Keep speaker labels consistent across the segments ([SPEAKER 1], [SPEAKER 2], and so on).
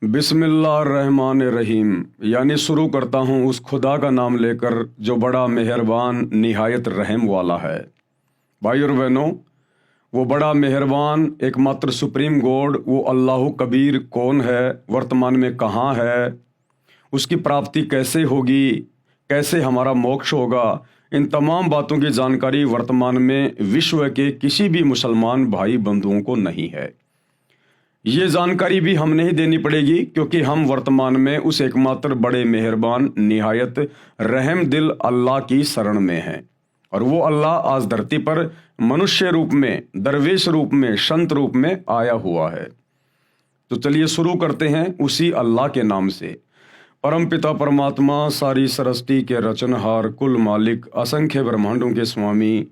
[SPEAKER 1] बिस्मिल्लाहिर्रहमानिर्रहीम। यानी शुरू करता हूँ उस खुदा का नाम लेकर जो बड़ा मेहरबान निहायत रहम वाला है। भाई और बहनों, वो बड़ा मेहरबान एकमात्र सुप्रीम गॉड वो अल्लाह कबीर कौन है, वर्तमान में कहाँ है, उसकी प्राप्ति कैसे होगी, कैसे हमारा मोक्ष होगा, इन तमाम बातों की जानकारी वर्तमान में विश्व के किसी भी मुसलमान भाई बंधुओं को नहीं है। ये जानकारी भी हमने ही देनी पड़ेगी क्योंकि हम वर्तमान में उस एकमात्र बड़े मेहरबान निहायत रहम दिल अल्लाह की शरण में हैं। और वो अल्लाह आज धरती पर मनुष्य रूप में, दरवेश रूप में, संत रूप में आया हुआ है। तो चलिए शुरू करते हैं उसी अल्लाह के नाम से। परम पिता परमात्मा, सारी सृष्टि के रचनहार, कुल मालिक, असंख्य ब्रह्मांडों के स्वामी,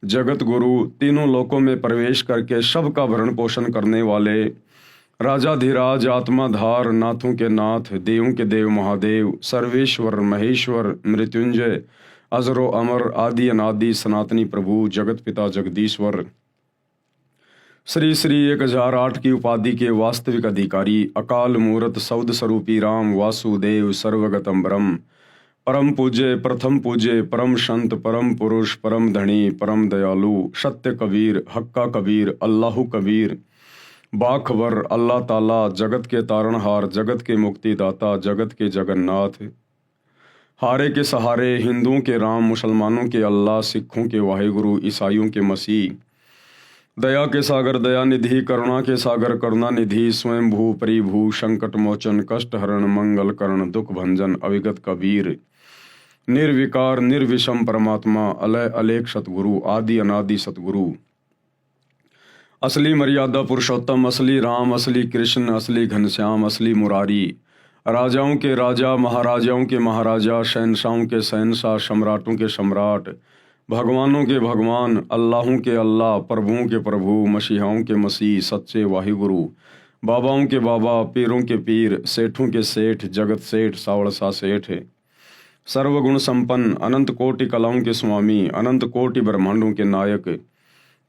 [SPEAKER 1] जगत गुरु, तीनों लोकों में प्रवेश करके सबका भरण पोषण करने वाले, राजाधिराज, आत्माधार, नाथों के नाथ, देवों के देव महादेव, सर्वेश्वर, महेश्वर, मृत्युंजय, अजरो अमर, आदि अनादि, सनातनी प्रभु, जगत पिता जगदीश्वर, श्री श्री 1008 की उपाधि के वास्तविक अधिकारी, अकाल मूर्त, सौद स्वरूपी राम वासुदेव, सर्वगतम ब्रह्म, परम पूज्य, प्रथम पूज्य, परम संत, परम पुरुष, परम धनी, परम दयालु, सत्य कबीर, हक्का कबीर, अल्लाह कबीर, बाखबर अल्लाह ताला, जगत के तारणहार, जगत के मुक्तिदाता, जगत के जगन्नाथ, हारे के सहारे, हिंदुओं के राम, मुसलमानों के अल्लाह, सिखों के वाहिगुरु, ईसाइयों के मसीह, दया के सागर दया निधि, करुणा के सागर करुणा निधि, स्वयं भू परिभू, संकट मोचन, कष्ट हरण, मंगल करण, दुख भंजन, अविगत कबीर, निर्विकार निर्विषम परमात्मा, अलय अलेख सतगुरु, आदि अनादि सतगुरु, असली मर्यादा पुरुषोत्तम, असली राम, असली कृष्ण, असली घनश्याम, असली मुरारी, राजाओं के राजा, महाराजाओं के महाराजा, शहनशाहों के शहनशाह, सम्राटों के सम्राट, भगवानों के भगवान, अल्लाहों के अल्लाह, प्रभुओं के प्रभु, मसीहाओं के मसीह, सच्चे वाहिगुरु, बाबाओं के बाबा, पीरों के पीर, सेठों के सेठ, जगत सेठ, सावड़सा सेठ, सर्वगुण संपन्न, अनंत कोटि कलाओं के स्वामी, अनंत कोटि ब्रह्मांडों के नायक,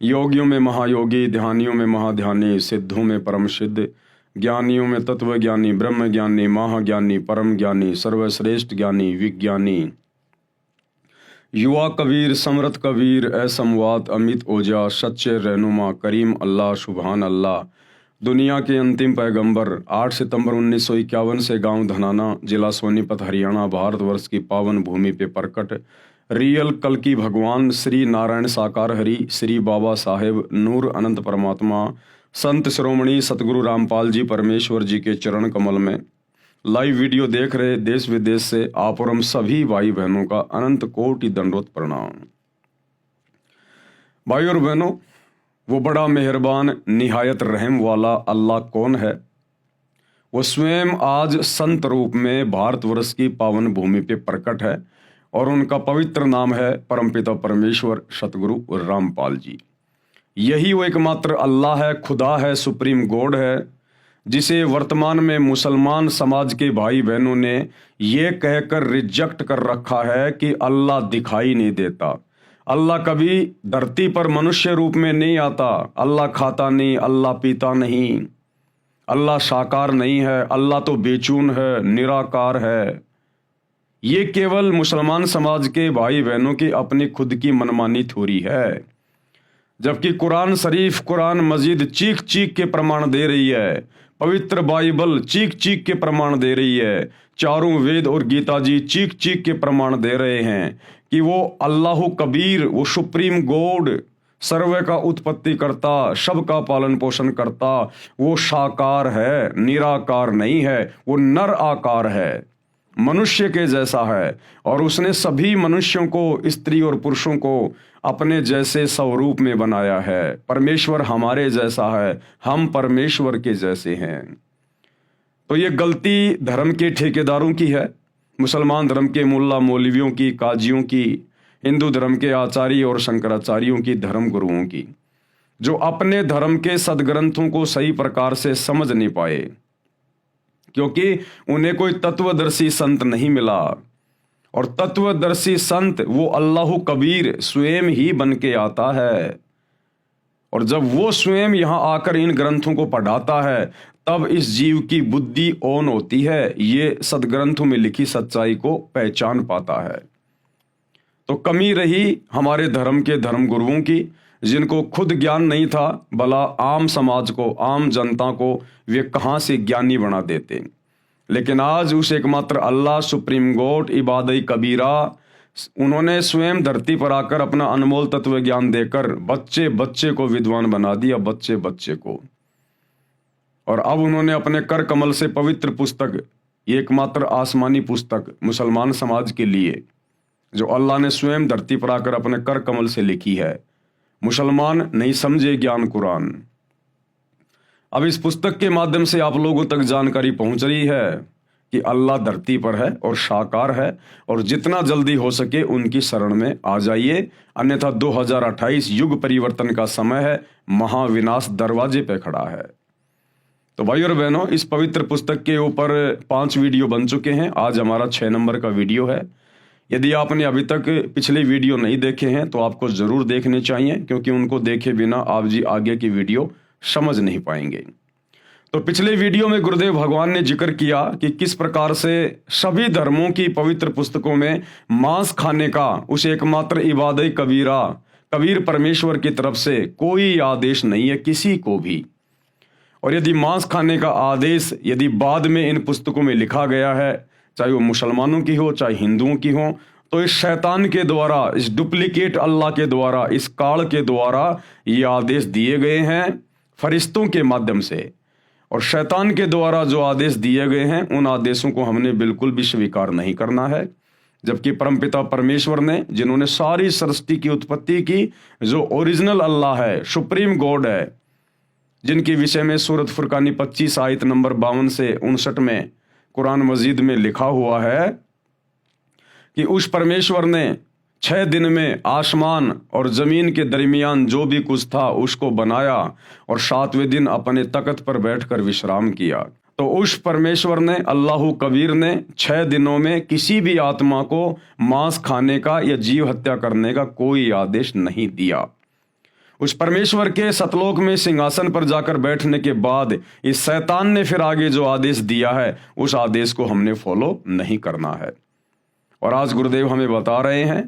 [SPEAKER 1] योगियों में महायोगी, ध्यानियों में महाध्यानी, सिद्धों में परम सिद्ध, ज्ञानियों में तत्व ज्ञानी, ब्रह्म ज्ञानी, महाज्ञानी, परम ज्ञानी, सर्वश्रेष्ठ ज्ञानी, विज्ञानी, युवा कबीर, समरथ कबीर, असमवात, अमित ओजा, सच्चे रहनुमा, करीम अल्लाह, सुभान अल्लाह, दुनिया के अंतिम पैगंबर, 8 सितंबर 1951 से गांव धनाना, जिला सोनीपत, हरियाणा, भारतवर्ष की पावन भूमि पे प्रकट रियल कल की भगवान श्री नारायण साकार हरि, श्री बाबा साहेब नूर अनंत परमात्मा, संत शिरोमणि सतगुरु रामपाल जी परमेश्वर जी के चरण कमल में लाइव वीडियो देख रहे देश विदेश से आप और हम सभी भाई बहनों का अनंत कोटि दंडवत प्रणाम। भाई और बहनों, वो बड़ा मेहरबान निहायत रहम वाला अल्लाह कौन है? वो स्वयं आज संत रूप में भारतवर्ष की पावन भूमि पे प्रकट है और उनका पवित्र नाम है परमपिता परमेश्वर सतगुरु रामपाल जी। यही वो एकमात्र अल्लाह है, खुदा है, सुप्रीम गॉड है, जिसे वर्तमान में मुसलमान समाज के भाई बहनों ने ये कहकर रिजेक्ट कर रखा है कि अल्लाह दिखाई नहीं देता, अल्लाह कभी धरती पर मनुष्य रूप में नहीं आता, अल्लाह खाता नहीं, अल्लाह पीता नहीं, अल्लाह साकार नहीं है, अल्लाह तो बेचून है, निराकार है। ये केवल मुसलमान समाज के भाई बहनों की अपनी खुद की मनमानी थोड़ी है, जबकि कुरान शरीफ, कुरान मजीद चीख चीख के प्रमाण दे रही है, पवित्र बाइबल चीख चीख के प्रमाण दे रही है, चारों वेद और गीता जी चीख चीख के प्रमाण दे रहे हैं कि वो अल्लाह कबीर, वो सुप्रीम गॉड, सर्व का उत्पत्ति करता, सबका पालन पोषण करता, वो साकार है, निराकार नहीं है, वो नर आकार है, मनुष्य के जैसा है, और उसने सभी मनुष्यों को, स्त्री और पुरुषों को अपने जैसे स्वरूप में बनाया है। परमेश्वर हमारे जैसा है, हम परमेश्वर के जैसे हैं। तो ये गलती धर्म के ठेकेदारों की है, मुसलमान धर्म के मुल्ला मौलवियों की, काजियों की, हिंदू धर्म के आचार्य और शंकराचार्यों की, धर्म गुरुओं की, जो अपने धर्म के सदग्रंथों को सही प्रकार से समझ नहीं पाए, क्योंकि उन्हें कोई तत्वदर्शी संत नहीं मिला। और तत्वदर्शी संत वो अल्लाह कबीर स्वयं ही बन के आता है, और जब वो स्वयं यहाँ आकर इन ग्रंथों को पढ़ाता है तब इस जीव की बुद्धि ऑन होती है, ये सदग्रंथों में लिखी सच्चाई को पहचान पाता है। तो कमी रही हमारे धर्म के धर्म गुरुओं की, जिनको खुद ज्ञान नहीं था, भला आम समाज को, आम जनता को वे कहाँ से ज्ञानी बना देते। लेकिन आज उस एकमात्र अल्लाह, सुप्रीम गॉड, इबादई कबीरा, उन्होंने स्वयं धरती पर आकर अपना अनमोल तत्व ज्ञान देकर बच्चे बच्चे को विद्वान बना दिया, बच्चे बच्चे को। और अब उन्होंने अपने कर कमल से पवित्र पुस्तक, ये एकमात्र आसमानी पुस्तक मुसलमान समाज के लिए, जो अल्लाह ने स्वयं धरती पर आकर अपने कर कमल से लिखी है, मुसलमान नहीं समझे ज्ञान कुरान। अब इस पुस्तक के माध्यम से आप लोगों तक जानकारी पहुंच रही है कि अल्लाह धरती पर है और साकार है, और जितना जल्दी हो सके उनकी शरण में आ जाइए, अन्यथा 2028 युग परिवर्तन का समय है, महाविनाश दरवाजे पे खड़ा है। तो भाई और बहनों, इस पवित्र पुस्तक के ऊपर 5 वीडियो बन चुके हैं, आज हमारा 6 नंबर का वीडियो है। यदि आपने अभी तक पिछले वीडियो नहीं देखे हैं तो आपको ज़रूर देखने चाहिए, क्योंकि उनको देखे बिना आप जी आगे की वीडियो समझ नहीं पाएंगे। तो पिछले वीडियो में गुरुदेव भगवान ने जिक्र किया कि किस प्रकार से सभी धर्मों की पवित्र पुस्तकों में मांस खाने का उस एकमात्र इबादत कबीरा, कबीर परमेश्वर की तरफ से कोई आदेश नहीं है किसी को भी। और यदि मांस खाने का आदेश यदि बाद में इन पुस्तकों में लिखा गया है, चाहे वो मुसलमानों की हो चाहे हिंदुओं की हो, तो इस शैतान के द्वारा, इस डुप्लीकेट अल्लाह के द्वारा, इस काल के द्वारा ये आदेश दिए गए हैं फरिश्तों के माध्यम से। और शैतान के द्वारा जो आदेश दिए गए हैं, उन आदेशों को हमने बिल्कुल भी स्वीकार नहीं करना है। जबकि परमपिता परमेश्वर ने, जिन्होंने सारी सृष्टि की उत्पत्ति की, जो ओरिजिनल अल्लाह है, सुप्रीम गॉड है, जिनके विषय में सूरत फुरकानी 25 आयत नंबर 52 से 59 में कुरान मजीद में लिखा हुआ है कि उस परमेश्वर ने 6 दिन में आसमान और जमीन के दरमियान जो भी कुछ था उसको बनाया, और 7वें दिन अपने तख्त पर बैठकर विश्राम किया। तो उस परमेश्वर ने, अल्लाह कबीर ने 6 दिनों में किसी भी आत्मा को मांस खाने का या जीव हत्या करने का कोई आदेश नहीं दिया। उस परमेश्वर के सतलोक में सिंहासन पर जाकर बैठने के बाद इस शैतान ने फिर आगे जो आदेश दिया है, उस आदेश को हमने फॉलो नहीं करना है। और आज गुरुदेव हमें बता रहे हैं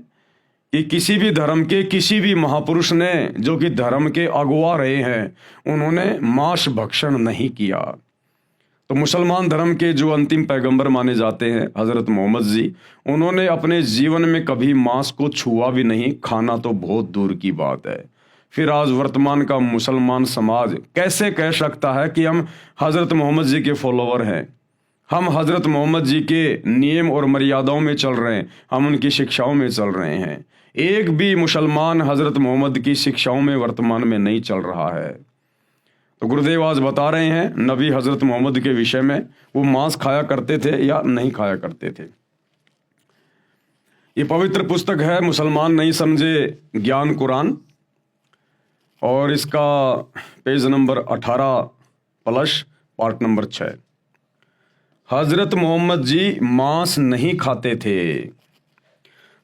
[SPEAKER 1] कि किसी भी धर्म के किसी भी महापुरुष ने, जो कि धर्म के अगुवा रहे हैं, उन्होंने मांस भक्षण नहीं किया। तो मुसलमान धर्म के जो अंतिम पैगंबर माने जाते हैं हजरत मोहम्मद जी, उन्होंने अपने जीवन में कभी मांस को छुआ भी नहीं, खाना तो बहुत दूर की बात है। फिर आज वर्तमान का मुसलमान समाज कैसे कह सकता है कि हम हजरत मोहम्मद जी के फॉलोवर हैं, हम हजरत मोहम्मद जी के नियम और मर्यादाओं में चल रहे हैं, हम उनकी शिक्षाओं में चल रहे हैं। एक भी मुसलमान हजरत मोहम्मद की शिक्षाओं में वर्तमान में नहीं चल रहा है। तो गुरुदेव आज बता रहे हैं नबी हजरत मोहम्मद के विषय में, वो मांस खाया करते थे या नहीं खाया करते थे। ये पवित्र पुस्तक है मुसलमान नहीं समझे ज्ञान कुरान, और इसका पेज नंबर 18+ पार्ट नंबर 6। हजरत मोहम्मद जी मांस नहीं खाते थे।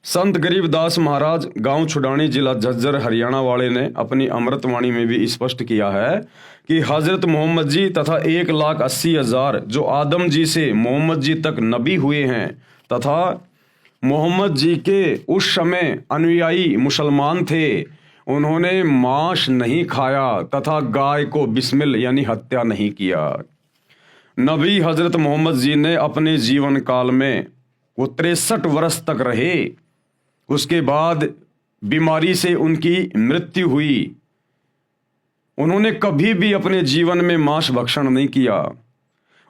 [SPEAKER 1] संत गरीबदास महाराज गांव छुडानी जिला झज्जर हरियाणा वाले ने अपनी अमृतवाणी में भी स्पष्ट किया है कि हजरत मोहम्मद जी तथा 1,80,000 जो आदम जी से मोहम्मद जी तक नबी हुए हैं, तथा मोहम्मद जी के उस समय अनुयायी मुसलमान थे, उन्होंने मांस नहीं खाया तथा गाय को बिस्मिल यानी हत्या नहीं किया। नबी हजरत मोहम्मद जी ने अपने जीवन काल में वो 63 वर्ष तक रहे, उसके बाद बीमारी से उनकी मृत्यु हुई। उन्होंने कभी भी अपने जीवन में मांस भक्षण नहीं किया,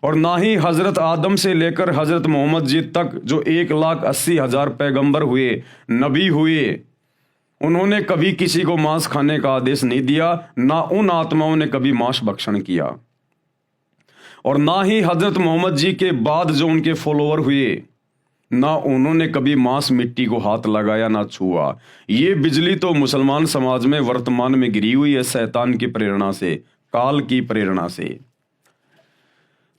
[SPEAKER 1] और ना ही हजरत आदम से लेकर हजरत मोहम्मद जी तक जो 1,80,000 पैगंबर हुए, नबी हुए, उन्होंने कभी किसी को मांस खाने का आदेश नहीं दिया, ना उन आत्माओं ने कभी मांस भक्षण किया। और ना ही हजरत मोहम्मद जी के बाद जो उनके फॉलोवर हुए, ना उन्होंने कभी मांस मिट्टी को हाथ लगाया ना छुआ। ये बिजली तो मुसलमान समाज में वर्तमान में गिरी हुई है शैतान की प्रेरणा से, काल की प्रेरणा से।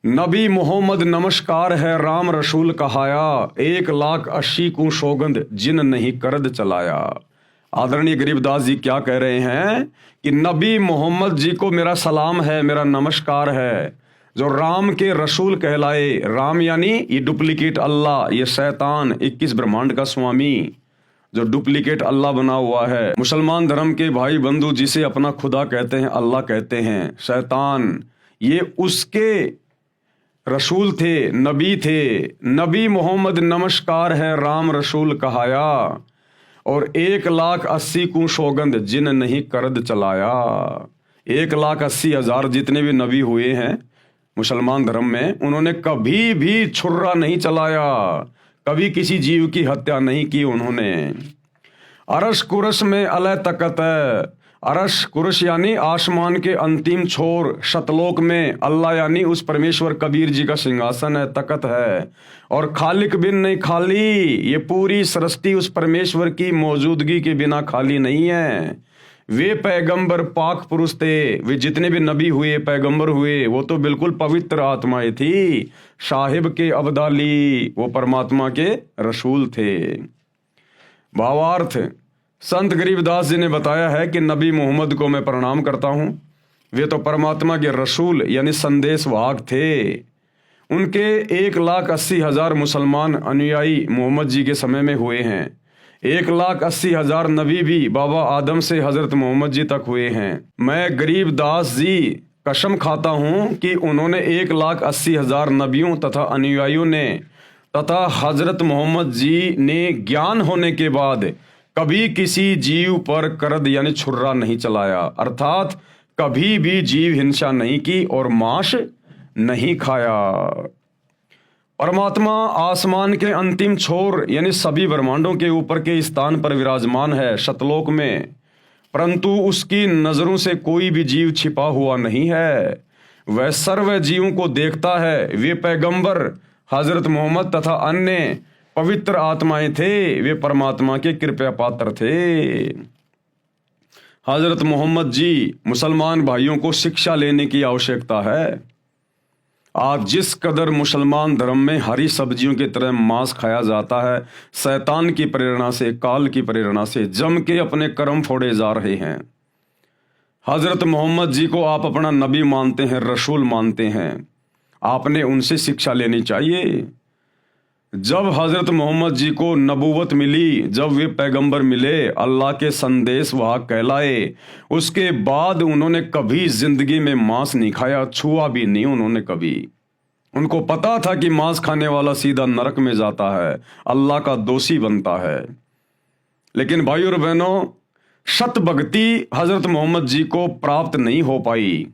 [SPEAKER 1] नबी मोहम्मद नमस्कार है राम रसूल कहाया, 1,80,000 को सौगंध जिन नहीं करद चलाया। आदरणीय गरीबदास जी क्या कह रहे हैं कि नबी मोहम्मद जी को मेरा सलाम है, मेरा नमस्कार है। जो राम के रसूल कहलाए, राम यानी ये डुप्लीकेट अल्लाह, ये शैतान 21 ब्रह्मांड का स्वामी जो डुप्लीकेट अल्लाह बना हुआ है। मुसलमान धर्म के भाई बंधु जिसे अपना खुदा कहते हैं, अल्लाह कहते हैं, शैतान ये उसके रसूल थे, नबी थे। नबी मोहम्मद नमस्कार है राम रसूल कहाया, और 1,80,000 को सौगंध जिन नहीं करद चलाया। 1,80,000 जितने भी नबी हुए हैं मुसलमान धर्म में, उन्होंने कभी भी छुर्रा नहीं चलाया, कभी किसी जीव की हत्या नहीं की उन्होंने। अरश कुरश में अलह तकत है, अरश कुरश यानी आसमान के अंतिम छोर, शतलोक में अल्लाह यानी उस परमेश्वर कबीर जी का सिंहासन है, तकत है। और खालिक बिन नहीं खाली, ये पूरी सृष्टि उस परमेश्वर की मौजूदगी के बिना खाली नहीं है। वे पैगंबर पाक पुरुष थे, वे जितने भी नबी हुए पैगंबर हुए वो तो बिल्कुल पवित्र आत्माएं थी। साहिब के अब्दाली वो परमात्मा के रसूल थे। भावार्थ, संत गरीबदास जी ने बताया है कि नबी मोहम्मद को मैं प्रणाम करता हूँ, वे तो परमात्मा के रसूल यानी संदेश वाहक थे। उनके 1,80,000 मुसलमान अनुयायी मोहम्मद जी के समय में हुए हैं। 1,80,000 नबी भी बाबा आदम से हजरत मोहम्मद जी तक हुए हैं। मैं गरीबदास जी कसम खाता हूँ कि उन्होंने 1,80,000 नबियों तथा अनुयायियों ने तथा हजरत मोहम्मद जी ने ज्ञान होने के बाद कभी किसी जीव पर करद यानी छुर्रा नहीं चलाया, अर्थात कभी भी जीव हिंसा नहीं की और मांस नहीं खाया। परमात्मा आसमान के अंतिम छोर यानी सभी ब्रह्मांडों के ऊपर के स्थान पर विराजमान है, शतलोक में, परंतु उसकी नजरों से कोई भी जीव छिपा हुआ नहीं है। वह सर्व जीवों को देखता है। वे पैगंबर हजरत मोहम्मद तथा अन्य पवित्र आत्माएं थे, वे परमात्मा के कृपया पात्र थे। हजरत मोहम्मद जी मुसलमान भाइयों को शिक्षा लेने की आवश्यकता है। आज जिस कदर मुसलमान धर्म में हरी सब्जियों की तरह मांस खाया जाता है, शैतान की प्रेरणा से, काल की प्रेरणा से जम के अपने कर्म फोड़े जा रहे हैं। हजरत मोहम्मद जी को आप अपना नबी मानते हैं, रसूल मानते हैं, आपने उनसे शिक्षा लेनी चाहिए। जब हजरत मोहम्मद जी को नबूवत मिली, जब वे पैगंबर मिले, अल्लाह के संदेश वाहक कहलाए, उसके बाद उन्होंने कभी जिंदगी में मांस नहीं खाया, छुआ भी नहीं उन्होंने कभी। उनको पता था कि मांस खाने वाला सीधा नरक में जाता है, अल्लाह का दोषी बनता है। लेकिन भाई और बहनों, शत भक्ति हजरत मोहम्मद जी को प्राप्त नहीं हो पाई।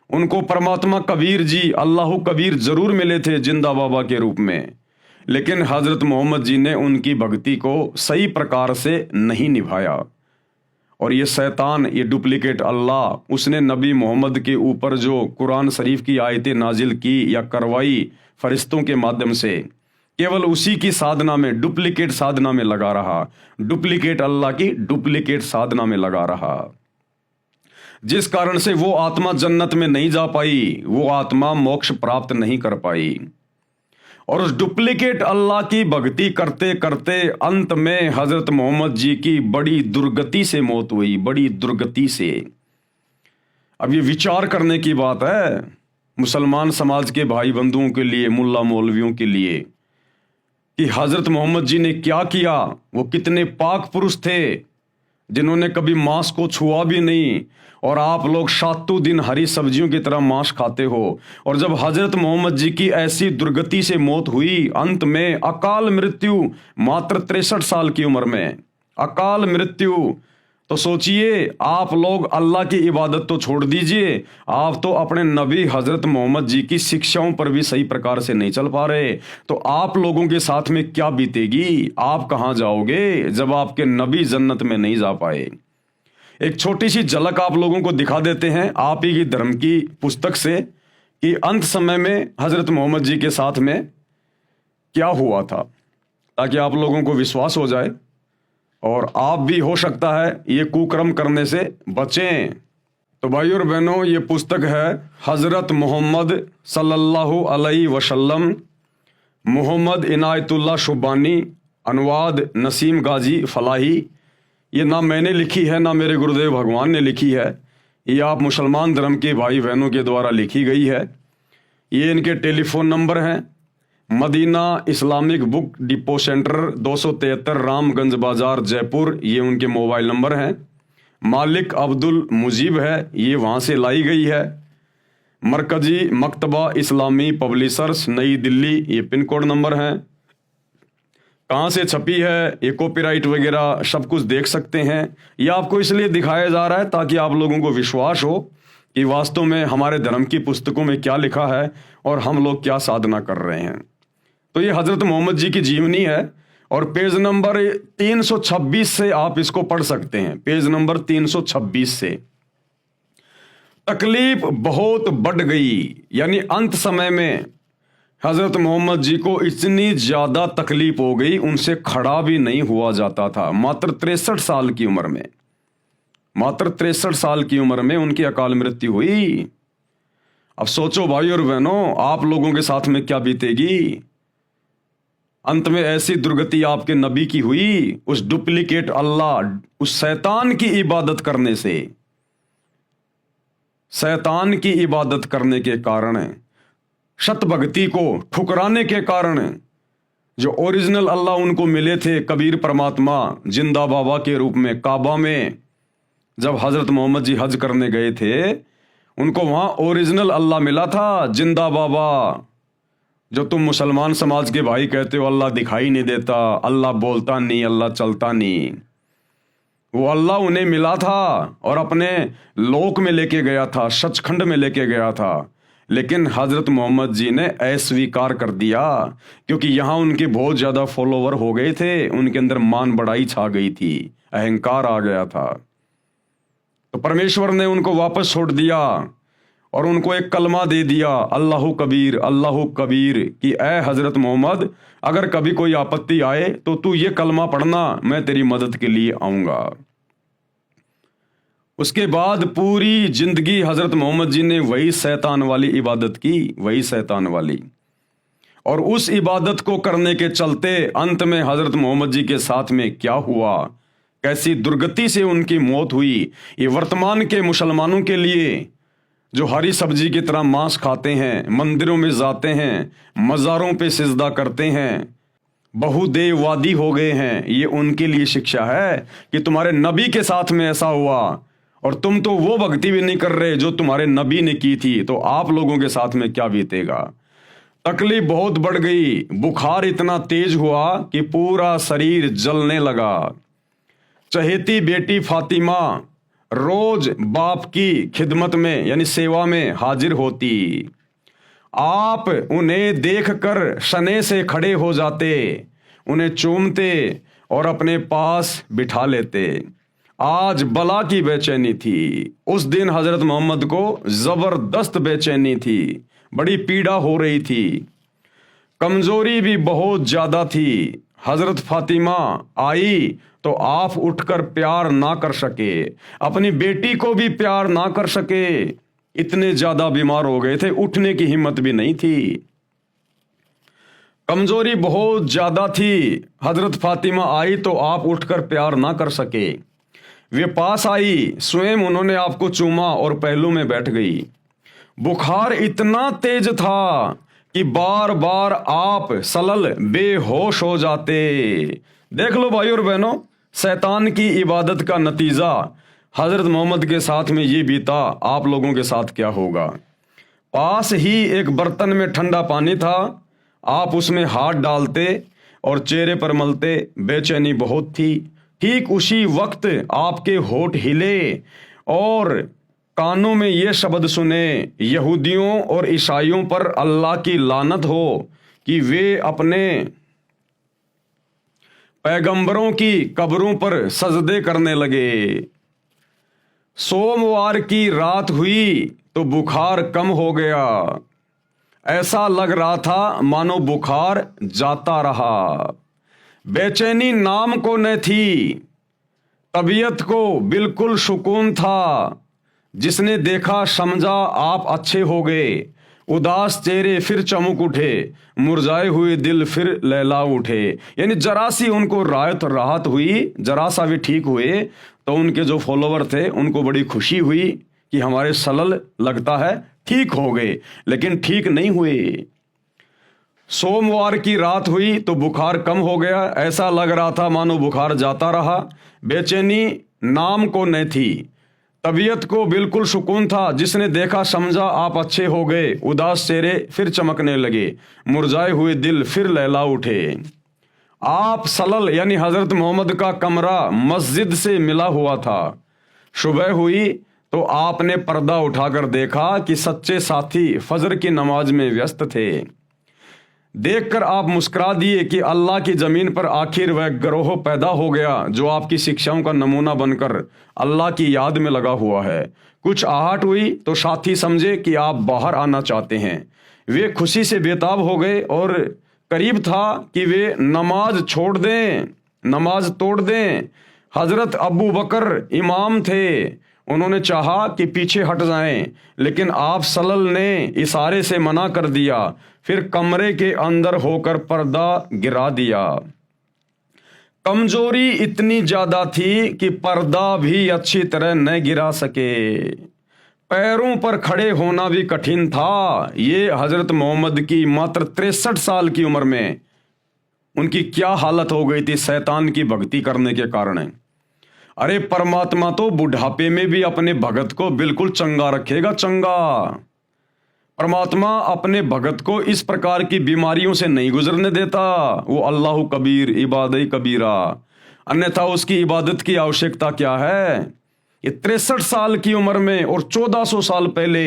[SPEAKER 1] उनको परमात्मा कबीर जी, अल्लाह कबीर जरूर मिले थे जिंदा बाबा के रूप में, लेकिन हजरत मोहम्मद जी ने उनकी भक्ति को सही प्रकार से नहीं निभाया। और ये शैतान, ये डुप्लीकेट अल्लाह, उसने नबी मोहम्मद के ऊपर जो कुरान शरीफ की आयतें नाजिल की या करवाई फरिश्तों के माध्यम से, केवल उसी की साधना में, डुप्लीकेट साधना में लगा रहा, डुप्लीकेट अल्लाह की डुप्लीकेट साधना में लगा रहा, जिस कारण से वो आत्मा जन्नत में नहीं जा पाई, वो आत्मा मोक्ष प्राप्त नहीं कर पाई। और उस डुप्लीकेट अल्लाह की भक्ति करते करते अंत में हजरत मोहम्मद जी की बड़ी दुर्गति से मौत हुई, बड़ी दुर्गति से। अब ये विचार करने की बात है मुसलमान समाज के भाई बंधुओं के लिए, मुल्ला मौलवियों के लिए, कि हजरत मोहम्मद जी ने क्या किया। वो कितने पाक पुरुष थे जिन्होंने कभी मांस को छुआ भी नहीं, और आप लोग सातों दिन हरी सब्जियों की तरह मांस खाते हो। और जब हजरत मोहम्मद जी की ऐसी दुर्गति से मौत हुई, अंत में अकाल मृत्यु, मात्र 63 साल की उम्र में अकाल मृत्यु, तो सोचिए, आप लोग अल्लाह की इबादत तो छोड़ दीजिए, आप तो अपने नबी हजरत मोहम्मद जी की शिक्षाओं पर भी सही प्रकार से नहीं चल पा रहे, तो आप लोगों के साथ में क्या बीतेगी, आप कहां जाओगे जब आपके नबी जन्नत में नहीं जा पाए। एक छोटी सी झलक आप लोगों को दिखा देते हैं आप ही की धर्म की पुस्तक से, कि अंत समय में हजरत मोहम्मद जी के साथ में क्या हुआ था, ताकि आप लोगों को विश्वास हो जाए और आप भी हो सकता है ये कुकर्म करने से बचें। तो भाई और बहनों, ये पुस्तक है हजरत मोहम्मद सल्लल्लाहु अलैहि वसल्लम, मोहम्मद इनायतुल्लाह शुबानी, अनुवाद नसीम गाजी फलाही। ये ना मैंने लिखी है, ना मेरे गुरुदेव भगवान ने लिखी है, ये आप मुसलमान धर्म के भाई बहनों के द्वारा लिखी गई है। ये इनके टेलीफोन नंबर हैं। Madina Islamic book depot centre 273 Ramganj बाजार जयपुर, ये उनके मोबाइल नंबर हैं। मालिक अब्दुल मुजीब है, ये वहाँ से लाई गई है। मरकजी मकतबा इस्लामी पब्लिशर्स नई दिल्ली, ये पिन कोड नंबर हैं। कहाँ से छपी है, ये कॉपीराइट वगैरह सब कुछ देख सकते हैं। ये आपको इसलिए दिखाया जा रहा है ताकि आप लोगों को विश्वास हो कि वास्तव में हमारे धर्म की पुस्तकों में क्या लिखा है और हम लोग क्या साधना कर रहे हैं। तो ये हजरत मोहम्मद जी की जीवनी है और पेज नंबर 326 से आप इसको पढ़ सकते हैं। पेज नंबर 326 से। तकलीफ बहुत बढ़ गई, यानी अंत समय में हजरत मोहम्मद जी को इतनी ज्यादा तकलीफ हो गई, उनसे खड़ा भी नहीं हुआ जाता था। मात्र 63 साल की उम्र में, मात्र 63 साल की उम्र में उनकी अकाल मृत्यु हुई। अब सोचो भाई और बहनों, आप लोगों के साथ में क्या बीतेगी। अंत में ऐसी दुर्गति आपके नबी की हुई, उस डुप्लीकेट अल्लाह, उस शैतान की इबादत करने से, शैतान की इबादत करने के कारण, शत भक्ति को ठुकराने के कारण, जो ओरिजिनल अल्लाह उनको मिले थे, कबीर परमात्मा जिंदा बाबा के रूप में काबा में जब हजरत मोहम्मद जी हज करने गए थे, उनको वहां ओरिजिनल अल्लाह मिला था, जिंदा बाबा। जो तुम मुसलमान समाज के भाई कहते हो अल्लाह दिखाई नहीं देता, अल्लाह बोलता नहीं, अल्लाह चलता नहीं, वो अल्लाह उन्हें मिला था और अपने लोक में लेके गया था, सचखंड में लेके गया था। लेकिन हजरत मोहम्मद जी ने अस्वीकार कर दिया, क्योंकि यहां उनके बहुत ज्यादा फॉलोवर हो गए थे, उनके अंदर मान बढ़ाई छा गई थी, अहंकार आ गया था। तो परमेश्वर ने उनको वापस छोड़ दिया और उनको एक कलमा दे दिया, अल्लाहु कबीर, कि ए हजरत मोहम्मद, अगर कभी कोई आपत्ति आए तो तू ये कलमा पढ़ना, मैं तेरी मदद के लिए आऊंगा। उसके बाद पूरी जिंदगी हजरत मोहम्मद जी ने वही शैतान वाली इबादत की, वही शैतान वाली। और उस इबादत को करने के चलते अंत में हजरत मोहम्मद जी के साथ में क्या हुआ, कैसी दुर्गति से उनकी मौत हुई, ये वर्तमान के मुसलमानों के लिए जो हरी सब्जी की तरह मांस खाते हैं, मंदिरों में जाते हैं, मज़ारों पे सिजदा करते हैं, बहुदेववादी हो गए हैं, ये उनके लिए शिक्षा है कि तुम्हारे नबी के साथ में ऐसा हुआ और तुम तो वो भक्ति भी नहीं कर रहे जो तुम्हारे नबी ने की थी, तो आप लोगों के साथ में क्या बीतेगा। तकलीफ बहुत बढ़ गई, बुखार इतना तेज हुआ कि पूरा शरीर जलने लगा। चहेती बेटी फातिमा रोज बाप की खिदमत में यानी सेवा में हाजिर होती। आप उन्हें देखकर शने से खड़े हो जाते, उन्हें चूमते और अपने पास बिठा लेते। आज बला की बेचैनी थी, उस दिन हजरत मोहम्मद को जबरदस्त बेचैनी थी, बड़ी पीड़ा हो रही थी, कमजोरी भी बहुत ज्यादा थी। हजरत फातिमा आई तो आप उठकर प्यार ना कर सके, अपनी बेटी को भी प्यार ना कर सके, इतने ज्यादा बीमार हो गए थे, उठने की हिम्मत भी नहीं थी, कमजोरी बहुत ज्यादा थी। हजरत फातिमा आई तो आप उठकर प्यार ना कर सके, वे पास आई, स्वयं उन्होंने आपको चूमा और पहलू में बैठ गई। बुखार इतना तेज था कि बार बार आप सलल बेहोश हो जाते। देख लो भाई और बहनों, शैतान की इबादत का नतीजा हजरत मोहम्मद के साथ में ये बीता, आप लोगों के साथ क्या होगा। पास ही एक बर्तन में ठंडा पानी था, आप उसमें हाथ डालते और चेहरे पर मलते, बेचैनी बहुत थी। ठीक उसी वक्त आपके होठ हिले और कानों में ये शब्द सुने, यहूदियों और ईसाइयों पर अल्लाह की लानत हो कि वे अपने पैगंबरों की कब्रों पर सजदे करने लगे। सोमवार की रात हुई तो बुखार कम हो गया, ऐसा लग रहा था मानो बुखार जाता रहा। बेचैनी नाम को न थी, तबीयत को बिल्कुल सुकून था। जिसने देखा समझा आप अच्छे हो गए, उदास चेहरे फिर चमक उठे, मुरझाए हुए दिल फिर लहला उठे। यानी जरा सी उनको राहत हुई, जरा सा भी ठीक हुए तो उनके जो फॉलोवर थे उनको बड़ी खुशी हुई कि हमारे सलल लगता है ठीक हो गए, लेकिन ठीक नहीं हुए। सोमवार की रात हुई तो बुखार कम हो गया, ऐसा लग रहा था मानो बुखार जाता रहा। बेचैनी नाम को न थी, तबीयत को बिल्कुल सुकून था। जिसने देखा समझा आप अच्छे हो गए। उदास चेहरे फिर चमकने लगे, मुरझाए हुए दिल फिर लहला उठे। आप सलल यानी हजरत मोहम्मद का कमरा मस्जिद से मिला हुआ था। सुबह हुई तो आपने पर्दा उठाकर देखा कि सच्चे साथी फजर की नमाज में व्यस्त थे। देखकर आप मुस्कुरा दिए कि अल्लाह की जमीन पर आखिर वह गिरोह पैदा हो गया जो आपकी शिक्षाओं का नमूना बनकर अल्लाह की याद में लगा हुआ है। कुछ आहट हुई तो साथी समझे कि आप बाहर आना चाहते हैं। वे खुशी से बेताब हो गए और करीब था कि वे नमाज छोड़ दें, नमाज तोड़ दें। हजरत अबू बकर इमाम थे, उन्होंने चाहा कि पीछे हट जाएं, लेकिन आप सल्लल्लाहु ने इशारे से मना कर दिया। फिर कमरे के अंदर होकर पर्दा गिरा दिया। कमजोरी इतनी ज्यादा थी कि पर्दा भी अच्छी तरह न गिरा सके। पैरों पर खड़े होना भी कठिन था। ये हजरत मोहम्मद की मात्र 63 साल की उम्र में उनकी क्या हालत हो गई थी शैतान की भक्ति करने के कारण। अरे परमात्मा तो बुढ़ापे में भी अपने भगत को बिल्कुल चंगा रखेगा, चंगा। परमात्मा अपने भगत को इस प्रकार की बीमारियों से नहीं गुजरने देता। वो अल्लाह कबीर इबादत कबीरा, अन्यथा उसकी इबादत की आवश्यकता क्या है। ये 63 साल की उम्र में और 1400 साल पहले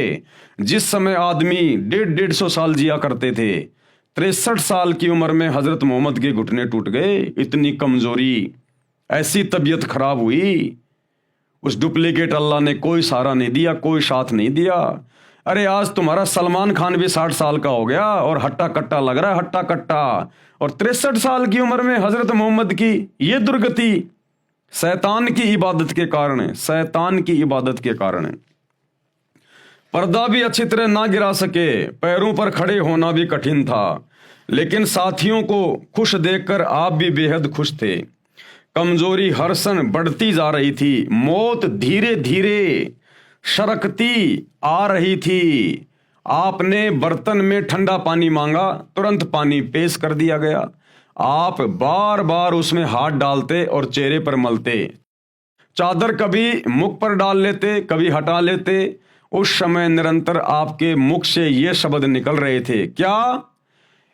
[SPEAKER 1] जिस समय आदमी 150 साल जिया करते थे, 63 साल की उम्र में हजरत मोहम्मद के घुटने टूट गए। इतनी कमजोरी, ऐसी तबीयत खराब हुई। उस डुप्लीकेट अल्लाह ने कोई सहारा नहीं दिया, कोई साथ नहीं दिया। अरे आज तुम्हारा सलमान खान भी 60 साल का हो गया और हट्टा कट्टा लग रहा है, हट्टा कट्टा। और 63 साल की उम्र में हजरत मोहम्मद की ये दुर्गति शैतान की इबादत के कारण है, शैतान की इबादत के कारण है। पर्दा भी अच्छी तरह ना गिरा सके, पैरों पर खड़े होना भी कठिन था। लेकिन साथियों को खुश देखकर आप भी बेहद खुश थे। कमजोरी हर क्षण बढ़ती जा रही थी, मौत धीरे धीरे सरकती आ रही थी। आपने बर्तन में ठंडा पानी मांगा, तुरंत पानी पेश कर दिया गया। आप बार बार उसमें हाथ डालते और चेहरे पर मलते। चादर कभी मुख पर डाल लेते, कभी हटा लेते। उस समय निरंतर आपके मुख से ये शब्द निकल रहे थे, क्या?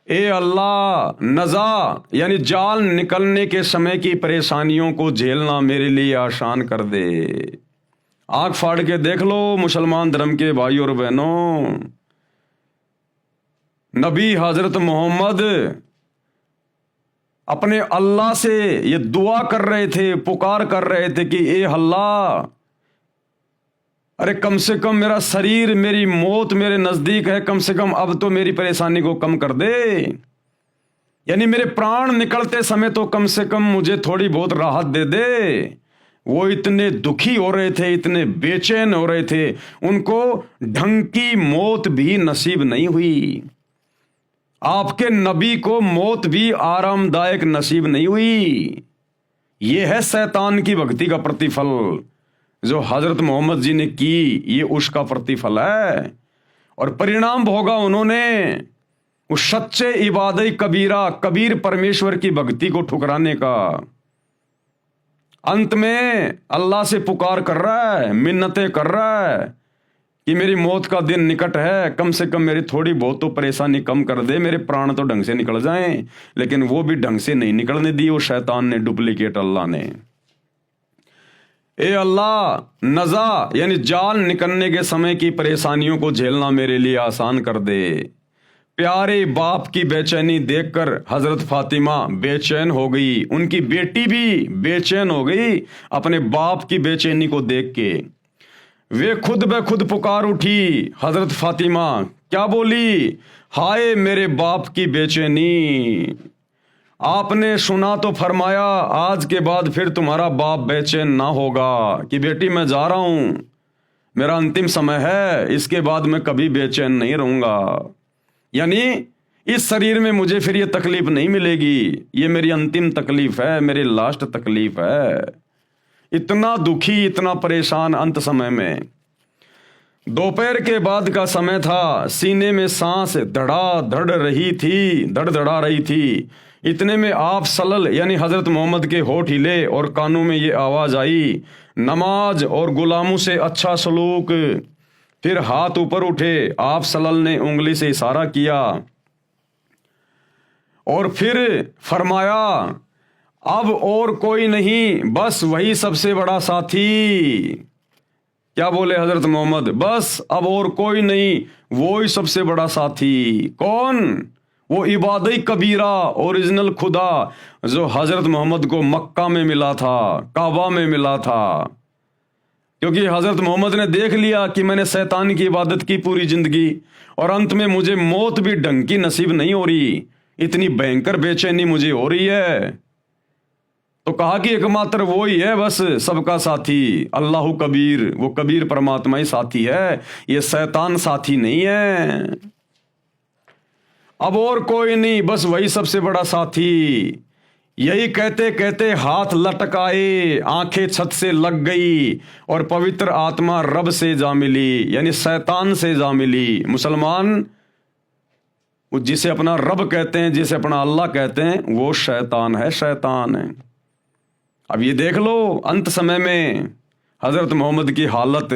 [SPEAKER 1] ए अल्लाह, नजा यानी जाल निकलने के समय की परेशानियों को झेलना मेरे लिए आसान कर दे। आंख फाड़ के देख लो मुसलमान धर्म के भाइयों और बहनों, नबी हजरत मोहम्मद अपने अल्लाह से ये दुआ कर रहे थे, पुकार कर रहे थे कि ए अल्लाह, अरे कम से कम मेरा शरीर, मेरी मौत मेरे नजदीक है, कम से कम अब तो मेरी परेशानी को कम कर दे। यानी मेरे प्राण निकलते समय तो कम से कम मुझे थोड़ी बहुत राहत दे दे। वो इतने दुखी हो रहे थे, इतने बेचैन हो रहे थे, उनको ढंग की मौत भी नसीब नहीं हुई। आपके नबी को मौत भी आरामदायक नसीब नहीं हुई। ये है शैतान की भक्ति का प्रतिफल जो हजरत मोहम्मद जी ने की, ये उसका प्रतिफल है। और परिणाम भोगा उन्होंने उस सच्चे इबादत कबीरा, कबीर परमेश्वर की भक्ति को ठुकराने का। अंत में अल्लाह से पुकार कर रहा है, मिन्नतें कर रहा है कि मेरी मौत का दिन निकट है, कम से कम मेरी थोड़ी बहुत तो परेशानी कम कर दे, मेरे प्राण तो ढंग से निकल जाएं। लेकिन वो भी ढंग से नहीं निकलने दी वो शैतान ने, डुप्लीकेट अल्लाह ने। ए अल्लाह, नजा यानी जान निकलने के समय की परेशानियों को झेलना मेरे लिए आसान कर दे। प्यारे बाप की बेचैनी देखकर हजरत फातिमा बेचैन हो गई, उनकी बेटी भी बेचैन हो गई अपने बाप की बेचैनी को देख के। वे खुद ब खुद पुकार उठी। हजरत फातिमा क्या बोली? हाय मेरे बाप की बेचैनी। आपने सुना तो फरमाया आज के बाद फिर तुम्हारा बाप बेचैन ना होगा कि बेटी मैं जा रहा हूं, मेरा अंतिम समय है, इसके बाद मैं कभी बेचैन नहीं रहूंगा। यानी इस शरीर में मुझे फिर ये तकलीफ नहीं मिलेगी, ये मेरी अंतिम तकलीफ है, मेरी लास्ट तकलीफ है। इतना दुखी, इतना परेशान अंत समय में। दोपहर के बाद का समय था, सीने में सांस धड़धड़ा रही थी। इतने में आप सल्लल यानी हजरत मोहम्मद के होठ हिले और कानों में ये आवाज़ आई, नमाज और गुलामों से अच्छा सलूक। फिर हाथ ऊपर उठे, आप सल्लल ने उंगली से इशारा किया और फिर फरमाया, अब और कोई नहीं, बस वही सबसे बड़ा साथी। क्या बोले हजरत मोहम्मद? बस अब और कोई नहीं, वो ही सबसे बड़ा साथी। कौन? वो इबादई कबीरा ओरिजिनल खुदा जो हजरत मोहम्मद को मक्का में मिला था, काबा में मिला था। क्योंकि हजरत मोहम्मद ने देख लिया कि मैंने शैतान की इबादत की पूरी जिंदगी और अंत में मुझे मौत भी ढंग की नसीब नहीं हो रही, इतनी भयंकर बेचैनी मुझे हो रही है। तो कहा कि एकमात्र वो ही है बस सबका साथी, अल्लाह कबीर, वो कबीर परमात्मा ही साथी है, ये शैतान साथी नहीं है। अब और कोई नहीं, बस वही सबसे बड़ा साथी। यही कहते कहते हाथ लटकाए, आंखें छत से लग गई और पवित्र आत्मा रब से जा मिली, यानी शैतान से जा मिली। मुसलमान जिसे अपना रब कहते हैं, जिसे अपना अल्लाह कहते हैं, वो शैतान है, शैतान है। अब ये देख लो अंत समय में हजरत मोहम्मद की हालत।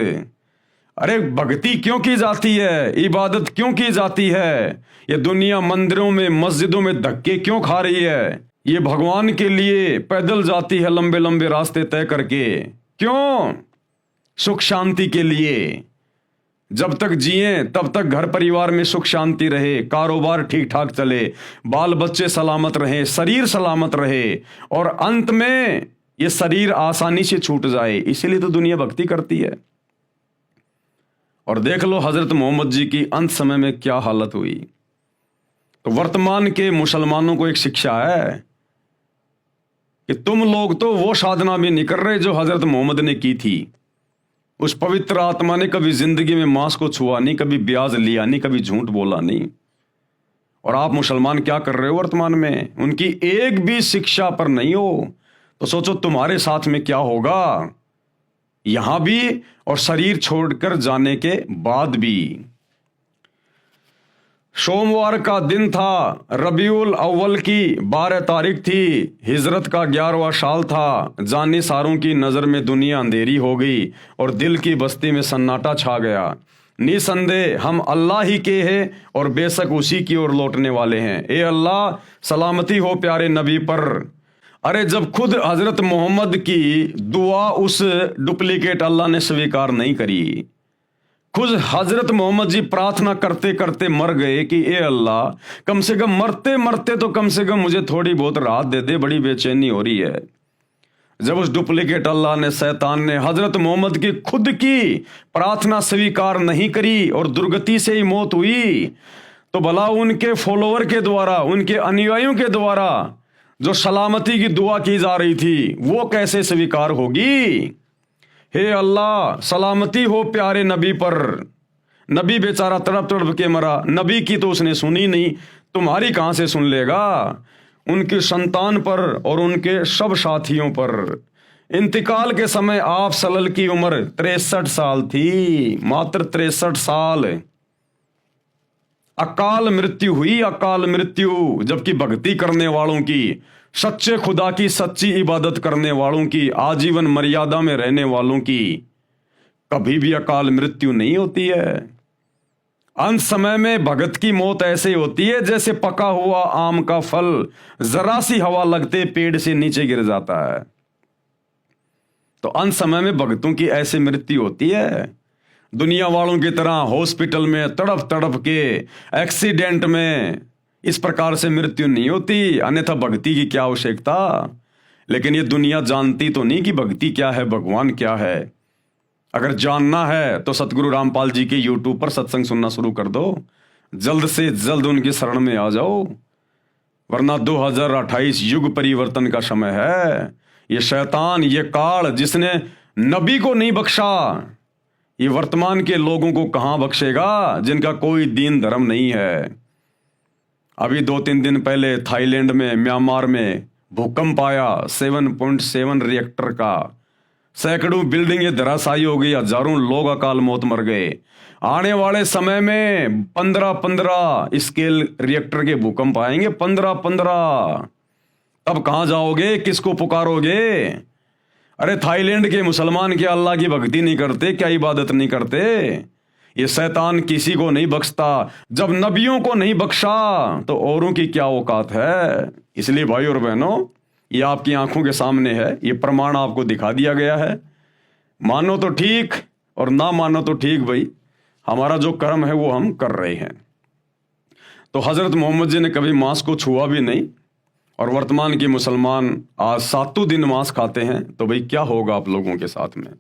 [SPEAKER 1] अरे भक्ति क्यों की जाती है, इबादत क्यों की जाती है? ये दुनिया मंदिरों में मस्जिदों में धक्के क्यों खा रही है? ये भगवान के लिए पैदल जाती है लंबे लंबे रास्ते तय करके, क्यों? सुख शांति के लिए। जब तक जिए तब तक घर परिवार में सुख शांति रहे, कारोबार ठीक ठाक चले, बाल बच्चे सलामत रहे, शरीर सलामत रहे, और अंत में ये शरीर आसानी से छूट जाए। इसीलिए तो दुनिया भक्ति करती है। और देख लो हजरत मोहम्मद जी की अंत समय में क्या हालत हुई। तो वर्तमान के मुसलमानों को एक शिक्षा है कि तुम लोग तो वो साधना भी नहीं कर रहे जो हजरत मोहम्मद ने की थी। उस पवित्र आत्मा ने कभी जिंदगी में मांस को छुआ नहीं, कभी ब्याज लिया नहीं, कभी झूठ बोला नहीं। और आप मुसलमान क्या कर रहे हो वर्तमान में? उनकी एक भी शिक्षा पर नहीं हो, तो सोचो तुम्हारे साथ में क्या होगा, यहां भी और शरीर छोड़कर जाने के बाद भी। सोमवार का दिन था, रबीउल अव्वल की 12 तारीख थी, हिजरत का 11वां साल था। जाने सारों की नज़र में दुनिया अंधेरी हो गई और दिल की बस्ती में सन्नाटा छा गया। निसंदेह हम अल्लाह ही के हैं और बेशक उसी की ओर लौटने वाले हैं। ए अल्लाह, सलामती हो प्यारे नबी पर। अरे जब खुद हजरत मोहम्मद की दुआ उस डुप्लीकेट अल्लाह ने स्वीकार नहीं करी, खुद हजरत मोहम्मद जी प्रार्थना करते करते मर गए कि ए अल्लाह, कम से कम मरते मरते तो कम से कम मुझे थोड़ी बहुत राहत दे दे, बड़ी बेचैनी हो रही है। जब उस डुप्लीकेट अल्लाह ने, शैतान ने हजरत मोहम्मद की खुद की प्रार्थना स्वीकार नहीं करी और दुर्गति से ही मौत हुई, तो भला उनके फॉलोअर के द्वारा, उनके अनुयायियों के द्वारा जो सलामती की दुआ की जा रही थी, वो कैसे स्वीकार होगी? हे अल्लाह, सलामती हो प्यारे नबी पर। नबी बेचारा तड़प तड़प के मरा, नबी की तो उसने सुनी नहीं, तुम्हारी कहां से सुन लेगा? उनकी संतान पर और उनके सब साथियों पर इंतकाल के समय आप सल्लल्लाहु की उम्र 63 साल थी, मात्र 63 साल। अकाल मृत्यु हुई, अकाल मृत्यु। जबकि भक्ति करने वालों की, सच्चे खुदा की सच्ची इबादत करने वालों की, आजीवन मर्यादा में रहने वालों की कभी भी अकाल मृत्यु नहीं होती है। अंत समय में भगत की मौत ऐसे होती है जैसे पका हुआ आम का फल जरा सी हवा लगते पेड़ से नीचे गिर जाता है। तो अंत समय में भगतों की ऐसी मृत्यु होती है। दुनिया वालों की तरह हॉस्पिटल में तड़प तड़प के, एक्सीडेंट में इस प्रकार से मृत्यु नहीं होती, अन्यथा भक्ति की क्या आवश्यकता। लेकिन ये दुनिया जानती तो नहीं कि भक्ति क्या है, भगवान क्या है। अगर जानना है तो सतगुरु रामपाल जी के यूट्यूब पर सत्संग सुनना शुरू कर दो, जल्द से जल्द उनकी शरण में आ जाओ, वरना 2028 युग परिवर्तन का समय है। ये शैतान, ये काल जिसने नबी को नहीं बख्शा, ये वर्तमान के लोगों को कहां बख्शेगा जिनका कोई दीन धर्म नहीं है। अभी 2-3 दिन पहले थाईलैंड में, म्यांमार में भूकंप आया 7.7 रिएक्टर का। सैकड़ों बिल्डिंगें धराशायी हो गई, हजारों लोग अकाल मौत मर गए। आने वाले समय में 15-15 स्केल रिएक्टर के भूकंप आएंगे, 15-15। तब कहां जाओगे, किसको पुकारोगे? अरे थाईलैंड के मुसलमान क्या अल्लाह की भक्ति नहीं करते, क्या इबादत नहीं करते? ये शैतान किसी को नहीं बख्शता। जब नबियों को नहीं बख्शा तो औरों की क्या औकात है। इसलिए भाई और बहनों, ये आपकी आंखों के सामने है, ये प्रमाण आपको दिखा दिया गया है। मानो तो ठीक और ना मानो तो ठीक भाई, हमारा जो कर्म है वो हम कर रहे हैं। तो हजरत मोहम्मद जी ने कभी मांस को छुआ भी नहीं, और वर्तमान के मुसलमान आज 7 दिन मांस खाते हैं। तो भाई क्या होगा आप लोगों के साथ में।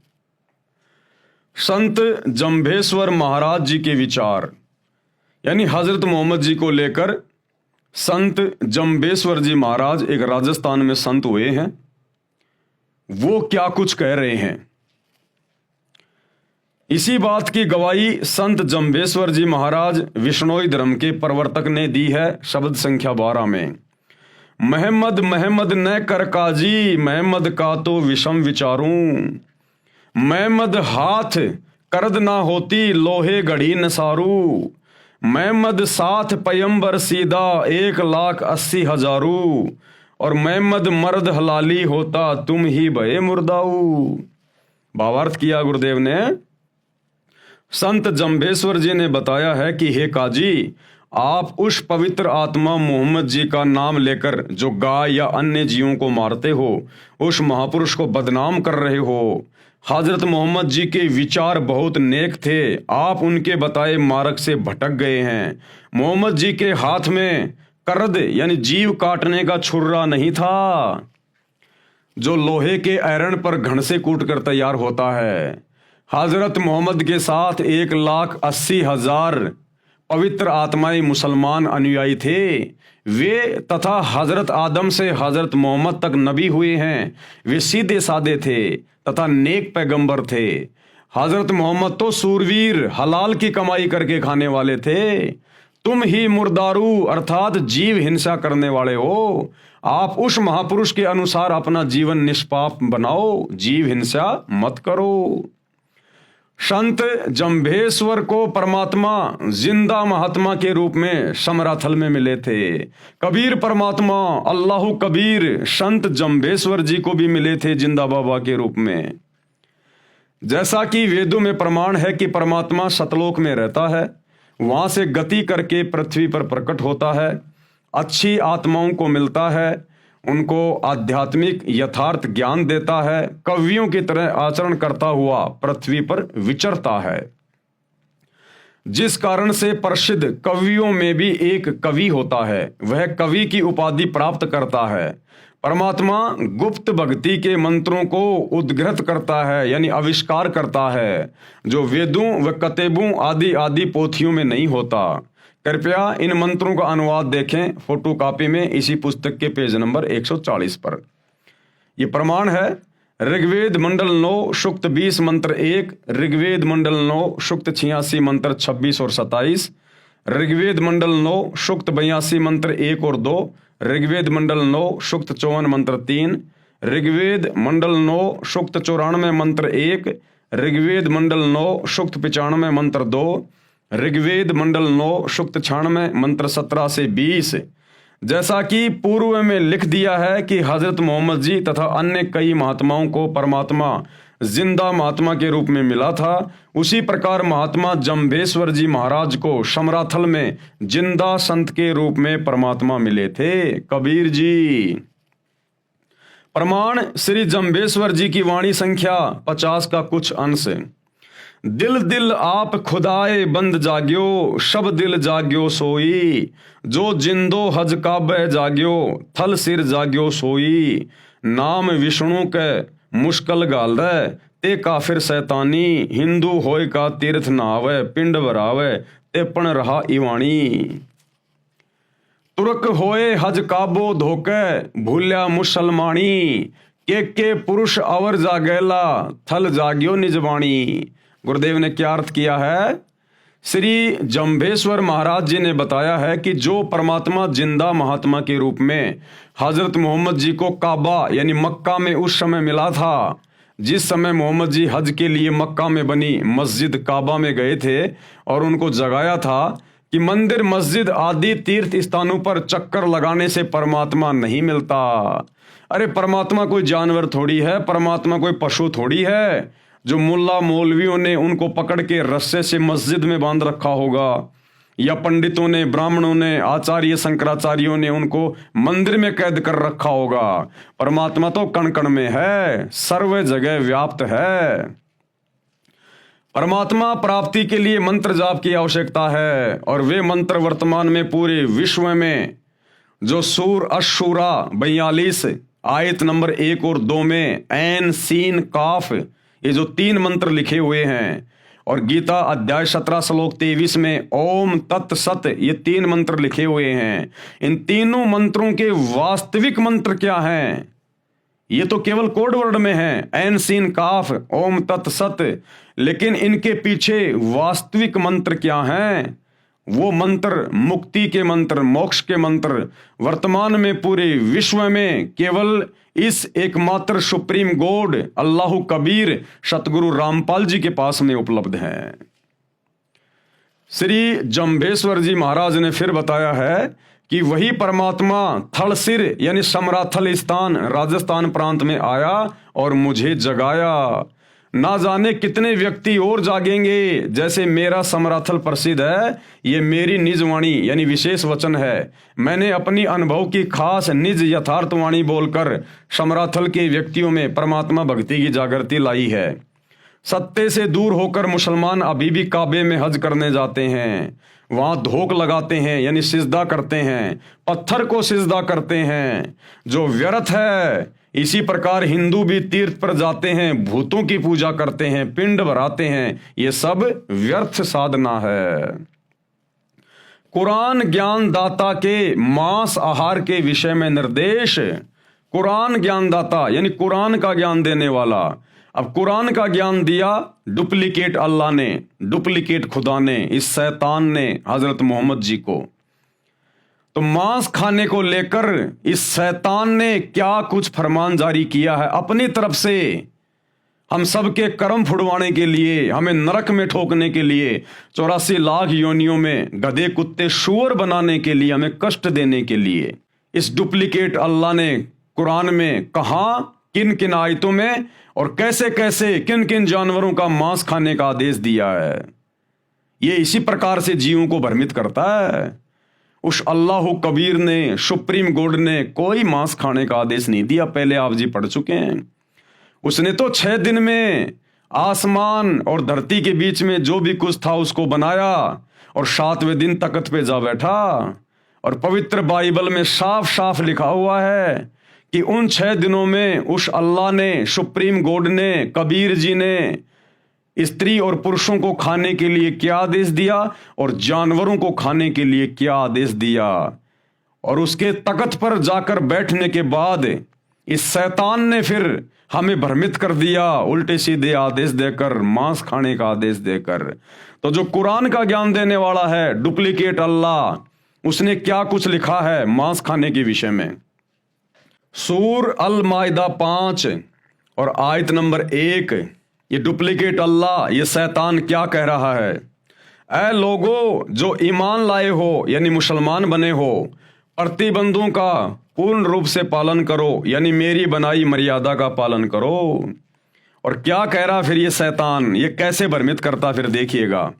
[SPEAKER 1] संत जंभेश्वर महाराज जी के विचार, यानी हजरत मोहम्मद जी को लेकर संत जंभेश्वर जी महाराज एक राजस्थान में संत हुए हैं, वो क्या कुछ कह रहे हैं। इसी बात की गवाही संत जंभेश्वर जी महाराज विष्णोई धर्म के प्रवर्तक ने दी है शब्द संख्या 12 में। महमद महमद न कर काजी, महमद का तो विषम विचारूं। महमद हाथ करद ना होती, लोहे घड़ी नसारू। महमद साथ पयंबर सीधा, 1,80,000। और महमद मर्द हलाली होता, तुम ही भये मुर्दाऊ। भावार्थ किया गुरुदेव ने। संत जंभेश्वर जी ने बताया है कि हे काजी, आप उस पवित्र आत्मा मोहम्मद जी का नाम लेकर जो गाय या अन्य जीवों को मारते हो, उस महापुरुष को बदनाम कर रहे हो। हजरत मोहम्मद जी के विचार बहुत नेक थे, आप उनके बताए मार्ग से भटक गए हैं। मोहम्मद जी के हाथ में करद यानी जीव काटने का छुर्रा नहीं था, जो लोहे के आयरन पर घण से कूट कर तैयार होता है। हजरत मोहम्मद के साथ 1,80,000 पवित्र आत्माएं मुसलमान अनुयायी थे। वे तथा हजरत आदम से हजरत मोहम्मद तक नबी हुए हैं। वे सीधे साधे थे तथा नेक पैगंबर थे। हजरत मोहम्मद तो सूरवीर हलाल की कमाई करके खाने वाले थे। तुम ही मुर्दारू अर्थात जीव हिंसा करने वाले हो। आप उस महापुरुष के अनुसार अपना जीवन निष्पाप बनाओ, जीव हिंसा मत करो। संत जंभेश्वर को परमात्मा जिंदा महात्मा के रूप में समराथल में मिले थे। कबीर परमात्मा अल्लाह कबीर संत जंभेश्वर जी को भी मिले थे जिंदा बाबा के रूप में। जैसा कि वेदों में प्रमाण है कि परमात्मा सतलोक में रहता है, वहां से गति करके पृथ्वी पर प्रकट होता है, अच्छी आत्माओं को मिलता है, उनको आध्यात्मिक यथार्थ ज्ञान देता है, कवियों की तरह आचरण करता हुआ पृथ्वी पर विचरता है। जिस कारण से प्रसिद्ध कवियों में भी एक कवि होता है, वह कवि की उपाधि प्राप्त करता है। परमात्मा गुप्त भक्ति के मंत्रों को उद्घृत करता है यानी आविष्कार करता है, जो वेदों व कतेबों आदि आदि पोथियों में नहीं होता। कृपया इन मंत्रों का अनुवाद देखें फोटो कॉपी में इसी पुस्तक के पेज नंबर 140 पर। यह प्रमाण है ऋग्वेद मंडल 9 सूक्त 20 मंत्र 1, ऋग्वेद मंडल 9 सूक्त 86 मंत्र 26 और 27, ऋग्वेद मंडल 9 सूक्त 82 मंत्र 1 और 2, ऋग्वेद मंडल 9 सूक्त 54 मंत्र 3, ऋग्वेद मंडल 9 सूक्त 94 मंत्र 1, ऋग्वेद मंडल 9 सूक्त 95 मंत्र 2, ऋग्वेद मंडल 9 सूक्त 96 मंत्र 17 से 20। जैसा कि पूर्व में लिख दिया है कि हजरत मोहम्मद जी तथा अन्य कई महात्माओं को परमात्मा जिंदा महात्मा के रूप में मिला था, उसी प्रकार महात्मा जंभेश्वर जी महाराज को समराथल में जिंदा संत के रूप में परमात्मा मिले थे। कबीर जी। प्रमाण श्री जंभेश्वर जी की वाणी संख्या 50 का कुछ अंश। दिल दिल आप खुदाए बंद जाग्यो, सब दिल जाग्यो सोई। जो जिंदो हज काबे जाग्यो, थल सिर जाग्यो सोई। नाम विष्णु के मुश्किल गाल रे, ते काफिर शैतानी। हिंदू होय का तीर्थ नहावे, पिंड भरावे, ते पण रहा इवाणी। तुर्क होए हज काबो धोके, भूल्या मुसलमानी। के पुरुष अवर जागेला, थल जाग्यो निजवाणी। गुरुदेव ने क्या अर्थ किया है? श्री जंभेश्वर महाराज जी ने बताया है कि जो परमात्मा जिंदा महात्मा के रूप में हजरत मोहम्मद जी को काबा यानी मक्का में उस समय मिला था, जिस समय मोहम्मद जी हज के लिए मक्का में बनी मस्जिद काबा में गए थे और उनको जगाया था कि मंदिर मस्जिद आदि तीर्थ स्थानों पर चक्कर लगाने से परमात्मा नहीं मिलता। अरे परमात्मा कोई जानवर थोड़ी है, परमात्मा कोई पशु थोड़ी है जो मुल्ला मौलवियों ने उनको पकड़ के रस्से से मस्जिद में बांध रखा होगा, या पंडितों ने, ब्राह्मणों ने, आचार्य शंकराचार्यों ने उनको मंदिर में कैद कर रखा होगा। परमात्मा तो कण कण में है, सर्व जगह व्याप्त है। परमात्मा प्राप्ति के लिए मंत्र जाप की आवश्यकता है, और वे मंत्र वर्तमान में पूरे विश्व में जो सूर अशूरा 42 आयत नंबर 1 और 2 में ऐन सीन काफ, ये जो 3 मंत्र लिखे हुए हैं, और गीता अध्याय 17 श्लोक 23 में ओम तत् सत, ये 3 मंत्र लिखे हुए हैं। इन तीनों मंत्रों के वास्तविक मंत्र क्या हैं? ये तो केवल कोड वर्ड में है, ऐन सीन काफ ओम तत् सत, लेकिन इनके पीछे वास्तविक मंत्र क्या हैं? वो मंत्र मुक्ति के मंत्र, मोक्ष के मंत्र वर्तमान में पूरे विश्व में केवल इस एकमात्र सुप्रीम गॉड अल्लाह कबीर सतगुरु रामपाल जी के पास में उपलब्ध है। श्री जम्भेश्वर जी महाराज ने फिर बताया है कि वही परमात्मा थलसिर यानी समराथल स्थान राजस्थान प्रांत में आया और मुझे जगाया। ना जाने कितने व्यक्ति और जागेंगे। जैसे मेरा समराथल प्रसिद्ध है, ये मेरी निज वाणी यानी विशेष वचन है। मैंने अपनी अनुभव की खास निज यथार्थवाणी बोलकर समराथल के व्यक्तियों में परमात्मा भक्ति की जागृति लाई है। सत्य से दूर होकर मुसलमान अभी भी काबे में हज करने जाते हैं, वहां धोख लगाते हैं यानी सिजदा करते हैं, पत्थर को सिजदा करते हैं जो व्यर्थ है। इसी प्रकार हिंदू भी तीर्थ पर जाते हैं, भूतों की पूजा करते हैं, पिंड भराते हैं, ये सब व्यर्थ साधना है। कुरान ज्ञान दाता के मांस आहार के विषय में निर्देश। कुरान ज्ञान दाता यानी कुरान का ज्ञान देने वाला। अब कुरान का ज्ञान दिया डुप्लीकेट अल्लाह ने, डुप्लीकेट खुदा ने, इस शैतान ने हजरत मोहम्मद जी को। तो मांस खाने को लेकर इस शैतान ने क्या कुछ फरमान जारी किया है अपनी तरफ से, हम सबके कर्म फुड़वाने के लिए, हमें नरक में ठोकने के लिए, 84 लाख योनियों में गधे कुत्ते शुअर बनाने के लिए, हमें कष्ट देने के लिए। इस डुप्लीकेट अल्लाह ने कुरान में कहा, किन किन आयतों में और कैसे कैसे किन किन जानवरों का मांस खाने का आदेश दिया है। ये इसी प्रकार से जीवों को भ्रमित करता है। उस अल्लाह कबीर ने, सुप्रीम गॉड ने कोई मांस खाने का आदेश नहीं दिया, पहले आप जी पढ़ चुके हैं। उसने तो 6 दिन में आसमान और धरती के बीच में जो भी कुछ था उसको बनाया और 7वें दिन तख्त पे जा बैठा। और पवित्र बाइबल में साफ साफ लिखा हुआ है कि उन 6 दिनों में उस अल्लाह ने, सुप्रीम गॉड ने, कबीर जी ने स्त्री और पुरुषों को खाने के लिए क्या आदेश दिया और जानवरों को खाने के लिए क्या आदेश दिया। और उसके तख्त पर जाकर बैठने के बाद इस शैतान ने फिर हमें भ्रमित कर दिया, उल्टे सीधे आदेश देकर, मांस खाने का आदेश देकर। तो जो कुरान का ज्ञान देने वाला है डुप्लीकेट अल्लाह, उसने क्या कुछ लिखा है मांस खाने के विषय में। सूर अल माइदा 5 और आयत नंबर 1, ये डुप्लीकेट अल्लाह, ये शैतान क्या कह रहा है। ऐ लोगो जो ईमान लाए हो यानी मुसलमान बने हो, प्रतिबंधों का पूर्ण रूप से पालन करो यानी मेरी बनाई मर्यादा का पालन करो। और क्या कह रहा फिर ये शैतान, ये कैसे भ्रमित करता फिर देखिएगा।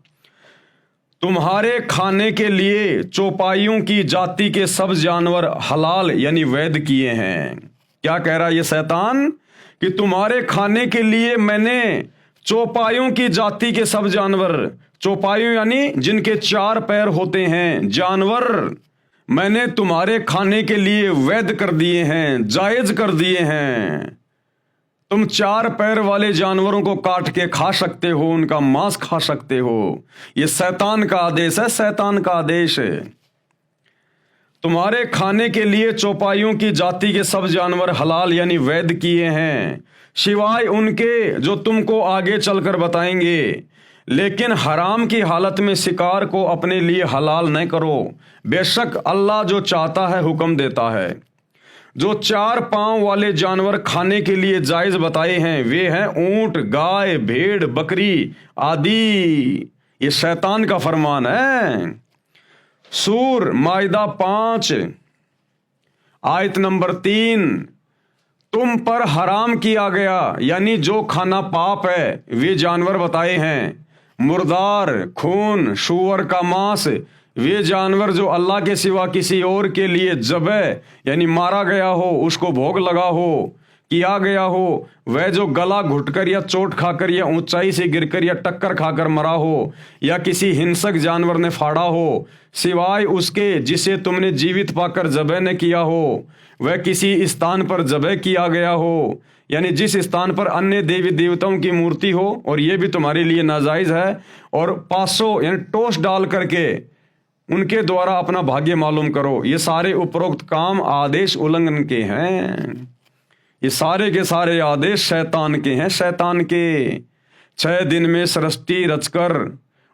[SPEAKER 1] तुम्हारे खाने के लिए चौपाइयों की जाति के सब जानवर हलाल यानी वैध किए हैं। क्या कह रहा है ये शैतान कि तुम्हारे खाने के लिए मैंने चौपाइयों की जाति के सब जानवर, चौपाइयों यानी जिनके 4 पैर होते हैं जानवर, मैंने तुम्हारे खाने के लिए वैध कर दिए हैं, जायज कर दिए हैं। तुम 4 पैर वाले जानवरों को काट के खा सकते हो, उनका मांस खा सकते हो। ये शैतान का आदेश है, शैतान का आदेश है। तुम्हारे खाने के लिए चौपाइयों की जाति के सब जानवर हलाल यानी वैध किए हैं, सिवाय उनके जो तुमको आगे चलकर बताएंगे। लेकिन हराम की हालत में शिकार को अपने लिए हलाल न करो, बेशक अल्लाह जो चाहता है हुक्म देता है। जो 4 पांव वाले जानवर खाने के लिए जायज बताए हैं वे हैं ऊंट, गाय, भेड़, बकरी आदि। ये शैतान का फरमान है। सूर माइदा 5 आयत नंबर 3, तुम पर हराम किया गया, यानी जो खाना पाप है वे जानवर बताए हैं। मुर्दार, खून, सूअर का मांस, वे जानवर जो अल्लाह के सिवा किसी और के लिए ज़बह यानी मारा गया हो, उसको भोग लगा हो, किया गया हो, वह जो गला घुटकर या चोट खाकर या ऊंचाई से गिरकर या टक्कर खाकर मरा हो या किसी हिंसक जानवर ने फाड़ा हो, सिवाय उसके जिसे तुमने जीवित पाकर ज़बह न किया हो, वह किसी स्थान पर ज़बह किया गया हो, यानी जिस स्थान पर अन्य देवी देवताओं की मूर्ति हो, और ये भी तुम्हारे लिए नाजायज़ है, और 500 यानी टोस डाल करके उनके द्वारा अपना भाग्य मालूम करो। ये सारे उपरोक्त काम आदेश उल्लंघन के हैं। ये सारे के सारे आदेश शैतान के हैं, शैतान के। 6 दिन में सृष्टि रचकर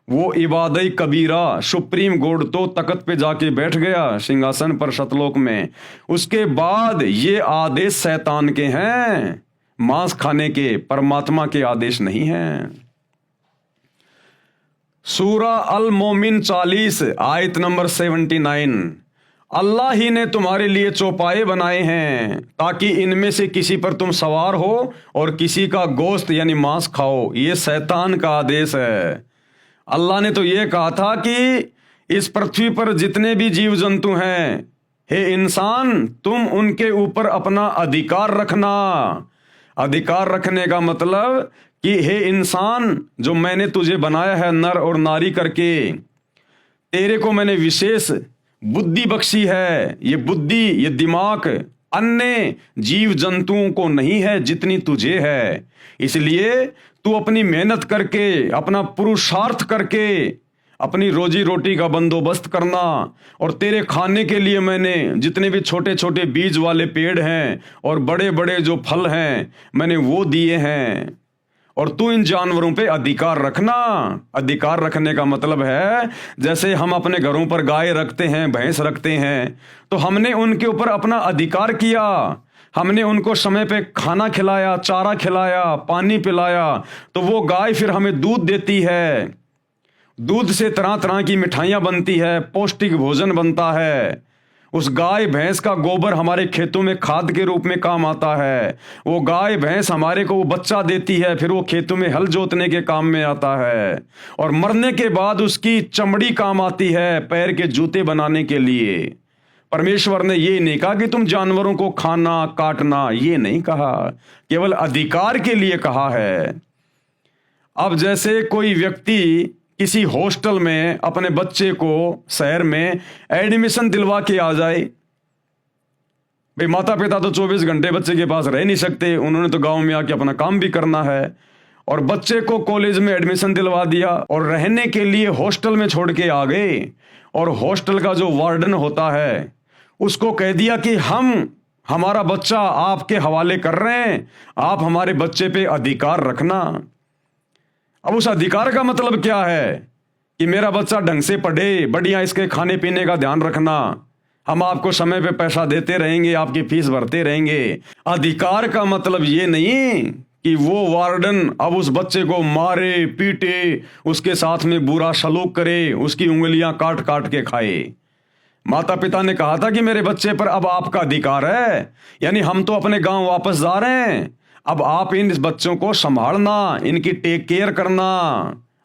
[SPEAKER 1] वो इबादई कबीरा सुप्रीम कोर्ट तो तख्त पे जाके बैठ गया सिंहासन पर सतलोक में। उसके बाद ये आदेश शैतान के हैं, मांस खाने के, परमात्मा के आदेश नहीं हैं। सूरा अल मोमिन 40 आयत नंबर 79, अल्लाह ही ने तुम्हारे लिए चौपाए बनाए हैं ताकि इनमें से किसी पर तुम सवार हो और किसी का गोश्त यानी मांस खाओ। ये शैतान का आदेश है। अल्लाह ने तो ये कहा था कि इस पृथ्वी पर जितने भी जीव जंतु हैं, हे इंसान, तुम उनके ऊपर अपना अधिकार रखना। अधिकार रखने का मतलब कि हे इंसान, जो मैंने तुझे बनाया है नर और नारी करके, तेरे को मैंने विशेष बुद्धि बख्शी है। ये बुद्धि, ये दिमाग अन्य जीव जंतुओं को नहीं है जितनी तुझे है। इसलिए तू अपनी मेहनत करके, अपना पुरुषार्थ करके अपनी रोजी रोटी का बंदोबस्त करना। और तेरे खाने के लिए मैंने जितने भी छोटे छोटे बीज वाले पेड़ हैं और बड़े बड़े जो फल हैं मैंने वो दिए हैं। और तू इन जानवरों पे अधिकार रखना। अधिकार रखने का मतलब है जैसे हम अपने घरों पर गाय रखते हैं, भैंस रखते हैं, तो हमने उनके ऊपर अपना अधिकार किया। हमने उनको समय पे खाना खिलाया, चारा खिलाया, पानी पिलाया, तो वो गाय फिर हमें दूध देती है। दूध से तरह तरह की मिठाइयाँ बनती है, पौष्टिक भोजन बनता है। उस गाय भैंस का गोबर हमारे खेतों में खाद के रूप में काम आता है। वो गाय भैंस हमारे को वो बच्चा देती है, फिर वो खेतों में हल जोतने के काम में आता है। और मरने के बाद उसकी चमड़ी काम आती है पैर के जूते बनाने के लिए। परमेश्वर ने ये नहीं कहा कि तुम जानवरों को खाना, काटना, ये नहीं कहा, केवल अधिकार के लिए कहा है। अब जैसे कोई व्यक्ति किसी हॉस्टल में अपने बच्चे को शहर में एडमिशन दिलवा के आ जाए, भाई माता पिता तो 24 घंटे बच्चे के पास रह नहीं सकते, उन्होंने तो गांव में आके अपना काम भी करना है। और बच्चे को कॉलेज में एडमिशन दिलवा दिया और रहने के लिए हॉस्टल में छोड़ के आ गए। और हॉस्टल का जो वार्डन होता है उसको कह दिया कि हम हमारा बच्चा आपके हवाले कर रहे हैं, आप हमारे बच्चे पे अधिकार रखना। अब उस अधिकार का मतलब क्या है कि मेरा बच्चा ढंग से पढ़े, बढ़िया इसके खाने पीने का ध्यान रखना, हम आपको समय पे पैसा देते रहेंगे, आपकी फीस भरते रहेंगे। अधिकार का मतलब ये नहीं कि वो वार्डन अब उस बच्चे को मारे, पीटे, उसके साथ में बुरा सलूक करे, उसकी उंगलियां काट काट के खाए। माता पिता ने कहा था कि मेरे बच्चे पर अब आपका अधिकार है, यानी हम तो अपने गांव वापस जा रहे हैं, अब आप इन बच्चों को संभालना, इनकी टेक केयर करना।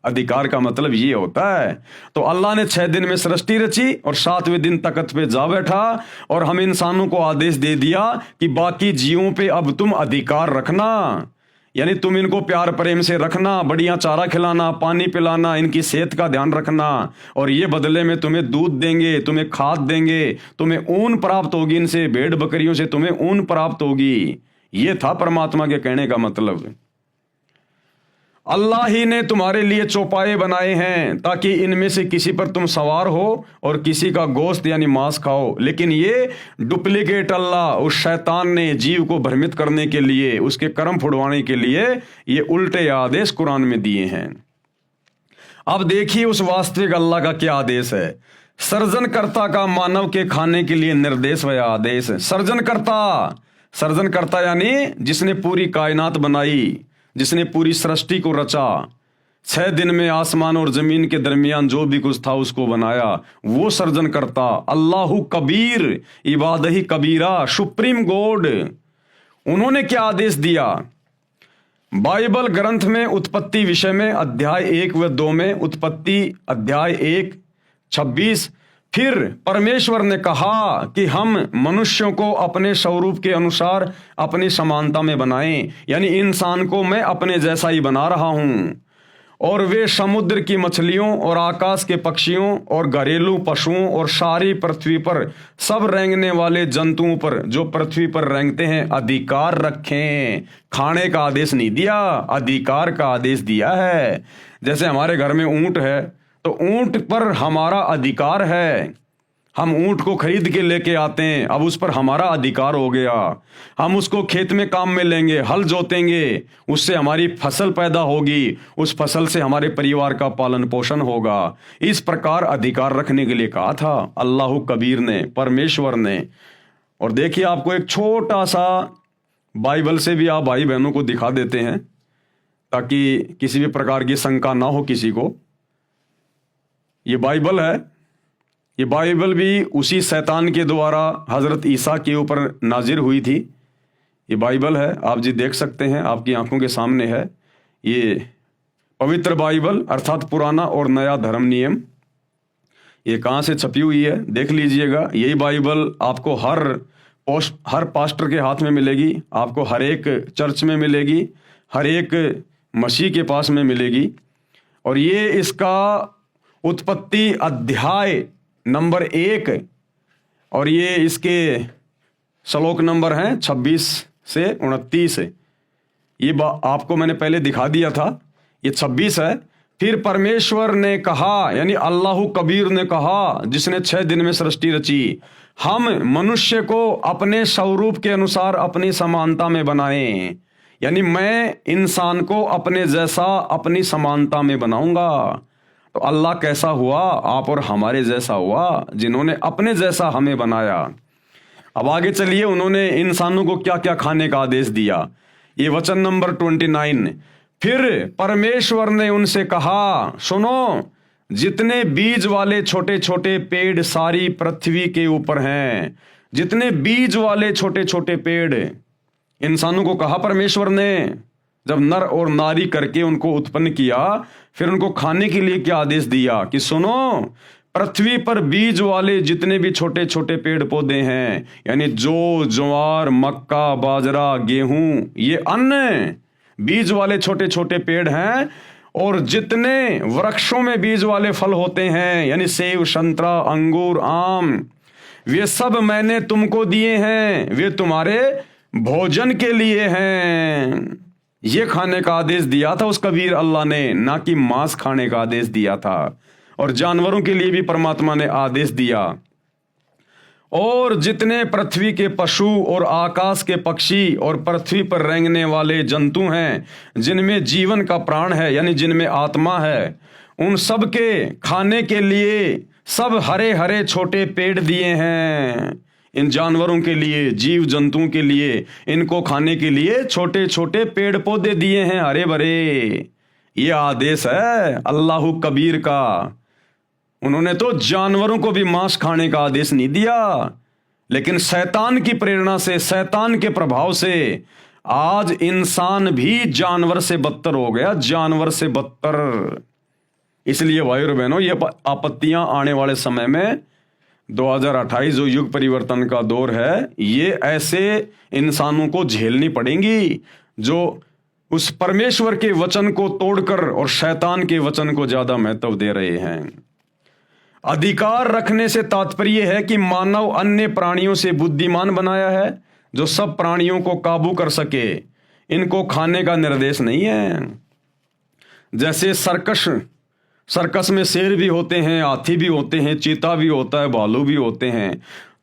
[SPEAKER 1] अधिकार का मतलब ये होता है। तो अल्लाह ने 6 दिन में सृष्टि रची और 7वें दिन तख्त पे जा बैठा और हम इंसानों को आदेश दे दिया कि बाकी जीवों पे अब तुम अधिकार रखना, यानी तुम इनको प्यार प्रेम से रखना, बढ़िया चारा खिलाना, पानी पिलाना, इनकी सेहत का ध्यान रखना। और ये बदले में तुम्हें दूध देंगे, तुम्हें खाद देंगे, तुम्हें ऊन प्राप्त होगी, इनसे भेड़ बकरियों से तुम्हें ऊन प्राप्त होगी। ये था परमात्मा के कहने का मतलब। अल्लाह ही ने तुम्हारे लिए चौपाए बनाए हैं ताकि इनमें से किसी पर तुम सवार हो और किसी का गोश्त यानी मांस खाओ। लेकिन ये डुप्लीकेट अल्लाह, उस शैतान ने जीव को भ्रमित करने के लिए, उसके कर्म फुड़वाने के लिए ये उल्टे आदेश कुरान में दिए हैं। अब देखिए उस वास्तविक अल्लाह का क्या आदेश है। सर्जनकर्ता का मानव के खाने के लिए निर्देश व आदेश। सर्जनकर्ता यानी जिसने पूरी कायनात बनाई, जिसने पूरी सृष्टि को रचा, 6 दिन में आसमान और जमीन के दरमियान जो भी कुछ था उसको बनाया, वो सर्जनकर्ता। अल्लाहु कबीर इबादही कबीरा, सुप्रीम गॉड। उन्होंने क्या आदेश दिया? बाइबल ग्रंथ में उत्पत्ति विषय में अध्याय 1 व 2 में, उत्पत्ति अध्याय 1:26, फिर परमेश्वर ने कहा कि हम मनुष्यों को अपने स्वरूप के अनुसार अपनी समानता में बनाएं, यानी इंसान को मैं अपने जैसा ही बना रहा हूं, और वे समुद्र की मछलियों और आकाश के पक्षियों और घरेलू पशुओं और सारी पृथ्वी पर सब रेंगने वाले जंतुओं पर जो पृथ्वी पर रेंगते हैं अधिकार रखें। खाने का आदेश नहीं दिया, अधिकार का आदेश दिया है। जैसे हमारे घर में ऊंट है तो ऊंट पर हमारा अधिकार है, हम ऊंट को खरीद के लेके आते हैं, अब उस पर हमारा अधिकार हो गया। हम उसको खेत में काम में लेंगे, हल जोतेंगे, उससे हमारी फसल पैदा होगी, उस फसल से हमारे परिवार का पालन पोषण होगा। इस प्रकार अधिकार रखने के लिए कहा था अल्लाह कबीर ने, परमेश्वर ने। और देखिए, आपको एक छोटा सा बाइबल से भी आप भाई बहनों को दिखा देते हैं ताकि किसी भी प्रकार की शंका ना हो किसी को। ये बाइबल है, ये बाइबल भी उसी शैतान के द्वारा हजरत ईसा के ऊपर नाजिर हुई थी। ये बाइबल है, आप जी देख सकते हैं, आपकी आंखों के सामने है। ये पवित्र बाइबल अर्थात पुराना और नया धर्म नियम, ये कहाँ से छपी हुई है देख लीजिएगा। यही बाइबल आपको हर पास्टर के हाथ में मिलेगी, आपको हर एक चर्च में मिलेगी, हर एक मसीह के पास में मिलेगी। और ये इसका उत्पत्ति अध्याय नंबर 1 और ये इसके श्लोक नंबर हैं 26 से 29। ये आपको मैंने पहले दिखा दिया था, ये 26 है। फिर परमेश्वर ने कहा, यानी अल्लाह कबीर ने कहा, जिसने 6 दिन में सृष्टि रची, हम मनुष्य को अपने स्वरूप के अनुसार अपनी समानता में बनाएं, यानी मैं इंसान को अपने जैसा अपनी समानता में बनाऊंगा। तो अल्लाह कैसा हुआ? आप और हमारे जैसा हुआ, जिन्होंने अपने जैसा हमें बनाया। अब आगे चलिए, उन्होंने इंसानों को क्या क्या खाने का आदेश दिया। ये वचन नंबर 29, फिर परमेश्वर ने उनसे कहा, सुनो, जितने बीज वाले छोटे छोटे पेड़ सारी पृथ्वी के ऊपर हैं, जितने बीज वाले छोटे छोटे पेड़, इंसानों को कहा परमेश्वर ने, जब नर और नारी करके उनको उत्पन्न किया, फिर उनको खाने के लिए क्या आदेश दिया कि सुनो, पृथ्वी पर बीज वाले जितने भी छोटे छोटे पेड़ पौधे हैं, यानी जौ, ज्वार, मक्का, बाजरा, गेहूं, ये अन्न बीज वाले छोटे छोटे पेड़ हैं। और जितने वृक्षों में बीज वाले फल होते हैं, यानी सेब, संतरा, अंगूर, आम, वे सब मैंने तुमको दिए हैं, वे तुम्हारे भोजन के लिए हैं। ये खाने का आदेश दिया था उस कबीर अल्लाह ने, ना कि मांस खाने का आदेश दिया था। और जानवरों के लिए भी परमात्मा ने आदेश दिया। और जितने पृथ्वी के पशु और आकाश के पक्षी और पृथ्वी पर रेंगने वाले जंतु हैं, जिनमें जीवन का प्राण है, यानी जिनमें आत्मा है, उन सब के खाने के लिए सब हरे हरे छोटे पेड़ दिए हैं। इन जानवरों के लिए, जीव जंतुओं के लिए, इनको खाने के लिए छोटे छोटे पेड़ पौधे दिए हैं, हरे भरे। ये आदेश है अल्लाह कबीर का। उन्होंने तो जानवरों को भी मांस खाने का आदेश नहीं दिया, लेकिन शैतान की प्रेरणा से, शैतान के प्रभाव से आज इंसान भी जानवर से बदतर हो गया, जानवर से बदतर। इसलिए भाइयों बहनों, ये आपत्तियां आने वाले समय में 2028 जो युग परिवर्तन का दौर है, ये ऐसे इंसानों को झेलनी पड़ेंगी जो उस परमेश्वर के वचन को तोड़कर और शैतान के वचन को ज्यादा महत्व दे रहे हैं। अधिकार रखने से तात्पर्य है कि मानव अन्य प्राणियों से बुद्धिमान बनाया है, जो सब प्राणियों को काबू कर सके। इनको खाने का निर्देश नहीं है। जैसे सर्कस में शेर भी होते हैं, हाथी भी होते हैं, चीता भी होता है, भालू भी होते हैं।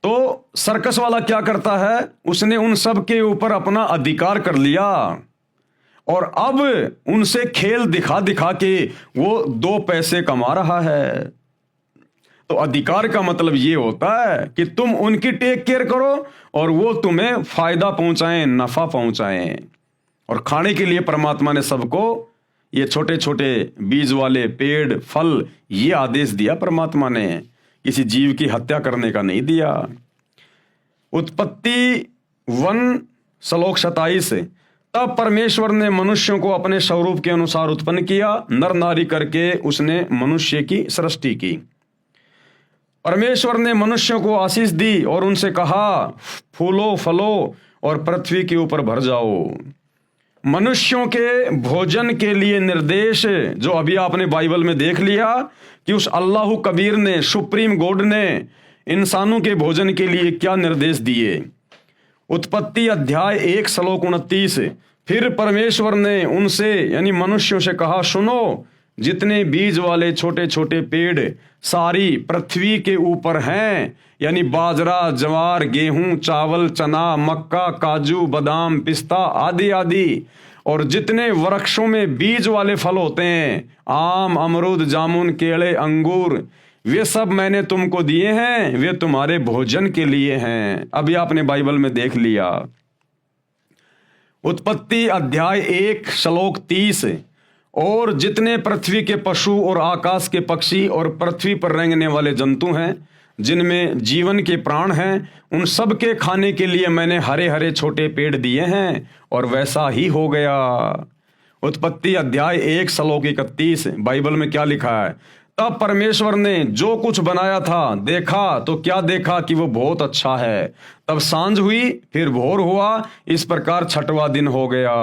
[SPEAKER 1] तो सर्कस वाला क्या करता है, उसने उन सब के ऊपर अपना अधिकार कर लिया और अब उनसे खेल दिखा दिखा के वो 2 पैसे कमा रहा है। तो अधिकार का मतलब ये होता है कि तुम उनकी टेक केयर करो और वो तुम्हें फायदा पहुंचाएं, नफा पहुंचाएं। और खाने के लिए परमात्मा ने सबको ये छोटे छोटे बीज वाले पेड़, फल, ये आदेश दिया परमात्मा ने, किसी जीव की हत्या करने का नहीं दिया। उत्पत्ति 1 श्लोक 27, तब परमेश्वर ने मनुष्यों को अपने स्वरूप के अनुसार उत्पन्न किया, नर नारी करके उसने मनुष्य की सृष्टि की। परमेश्वर ने मनुष्यों को आशीष दी और उनसे कहा, फूलो फलो और पृथ्वी के ऊपर भर जाओ। मनुष्यों के भोजन के लिए निर्देश जो अभी आपने बाइबल में देख लिया कि उस अल्लाह कबीर ने, सुप्रीम गॉड ने इंसानों के भोजन के लिए क्या निर्देश दिए। उत्पत्ति अध्याय 1 श्लोक 29, फिर परमेश्वर ने उनसे यानी मनुष्यों से कहा, सुनो, जितने बीज वाले छोटे छोटे पेड़ सारी पृथ्वी के ऊपर हैं, यानी बाजरा, ज्वार, गेहूं, चावल, चना, मक्का, काजू, बादाम, पिस्ता आदि आदि, और जितने वृक्षों में बीज वाले फल होते हैं, आम, अमरूद, जामुन, केले, अंगूर, वे सब मैंने तुमको दिए हैं, वे तुम्हारे भोजन के लिए हैं। अभी आपने बाइबल में देख लिया। उत्पत्ति अध्याय 1 श्लोक 30, और जितने पृथ्वी के पशु और आकाश के पक्षी और पृथ्वी पर रेंगने वाले जंतु हैं, जिनमें जीवन के प्राण हैं, उन सब के खाने के लिए मैंने हरे हरे छोटे पेड़ दिए हैं, और वैसा ही हो गया। उत्पत्ति अध्याय 1 श्लोक 31, बाइबल में क्या लिखा है, तब परमेश्वर ने जो कुछ बनाया था देखा तो क्या देखा कि वो बहुत अच्छा है। तब सांझ हुई, फिर भोर हुआ, इस प्रकार 6वां दिन हो गया।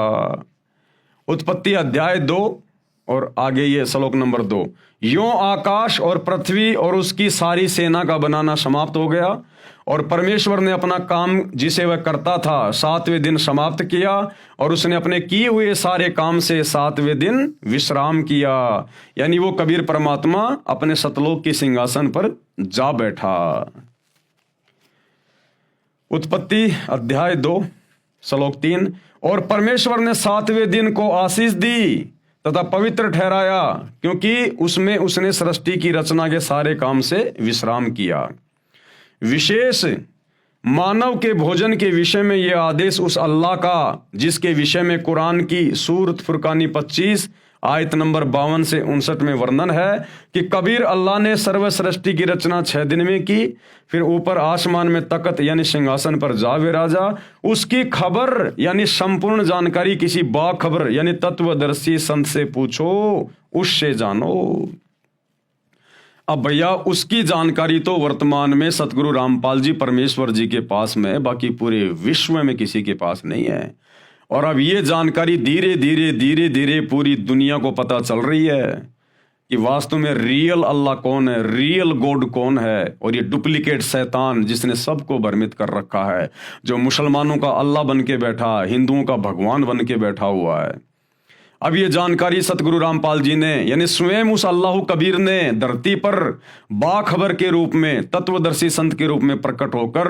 [SPEAKER 1] उत्पत्ति अध्याय 2 और आगे ये श्लोक नंबर 2, यों आकाश और पृथ्वी और उसकी सारी सेना का बनाना समाप्त हो गया, और परमेश्वर ने अपना काम जिसे वह करता था 7वें दिन समाप्त किया, और उसने अपने किए हुए सारे काम से 7वें दिन विश्राम किया। यानी वो कबीर परमात्मा अपने सतलोक के सिंहासन पर जा बैठा। उत्पत्ति अध्याय 2 श्लोक 3, और परमेश्वर ने 7वें दिन को आशीष दी तथा पवित्र ठहराया, क्योंकि उसमें उसने सृष्टि की रचना के सारे काम से विश्राम किया। विशेष मानव के भोजन के विषय में यह आदेश उस अल्लाह का, जिसके विषय में कुरान की सूरत फुरकानी 25 आयत नंबर 52 से 59 में वर्णन है कि कबीर अल्लाह ने सर्व सृष्टि की रचना 6 दिन में की, फिर ऊपर आसमान में तख्त यानी सिंहासन पर जा विराजा। उसकी खबर यानी संपूर्ण जानकारी किसी बाखबर यानी तत्वदर्शी संत से पूछो, उससे जानो। अब भैया उसकी जानकारी तो वर्तमान में सतगुरु रामपाल जी परमेश्वर जी के पास में है, बाकी पूरे विश्व में किसी के पास नहीं है। और अब ये जानकारी धीरे धीरे धीरे धीरे पूरी दुनिया को पता चल रही है कि वास्तव में रियल अल्लाह कौन है, रियल गॉड कौन है, और ये डुप्लीकेट शैतान जिसने सबको भ्रमित कर रखा है, जो मुसलमानों का अल्लाह बन के बैठा, हिंदुओं का भगवान बन के बैठा हुआ है। अब ये जानकारी सतगुरु रामपाल जी ने यानी स्वयं उस अल्लाह कबीर ने धरती पर बाखबर के रूप में, तत्वदर्शी संत के रूप में प्रकट होकर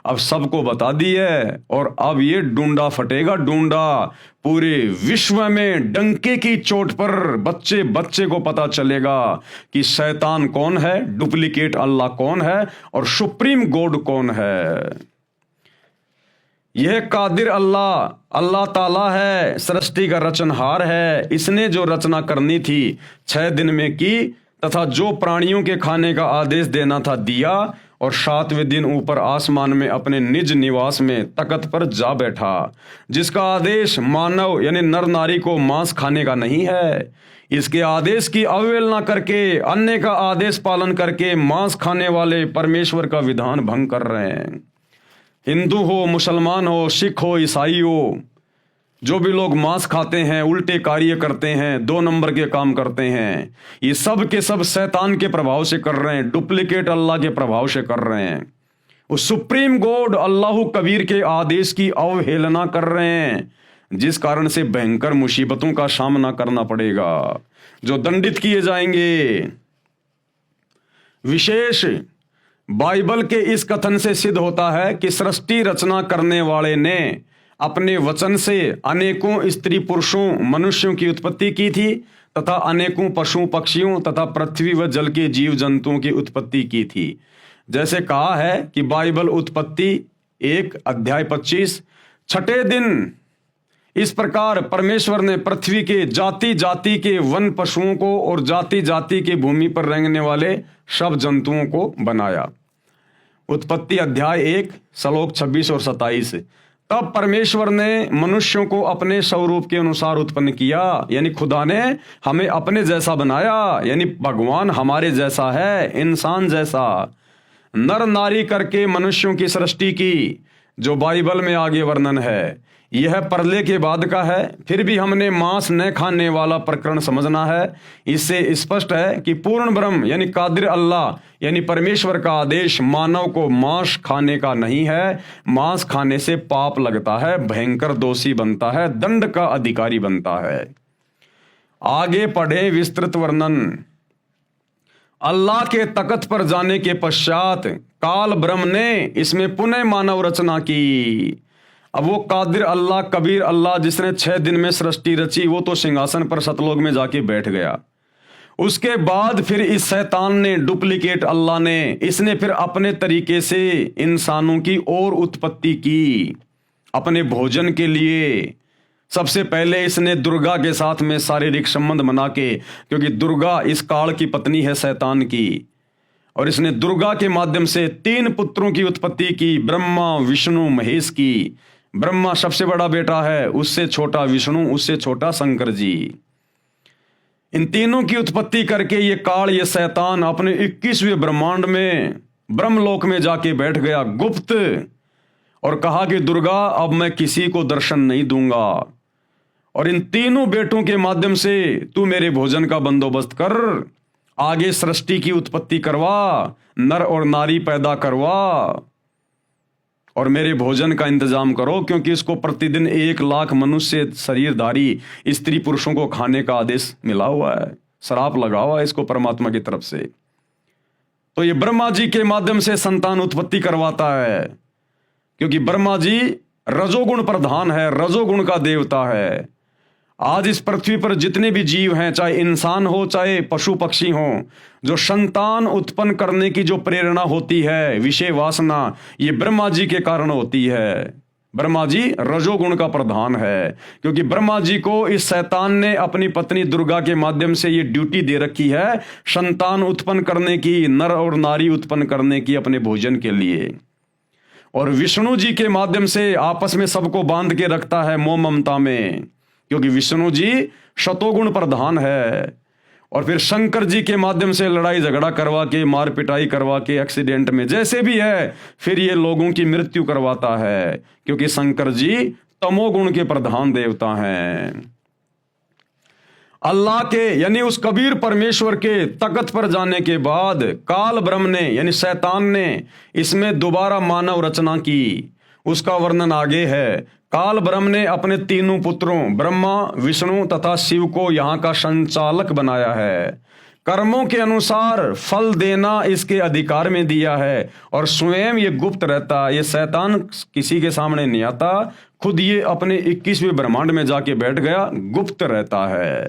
[SPEAKER 1] अब सबको बता दी है। और अब ये डूंडा फटेगा, डूंडा पूरे विश्व में डंके की चोट पर बच्चे बच्चे को पता चलेगा कि शैतान कौन है, डुप्लीकेट अल्लाह कौन है और सुप्रीम गॉड कौन है। यह कादिर अल्लाह अल्लाह ताला है, सृष्टि का रचनहार है। इसने जो रचना करनी थी 6 दिन में की, तथा जो प्राणियों के खाने का आदेश देना था दिया, और 7वें दिन ऊपर आसमान में अपने निज निवास में तख्त पर जा बैठा, जिसका आदेश मानव यानी नर नारी को मांस खाने का नहीं है। इसके आदेश की अवहेलना करके, अन्य का आदेश पालन करके मांस खाने वाले परमेश्वर का विधान भंग कर रहे हैं। हिंदू हो, मुसलमान हो, सिख हो, ईसाई हो, जो भी लोग मांस खाते हैं, उल्टे कार्य करते हैं, 2 नंबर के काम करते हैं, ये सब के सब शैतान के प्रभाव से कर रहे हैं, डुप्लीकेट अल्लाह के प्रभाव से कर रहे हैं। उस सुप्रीम गॉड अल्लाह कबीर के आदेश की अवहेलना कर रहे हैं, जिस कारण से भयंकर मुसीबतों का सामना करना पड़ेगा, जो दंडित किए जाएंगे। विशेष बाइबल के इस कथन से सिद्ध होता है कि सृष्टि रचना करने वाले ने अपने वचन से अनेकों स्त्री पुरुषों मनुष्यों की उत्पत्ति की थी, तथा अनेकों पशु पक्षियों तथा पृथ्वी व जल के जीव जंतुओं की उत्पत्ति की थी। जैसे कहा है कि बाइबल उत्पत्ति 1 अध्याय 25, छठे दिन इस प्रकार परमेश्वर ने पृथ्वी के जाति जाति के वन पशुओं को और जाति जाति के भूमि पर रेंगने वाले सब जंतुओं को बनाया। उत्पत्ति अध्याय 1 श्लोक 26 और 27। तब परमेश्वर ने मनुष्यों को अपने स्वरूप के अनुसार उत्पन्न किया, यानी खुदा ने हमें अपने जैसा बनाया, यानी भगवान हमारे जैसा है, इंसान जैसा। नर नारी करके मनुष्यों की सृष्टि की, जो बाइबल में आगे वर्णन है। यह परले के बाद का है। फिर भी हमने मांस न खाने वाला प्रकरण समझना है। इससे स्पष्ट है कि पूर्ण ब्रह्म यानी कादिर अल्लाह यानी परमेश्वर का आदेश मानव को मांस खाने का नहीं है। मांस खाने से पाप लगता है, भयंकर दोषी बनता है, दंड का अधिकारी बनता है। आगे पढ़े विस्तृत वर्णन। अल्लाह के तख्त पर जाने के पश्चात काल ब्रह्म ने इसमें पुनः मानव रचना की। अब वो कादिर अल्लाह, कबीर अल्लाह जिसने 6 दिन में सृष्टि रची, वो तो सिंहासन पर सतलोक में जाके बैठ गया। उसके बाद फिर इस शैतान ने, डुप्लीकेट अल्लाह ने, इसने फिर अपने तरीके से इंसानों की और उत्पत्ति की अपने भोजन के लिए। सबसे पहले इसने दुर्गा के साथ में शारीरिक संबंध बना के, क्योंकि दुर्गा इस काल की पत्नी है शैतान की, और इसने दुर्गा के माध्यम से 3 पुत्रों की उत्पत्ति की, ब्रह्मा विष्णु महेश की। ब्रह्मा सबसे बड़ा बेटा है, उससे छोटा विष्णु, उससे छोटा शंकर जी। इन तीनों की उत्पत्ति करके ये काल, ये शैतान अपने 21वें ब्रह्मांड में ब्रह्मलोक में जाके बैठ गया गुप्त, और कहा कि दुर्गा अब मैं किसी को दर्शन नहीं दूंगा, और इन तीनों बेटों के माध्यम से तू मेरे भोजन का बंदोबस्त कर, आगे सृष्टि की उत्पत्ति करवा, नर और नारी पैदा करवा, और मेरे भोजन का इंतजाम करो, क्योंकि इसको प्रतिदिन 1 लाख मनुष्य शरीरधारी स्त्री पुरुषों को खाने का आदेश मिला हुआ है, श्राप लगा हुआ है इसको परमात्मा की तरफ से। तो ये ब्रह्मा जी के माध्यम से संतान उत्पत्ति करवाता है, क्योंकि ब्रह्मा जी रजोगुण प्रधान है, रजोगुण का देवता है। आज इस पृथ्वी पर जितने भी जीव हैं, चाहे इंसान हो चाहे पशु पक्षी हो, जो संतान उत्पन्न करने की जो प्रेरणा होती है, विषय वासना, ये ब्रह्मा जी के कारण होती है। ब्रह्मा जी रजोगुण का प्रधान है, क्योंकि ब्रह्मा जी को इस शैतान ने अपनी पत्नी दुर्गा के माध्यम से ये ड्यूटी दे रखी है, संतान उत्पन्न करने की, नर और नारी उत्पन्न करने की अपने भोजन के लिए। और विष्णु जी के माध्यम से आपस में सबको बांध के रखता है मोह ममता में, क्योंकि विष्णु जी शतोगुण प्रधान है। और फिर शंकर जी के माध्यम से लड़ाई झगड़ा करवा के, मार पिटाई करवा के, एक्सीडेंट में जैसे भी है, फिर ये लोगों की मृत्यु करवाता है, क्योंकि शंकर जी तमोगुण के प्रधान देवता हैं। अल्लाह के यानी उस कबीर परमेश्वर के तख्त पर जाने के बाद काल ब्रह्म ने यानी शैतान ने इसमें दोबारा मानव रचना की। उसका वर्णन आगे है। काल ब्रह्म ने अपने तीनों पुत्रों ब्रह्मा, विष्णु तथा शिव को यहाँ का संचालक बनाया है। कर्मों के अनुसार फल देना इसके अधिकार में दिया है, और स्वयं ये गुप्त रहता है। ये शैतान किसी के सामने नहीं आता, खुद ये अपने 21वें ब्रह्मांड में जाके बैठ गया, गुप्त रहता है।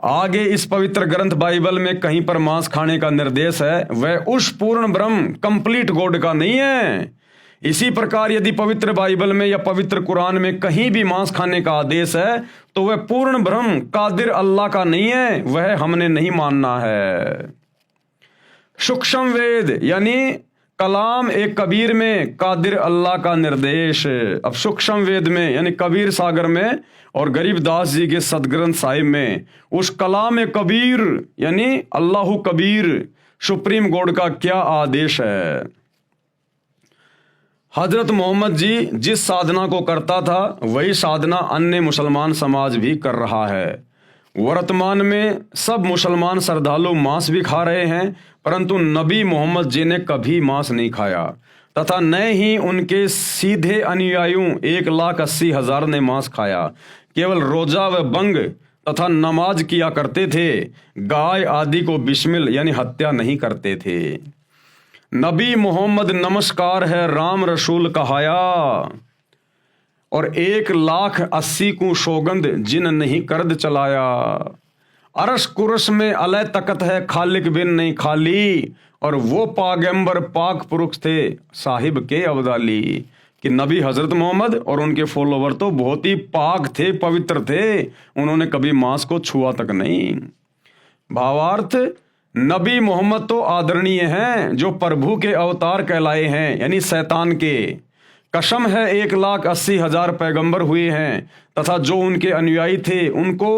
[SPEAKER 1] आगे इस पवित्र ग्रंथ बाइबल में कहीं पर मांस खाने का निर्देश है, वह उस पूर्ण ब्रह्म कंप्लीट गॉड का नहीं है। इसी प्रकार यदि पवित्र बाइबल में या पवित्र कुरान में कहीं भी मांस खाने का आदेश है, तो वह पूर्ण ब्रह्म कादिर अल्लाह का नहीं है, वह हमने नहीं मानना है। सूक्ष्म वेद यानी कलाम एक कबीर में कादिर अल्लाह का निर्देश। अब सूक्ष्म वेद में यानी कबीर सागर में और गरीबदास जी के सदग्रंथ साहिब में उस कलाम कबीर यानी अल्लाह कबीर सुप्रीम गॉड का क्या आदेश है। हजरत मोहम्मद जी जिस साधना को करता था वही साधना अन्य मुसलमान समाज भी कर रहा है। वर्तमान में सब मुसलमान श्रद्धालु मांस भी खा रहे हैं, परंतु नबी मोहम्मद जी ने कभी मांस नहीं खाया, तथा न ही उनके सीधे अनुयायियों 1,80,000 ने मांस खाया। केवल रोजा व बंग तथा नमाज किया करते थे, गाय आदि को बिस्मिल यानी हत्या नहीं करते थे। नबी मोहम्मद नमस्कार है राम रसूल कहाया, और 1,80,000 को सौगंध जिन नहीं करद चलाया। अरश कुरश में अलय तकत है, खालिक बिन नहीं खाली। और वो पागंबर पाक पुरुष थे साहिब के अब्दाली, कि नबी हजरत मोहम्मद और उनके फॉलोवर तो बहुत ही पाक थे, पवित्र थे, उन्होंने कभी मांस को छुआ तक नहीं। भावार्थ, नबी मोहम्मद तो आदरणीय हैं जो प्रभु के अवतार कहलाए हैं, यानी शैतान के। कसम है 1,80,000 पैगंबर हुए हैं, तथा जो उनके अनुयायी थे उनको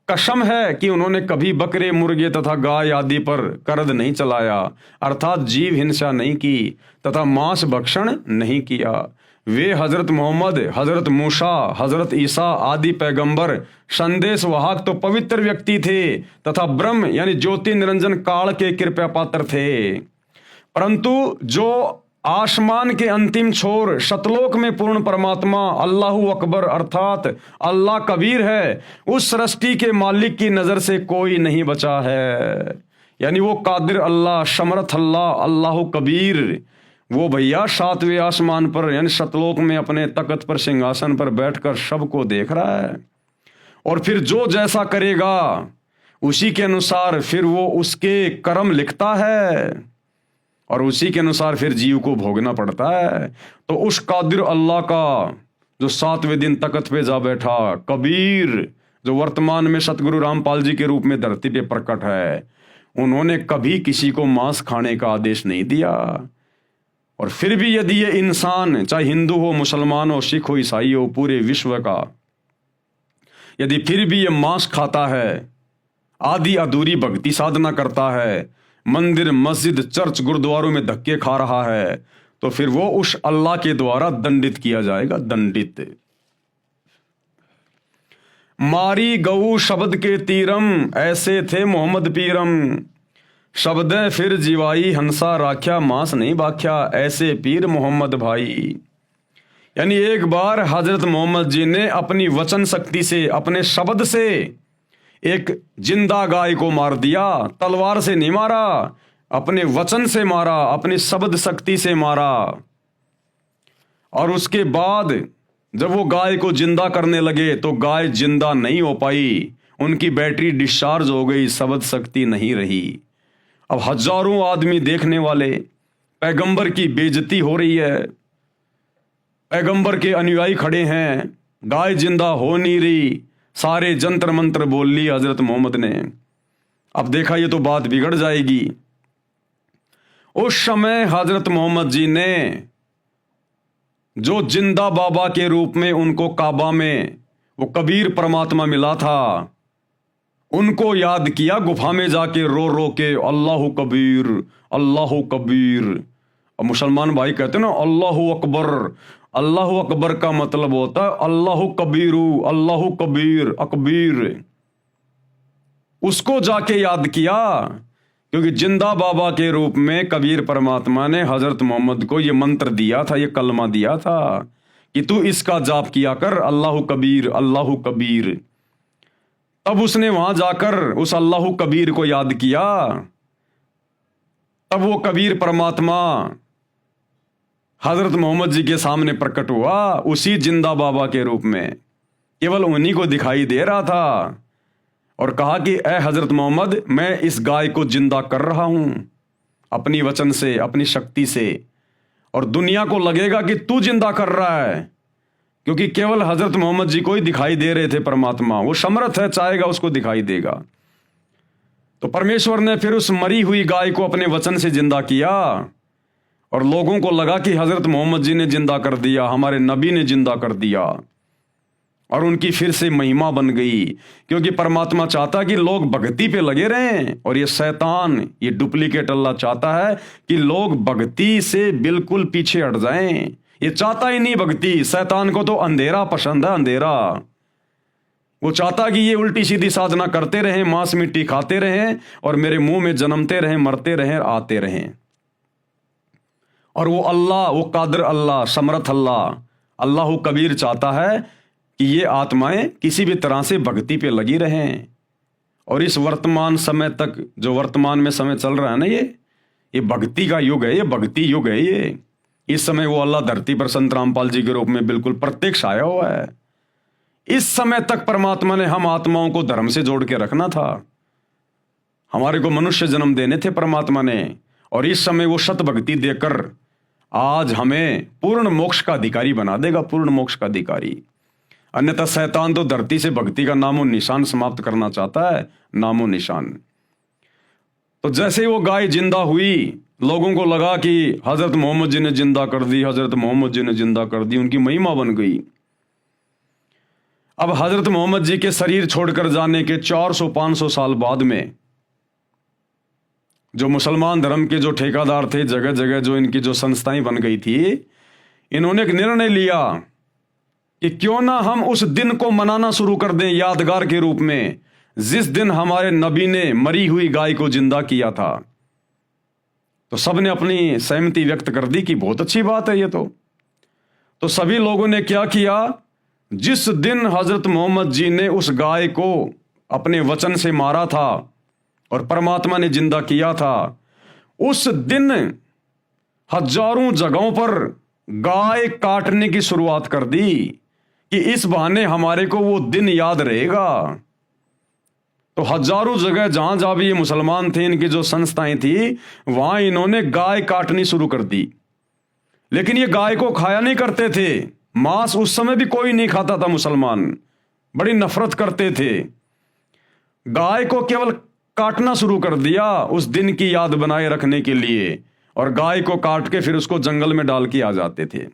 [SPEAKER 1] कसम है कि उन्होंने कभी बकरे, मुर्गे तथा गाय आदि पर करद नहीं चलाया, अर्थात जीव हिंसा नहीं की तथा मांस भक्षण नहीं किया। वे हजरत मोहम्मद, हजरत मूसा, हजरत ईसा आदि पैगंबर संदेश वाहक तो पवित्र व्यक्ति थे तथा ब्रह्म यानी ज्योति निरंजन काल के कृपा पात्र थे। परंतु जो आसमान के अंतिम छोर शतलोक में पूर्ण परमात्मा अल्लाहु अकबर अर्थात अल्लाह कबीर है, उस सृष्टि के मालिक की नजर से कोई नहीं बचा है। यानी वो कादिर अल्लाह, समर्थ अल्लाह, अल्लाहु कबीर, वो भैया 7वें आसमान पर यानी शतलोक में अपने तख्त पर सिंहासन पर बैठकर सबको देख रहा है। और फिर जो जैसा करेगा उसी के अनुसार फिर वो उसके कर्म लिखता है और उसी के अनुसार फिर जीव को भोगना पड़ता है। तो उस कादिर अल्लाह का जो 7वें दिन तख्त पे जा बैठा, कबीर, जो वर्तमान में सतगुरु रामपाल जी के रूप में धरती पे प्रकट है, उन्होंने कभी किसी को मांस खाने का आदेश नहीं दिया। और फिर भी यदि ये इंसान, चाहे हिंदू हो, मुसलमान हो, सिख हो, ईसाई हो, पूरे विश्व का, यदि फिर भी ये मांस खाता है, आधी अधूरी भक्ति साधना करता है, मंदिर, मस्जिद, चर्च, गुरुद्वारों में धक्के खा रहा है, तो फिर वो उस अल्लाह के द्वारा दंडित किया जाएगा, दंडित। मारी गऊ शब्द के तीरम, ऐसे थे मोहम्मद पीरम। शब्द फिर जीवाई हंसा राख्या, मांस नहीं बाख्या, ऐसे पीर मोहम्मद भाई। यानी एक बार हजरत मोहम्मद जी ने अपनी वचन शक्ति से, अपने शब्द से एक जिंदा गाय को मार दिया। तलवार से नहीं मारा, अपने वचन से मारा, अपनी शब्द शक्ति से मारा। और उसके बाद जब वो गाय को जिंदा करने लगे तो गाय जिंदा नहीं हो पाई, उनकी बैटरी डिस्चार्ज हो गई, शब्द शक्ति नहीं रही। अब हजारों आदमी देखने वाले, पैगंबर की बेइज्जती हो रही है, पैगंबर के अनुयायी खड़े हैं, गाय जिंदा हो नहीं रही, सारे जंतर मंत्र बोल ली हजरत मोहम्मद ने। अब देखा ये तो बात बिगड़ जाएगी। उस समय हजरत मोहम्मद जी ने जो जिंदा बाबा के रूप में उनको काबा में वो कबीर परमात्मा मिला था, उनको याद किया, गुफा में जाके रो रो के अल्लाहु कबीर, अल्लाहु कबीर। अब मुसलमान भाई कहते हैं ना अल्लाहु अकबर, अल्लाहु अकबर का मतलब होता है अल्लाहु कबीरू, अल्लाहु कबीर, अकबीर। उसको जाके याद किया, क्योंकि जिंदा बाबा के रूप में कबीर परमात्मा ने हजरत मोहम्मद को ये मंत्र दिया था, ये कलमा दिया था कि तू इसका जाप किया कर, अल्लाहु कबीर, अल्लाहु कबीर। तब उसने वहां जाकर उस अल्लाहु कबीर को याद किया, तब वो कबीर परमात्मा हजरत मोहम्मद जी के सामने प्रकट हुआ, उसी जिंदा बाबा के रूप में, केवल उन्हीं को दिखाई दे रहा था। और कहा कि ए हजरत मोहम्मद, मैं इस गाय को जिंदा कर रहा हूं अपनी वचन से, अपनी शक्ति से, और दुनिया को लगेगा कि तू जिंदा कर रहा है, क्योंकि केवल हजरत मोहम्मद जी को ही दिखाई दे रहे थे परमात्मा। वो समर्थ है, चाहेगा उसको दिखाई देगा। तो परमेश्वर ने फिर उस मरी हुई गाय को अपने वचन से जिंदा किया, और लोगों को लगा कि हजरत मोहम्मद जी ने जिंदा कर दिया, हमारे नबी ने जिंदा कर दिया, और उनकी फिर से महिमा बन गई। क्योंकि परमात्मा चाहता कि लोग भक्ति पे लगे रहें, और ये शैतान, ये डुप्लीकेट अल्लाह चाहता है कि लोग भक्ति से बिल्कुल पीछे हट जाएं। ये चाहता ही नहीं भक्ति, शैतान को तो अंधेरा पसंद है, अंधेरा। वो चाहता कि ये उल्टी सीधी साधना करते रहें, मांस मिट्टी खाते रहें, और मेरे मुंह में जन्मते रहें, मरते रहें, आते रहें। और वो अल्लाह, वो कादिर अल्लाह, समर्थ अल्लाह, अल्लाहु कबीर चाहता है कि ये आत्माएं किसी भी तरह से भक्ति पे लगी रहें। और इस वर्तमान समय तक, जो वर्तमान में समय चल रहा है ना, ये भक्ति का युग है, ये भक्ति युग है। ये इस समय वो अल्लाह धरती पर संत रामपाल जी के रूप में बिल्कुल प्रत्यक्ष आया हुआ है। इस समय तक परमात्मा ने हम आत्माओं को धर्म से जोड़ के रखना था, हमारे को मनुष्य जन्म देने थे परमात्मा ने, और इस समय वो सत भक्ति देकर आज हमें पूर्ण मोक्ष का अधिकारी बना देगा, पूर्ण मोक्ष का अधिकारी। अन्यथा शैतान तो धरती से भक्ति का नामो निशान समाप्त करना चाहता है, नामो निशान। तो जैसे ही वो गाय जिंदा हुई, लोगों को लगा कि हजरत मोहम्मद जी ने जिंदा कर दी, हजरत मोहम्मद जी ने जिंदा कर दी, उनकी महिमा बन गई। अब हजरत मोहम्मद जी के शरीर छोड़कर जाने के 400-500 साल बाद में जो मुसलमान धर्म के जो ठेकेदार थे, जगह जगह जो इनकी जो संस्थाएं बन गई थी, इन्होंने एक निर्णय लिया कि क्यों ना हम उस दिन को मनाना शुरू कर दें यादगार के रूप में, जिस दिन हमारे नबी ने मरी हुई गाय को जिंदा किया था। तो सबने अपनी सहमति व्यक्त कर दी कि बहुत अच्छी बात है ये तो सभी लोगों ने क्या किया, जिस दिन हजरत मोहम्मद जी ने उस गाय को अपने वचन से मारा था और परमात्मा ने जिंदा किया था, उस दिन हजारों जगहों पर गाय काटने की शुरुआत कर दी कि इस बहाने हमारे को वो दिन याद रहेगा। तो हजारों जगह जहां जहां भी ये मुसलमान थे, इनकी जो संस्थाएं थी, वहां इन्होंने गाय काटनी शुरू कर दी। लेकिन ये गाय को खाया नहीं करते थे, मांस उस समय भी कोई नहीं खाता था, मुसलमान बड़ी नफरत करते थे। गाय को केवल काटना शुरू कर दिया उस दिन की याद बनाए रखने के लिए, और गाय को काट के फिर उसको जंगल में डाल के आ जाते थे।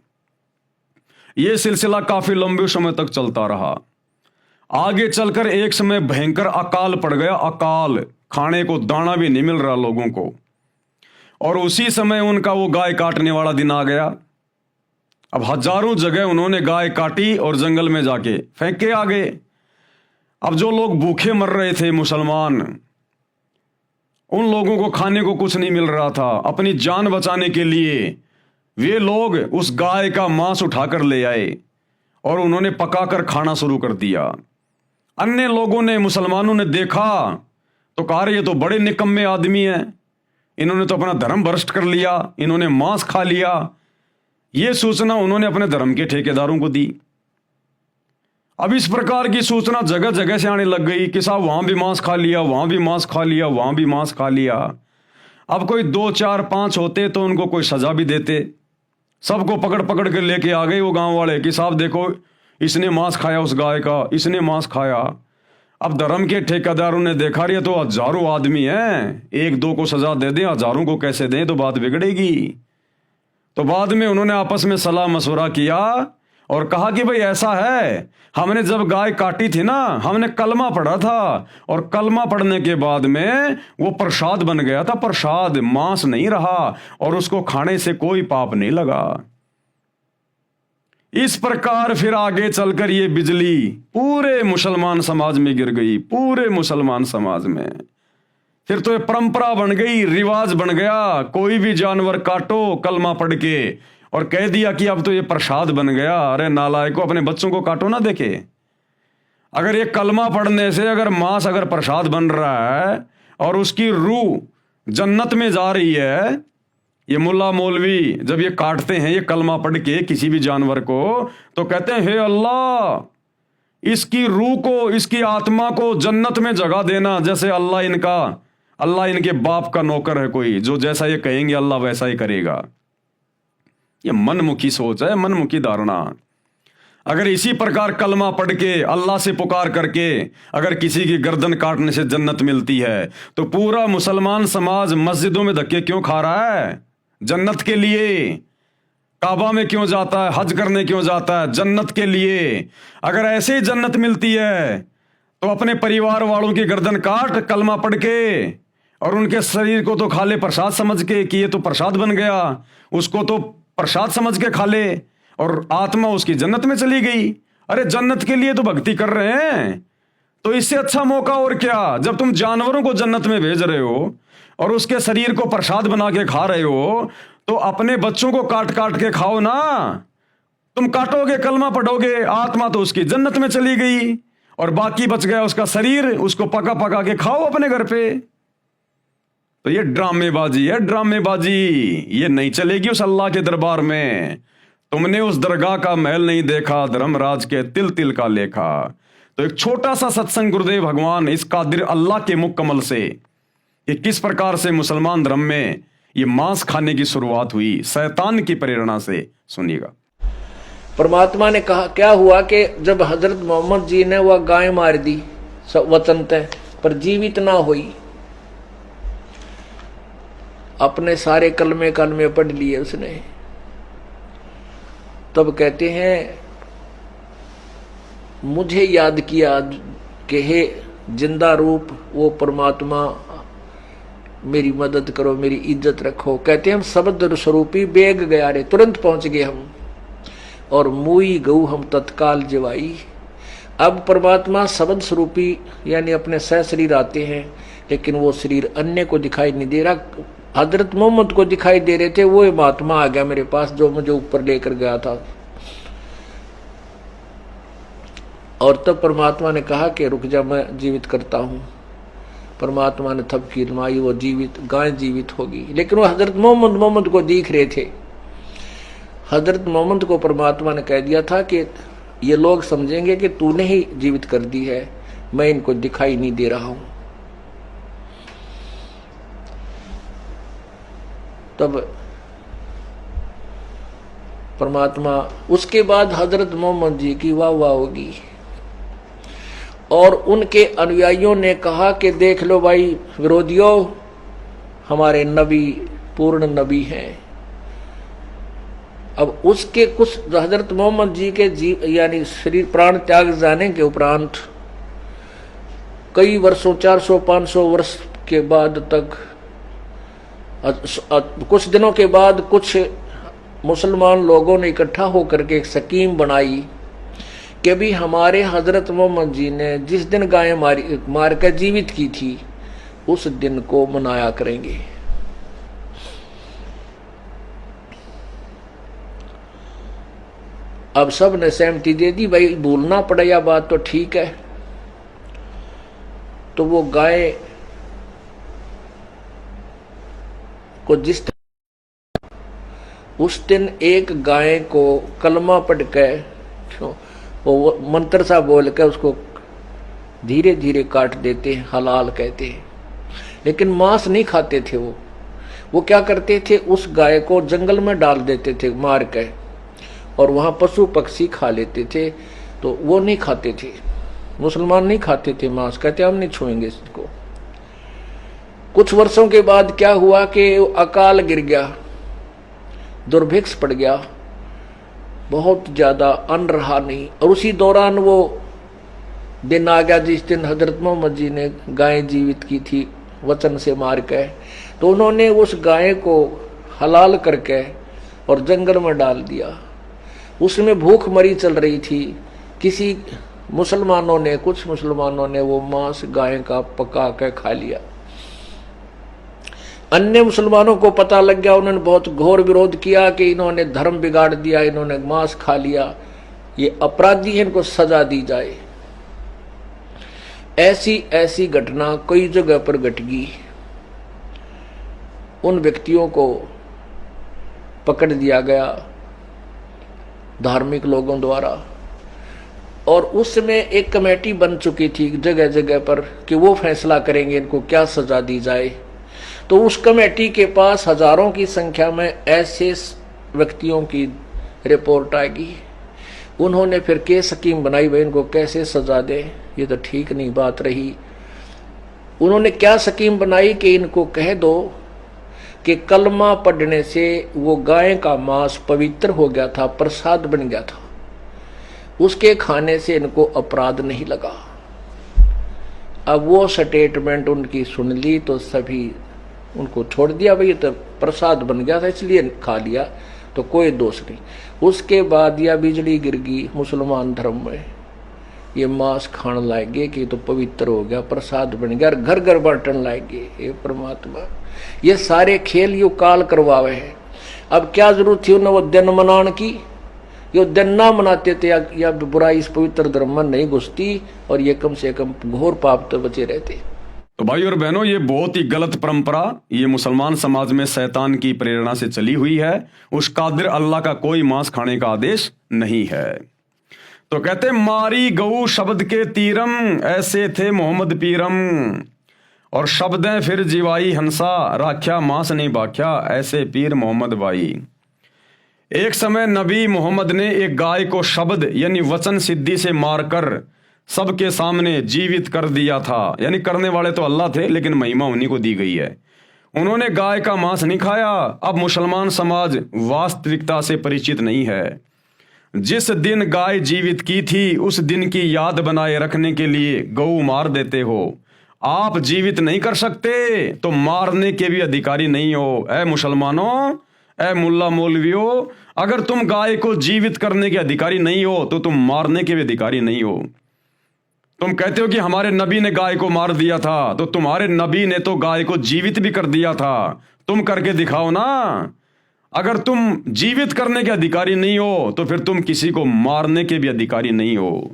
[SPEAKER 1] यह सिलसिला काफी लंबे समय तक चलता रहा। आगे चलकर एक समय भयंकर अकाल पड़ गया, अकाल, खाने को दाना भी नहीं मिल रहा लोगों को, और उसी समय उनका वो गाय काटने वाला दिन आ गया। अब हजारों जगह उन्होंने गाय काटी और जंगल में जाके फेंक के आ गए। अब जो लोग भूखे मर रहे थे मुसलमान, उन लोगों को खाने को कुछ नहीं मिल रहा था। अपनी जान बचाने के लिए वे लोग उस गाय का मांस उठाकर ले आए और उन्होंने पकाकर खाना शुरू कर दिया। अन्य लोगों ने, मुसलमानों ने देखा तो कहा ये तो बड़े निकम्मे आदमी हैं, इन्होंने तो अपना धर्म भ्रष्ट कर लिया, इन्होंने मांस खा लिया। यह सूचना उन्होंने अपने धर्म के ठेकेदारों को दी। अब इस प्रकार की सूचना जगह जगह से आने लग गई कि साहब वहां भी मांस खा लिया, वहां भी मांस खा लिया, वहां भी मांस खा लिया। अब कोई 2, 4, 5 होते तो उनको कोई सजा भी देते। सबको पकड़ पकड़ के लेके आ गए वो गांव वाले कि साहब देखो इसने मांस खाया, उस गाय का इसने मांस खाया। अब धर्म के ठेकेदारों ने देखा रही तो हजारों आदमी हैं, 1-2 को सजा दे दें, हजारों को कैसे दें, तो बात बिगड़ेगी। तो बाद में उन्होंने आपस में सलाह मशवरा किया और कहा कि भाई ऐसा है, हमने जब गाय काटी थी ना, हमने कलमा पढ़ा था, और कलमा पढ़ने के बाद में वो प्रसाद बन गया था, प्रसाद, मांस नहीं रहा, और उसको खाने से कोई पाप नहीं लगा। इस प्रकार फिर आगे चलकर ये बिजली पूरे मुसलमान समाज में गिर गई, पूरे मुसलमान समाज में। फिर तो ये परंपरा बन गई, रिवाज बन गया, कोई भी जानवर काटो कलमा पढ़ के, और कह दिया कि अब तो ये प्रसाद बन गया। अरे नालायकों, अपने बच्चों को काटो ना देखे। अगर ये कलमा पढ़ने से अगर मांस अगर प्रसाद बन रहा है और उसकी रूह जन्नत में जा रही है, ये मुल्ला मौलवी जब ये काटते हैं ये कलमा पढ़ के किसी भी जानवर को, तो कहते हैं हे अल्लाह, इसकी रूह को, इसकी आत्मा को जन्नत में जगह देना। जैसे अल्लाह इनके बाप का नौकर है कोई, जो जैसा ये कहेंगे अल्लाह वैसा ही करेगा। ये मनमुखी सोच है, मनमुखी धारणा। अगर इसी प्रकार कलमा पढ़ के अल्लाह से पुकार करके अगर किसी की गर्दन काटने से जन्नत मिलती है, तो पूरा मुसलमान समाज मस्जिदों में धक्के क्यों खा रहा है? जन्नत के लिए। काबा में क्यों जाता है? हज करने क्यों जाता है? जन्नत के लिए। अगर ऐसे ही जन्नत मिलती है तो अपने परिवार वालों की गर्दन काट कलमा पढ़ के, और उनके शरीर को तो खा ले प्रसाद समझ के कि ये तो प्रसाद बन गया, उसको तो प्रसाद समझ के खा ले, और आत्मा उसकी जन्नत में चली गई। अरे जन्नत के लिए तो भक्ति कर रहे हैं, तो इससे अच्छा मौका और क्या? जब तुम जानवरों को जन्नत में भेज रहे हो और उसके शरीर को प्रसाद बना के खा रहे हो, तो अपने बच्चों को काट काट के खाओ ना। तुम काटोगे, कलमा पढ़ोगे, आत्मा तो उसकी जन्नत में चली गई, और बाकी बच गया उसका शरीर, उसको पका पका के खाओ अपने घर पे। तो ये ड्रामेबाजी है, ड्रामेबाजी। ये नहीं चलेगी उस अल्लाह के दरबार में। तुमने उस दरगाह का महल नहीं देखा, धर्मराज के तिल तिल का लेखा। तो एक छोटा सा सत्संग गुरुदेव भगवान इस कादिर अल्लाह के मुख कमल से कि किस प्रकार से मुसलमान धर्म में ये मांस खाने की शुरुआत हुई शैतान की प्रेरणा से। सुनिएगा।
[SPEAKER 2] परमात्मा ने कहा क्या हुआ कि जब हजरत मोहम्मद जी ने वह गाय मार दी वतन तय पर जीवित ना हुई, अपने सारे कलमे कलमे पढ़ लिए उसने, तब कहते हैं मुझे याद किया कि हे जिंदा रूप वो परमात्मा मेरी मदद करो, मेरी इज्जत रखो। कहते हैं हम शब्द स्वरूपी बेग गया रे, तुरंत पहुंच गए हम, और मुई गऊ हम तत्काल जवाई। अब परमात्मा शब्द स्वरूपी यानी अपने सह शरीर आते हैं, लेकिन वो शरीर अन्य को दिखाई नहीं दे रहा, हजरत मोहम्मद को दिखाई दे रहे थे। वो महात्मा आ गया मेरे पास जो मुझे ऊपर लेकर गया था, और तब परमात्मा ने कहा कि रुक जा मैं जीवित करता हूं। परमात्मा ने थपकी रमाई, वो जीवित गाय जीवित होगी। लेकिन वो हजरत मोहम्मद को दिख रहे थे। हजरत मोहम्मद को परमात्मा ने कह दिया था कि ये लोग समझेंगे कि तूने ही जीवित कर दी है, मैं इनको दिखाई नहीं दे रहा हूं। तब परमात्मा, उसके बाद हजरत मोहम्मद जी की वाह वाह होगी, और उनके अनुयायियों ने कहा कि देख लो भाई विरोधियों, हमारे नबी पूर्ण नबी हैं। अब उसके कुछ हजरत मोहम्मद जी के यानी शरीर प्राण त्याग जाने के उपरांत कई वर्षों 400-500 वर्ष के बाद तक, कुछ दिनों के बाद कुछ मुसलमान लोगों ने इकट्ठा होकर के एक स्कीम बनाई कि भी हमारे हजरत मोहम्मद जी ने जिस दिन गाय मार कर जीवित की थी उस दिन को मनाया करेंगे। अब सब ने सहमति दे दी, भाई भूलना पड़ा यह बात तो ठीक है। तो वो गाय को जिस उस दिन एक गाय को कलमा पढ़ के वो मंत्र सा बोल के उसको धीरे धीरे काट देते हैं, हलाल कहते हैं। लेकिन मांस नहीं खाते थे वो क्या करते थे, उस गाय को जंगल में डाल देते थे मार के, और वहां पशु पक्षी खा लेते थे। तो वो नहीं खाते थे, मुसलमान नहीं खाते थे मांस, कहते हम नहीं छुएंगे इसको। कुछ वर्षों के बाद क्या हुआ कि अकाल गिर गया, दुर्भिक्ष पड़ गया, बहुत ज्यादा अन्न रहा नहीं। और उसी दौरान वो दिन आ गया जिस दिन हजरत मोहम्मद जी ने गाय जीवित की थी वचन से मार के। तो उन्होंने उस गाय को हलाल करके और जंगल में डाल दिया। उसमें भूख मरी चल रही थी। किसी मुसलमानों ने, कुछ मुसलमानों ने वो मांस गाय का पका के खा लिया। अन्य मुसलमानों को पता लग गया, उन्होंने बहुत घोर विरोध किया कि इन्होंने धर्म बिगाड़ दिया, इन्होंने मांस खा लिया, ये अपराधी है, इनको सजा दी जाए। ऐसी ऐसी घटना कई जगह पर घट गई। उन व्यक्तियों को पकड़ दिया गया धार्मिक लोगों द्वारा, और उसमें एक कमेटी बन चुकी थी जगह जगह पर कि वो फैसला करेंगे इनको क्या सजा दी जाए। तो उस कमेटी के पास हजारों की संख्या में ऐसे व्यक्तियों की रिपोर्ट आएगी। उन्होंने फिर केस स्कीम बनाई, भाई इनको कैसे सजा दे, ये तो ठीक नहीं बात रही। उन्होंने क्या स्कीम बनाई कि इनको कह दो कि कलमा पढ़ने से वो गाय का मांस पवित्र हो गया था, प्रसाद बन गया था, उसके खाने से इनको अपराध नहीं लगा। अब वो स्टेटमेंट उनकी सुन ली तो सभी उनको छोड़ दिया, भाई तो प्रसाद बन गया था इसलिए खा लिया, तो कोई दोष नहीं। उसके बाद यह बिजली गिर गई मुसलमान धर्म में, ये मांस खाने लाएंगे कि तो पवित्र हो गया, प्रसाद बन गया, घर घर बांटन लाएंगे। ये परमात्मा ये सारे खेल यू काल करवावे हैं। अब क्या जरूरत थी उन्हें वो दिन मनाने की, ये दिन ना मनाते थे या बुराई इस पवित्र धर्म में नहीं घुसती, और ये कम से कम घोर पाप तो बचे रहते।
[SPEAKER 1] तो भाई और बहनों, ये बहुत ही गलत परंपरा ये मुसलमान समाज में शैतान की प्रेरणा से चली हुई है। उस कादिर अल्लाह का कोई मांस खाने का आदेश नहीं है। तो कहते मारी गऊ शब्द के तीरम, ऐसे थे मोहम्मद पीरम। और शब्दें फिर जीवाई हंसा, राख्या मांस नहीं बाख्या, ऐसे पीर मोहम्मद भाई। एक समय नबी मोहम्मद ने एक गाय को शब्द यानी वचन सिद्धि से मारकर सबके सामने जीवित कर दिया था। यानी करने वाले तो अल्लाह थे, लेकिन महिमा उन्हीं को दी गई है। उन्होंने गाय का मांस नहीं खाया। अब मुसलमान समाज वास्तविकता से परिचित नहीं है। जिस दिन गाय जीवित की थी उस दिन की याद बनाए रखने के लिए गऊ मार देते हो। आप जीवित नहीं कर सकते तो मारने के भी अधिकारी नहीं हो। ऐ मुसलमानों, ऐ मुल्ला मौलवियों, अगर तुम गाय को जीवित करने के अधिकारी नहीं हो तो तुम मारने के भी अधिकारी नहीं हो। तुम कहते हो कि हमारे नबी ने गाय को मार दिया था, तो तुम्हारे नबी ने तो गाय को जीवित भी कर दिया था। तुम करके दिखाओ ना। अगर तुम जीवित करने के अधिकारी नहीं हो तो फिर तुम किसी को मारने के भी अधिकारी नहीं हो।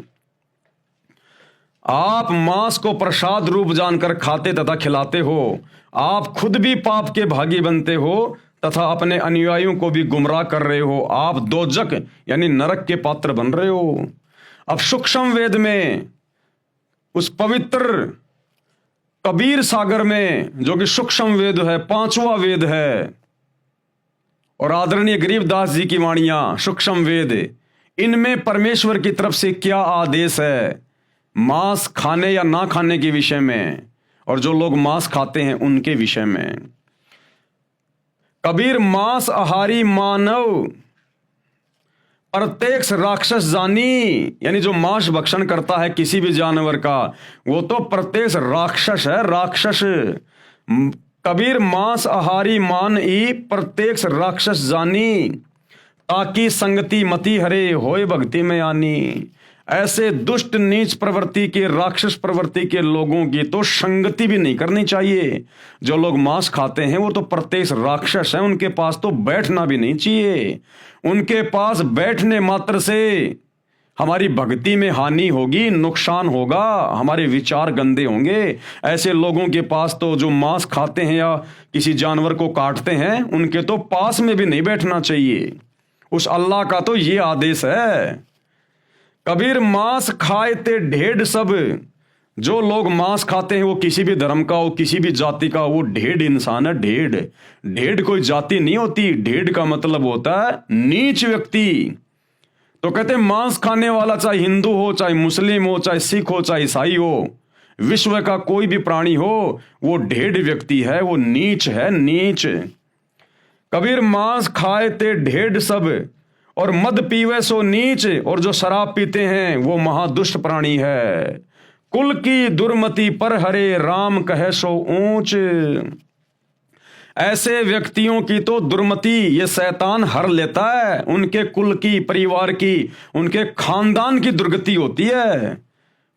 [SPEAKER 1] आप मांस को प्रसाद रूप जानकर खाते तथा खिलाते हो। आप खुद भी पाप के भागी बनते हो तथा अपने अनुयायियों को भी गुमराह कर रहे हो। आप दोजक यानी नरक के पात्र बन रहे हो। अब सूक्ष्म वेद में, उस पवित्र कबीर सागर में, जो कि सूक्ष्म वेद है, 5वां वेद है, और आदरणीय गरीबदास जी की वाणियां सूक्ष्म वेद, इनमें परमेश्वर की तरफ से क्या आदेश है मांस खाने या ना खाने के विषय में, और जो लोग मांस खाते हैं उनके विषय में। कबीर मांस आहारी मानव प्रत्यक्ष राक्षस जानी, यानी जो मांस भक्षण करता है किसी भी जानवर का, वो तो प्रत्यक्ष राक्षस है, राक्षस। कबीर मांस आहारी मान ई प्रत्यक्ष राक्षस जानी, ताकि संगति मति हरे होए भक्ति में आनी। ऐसे दुष्ट नीच प्रवृत्ति के, राक्षस प्रवृत्ति के लोगों की तो संगति भी नहीं करनी चाहिए। जो लोग मांस खाते हैं वो तो प्रत्यक्ष राक्षस हैं, उनके पास तो बैठना भी नहीं चाहिए। उनके पास बैठने मात्र से हमारी भक्ति में हानि होगी, नुकसान होगा, हमारे विचार गंदे होंगे। ऐसे लोगों के पास तो, जो मांस खाते हैं या किसी जानवर को काटते हैं, उनके तो पास में भी नहीं बैठना चाहिए। उस अल्लाह का तो ये आदेश है। कबीर मांस खाए ते ढेड सब। जो लोग मांस खाते हैं वो किसी भी धर्म का हो, किसी भी जाति का, वो ढेड इंसान है। ढेड, ढेड कोई जाति नहीं होती। ढेड का मतलब होता है नीच व्यक्ति। तो कहते हैं मांस खाने वाला चाहे हिंदू हो, चाहे मुस्लिम हो, चाहे सिख हो, चाहे ईसाई हो, विश्व का कोई भी प्राणी हो, वो ढेड व्यक्ति है, वो नीच है, नीच। कबीर मांस खाए ते ढेड सब, और मद पीवे सो नीच, और जो शराब पीते हैं वो महादुष्ट प्राणी है। कुल की दुर्मति पर हरे राम कहे सो ऊंच। ऐसे व्यक्तियों की तो दुर्मति ये शैतान हर लेता है। उनके कुल की, परिवार की, उनके खानदान की दुर्गति होती है।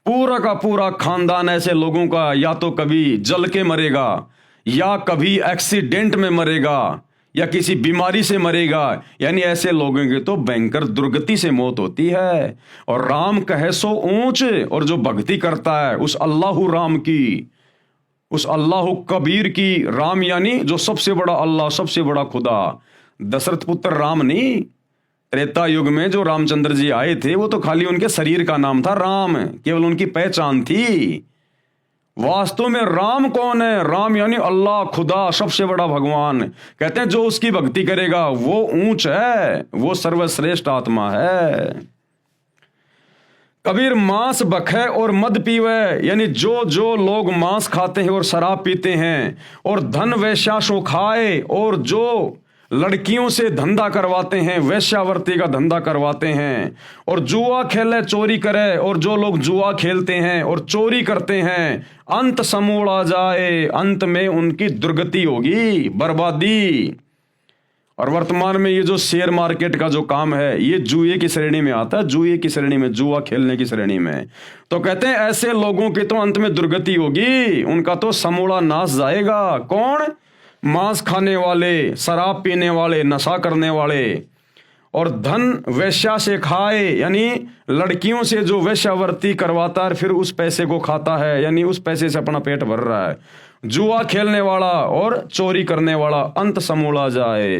[SPEAKER 1] पूरा का पूरा खानदान ऐसे लोगों का या तो कभी जल के मरेगा, या कभी एक्सीडेंट में मरेगा, या किसी बीमारी से मरेगा। यानी ऐसे लोगों की तो भयंकर दुर्गति से मौत होती है। और राम कहे सो ऊंच, और जो भक्ति करता है उस अल्लाह राम की, उस अल्लाह कबीर की, राम यानी जो सबसे बड़ा अल्लाह, सबसे बड़ा खुदा, दशरथ पुत्र राम नहीं। त्रेता युग में जो रामचंद्र जी आए थे वो तो खाली उनके शरीर का नाम था राम, केवल उनकी पहचान थी। वास्तव में राम कौन है? राम यानी अल्लाह, खुदा, सबसे बड़ा भगवान। कहते हैं जो उसकी भक्ति करेगा वो ऊंच है, वो सर्वश्रेष्ठ आत्मा है। कबीर मांस बखे और मद पीवे, यानी जो जो लोग मांस खाते हैं और शराब पीते हैं, और धन वैश्याशो खाए, और जो लड़कियों से धंधा करवाते हैं, वैश्यावर्ती का धंधा करवाते हैं, और जुआ खेले, चोरी करे, और जो लोग जुआ खेलते हैं और चोरी करते हैं, अंत समूला जाए, अंत में उनकी दुर्गति होगी, बर्बादी। और वर्तमान में ये जो शेयर मार्केट का जो काम है, ये जुए की श्रेणी में आता है, जुए की श्रेणी में, जुआ खेलने की श्रेणी में। तो कहते हैं ऐसे लोगों की तो अंत में दुर्गति होगी, उनका तो समूला नाश जाएगा। कौन? मांस खाने वाले, शराब पीने वाले, नशा करने वाले, और धन वैश्या से खाए, यानी लड़कियों से जो वैश्यावर्ती करवाता है फिर उस पैसे को खाता है, यानी उस पैसे से अपना पेट भर रहा है। जुआ खेलने वाला और चोरी करने वाला, अंत समूला जाए।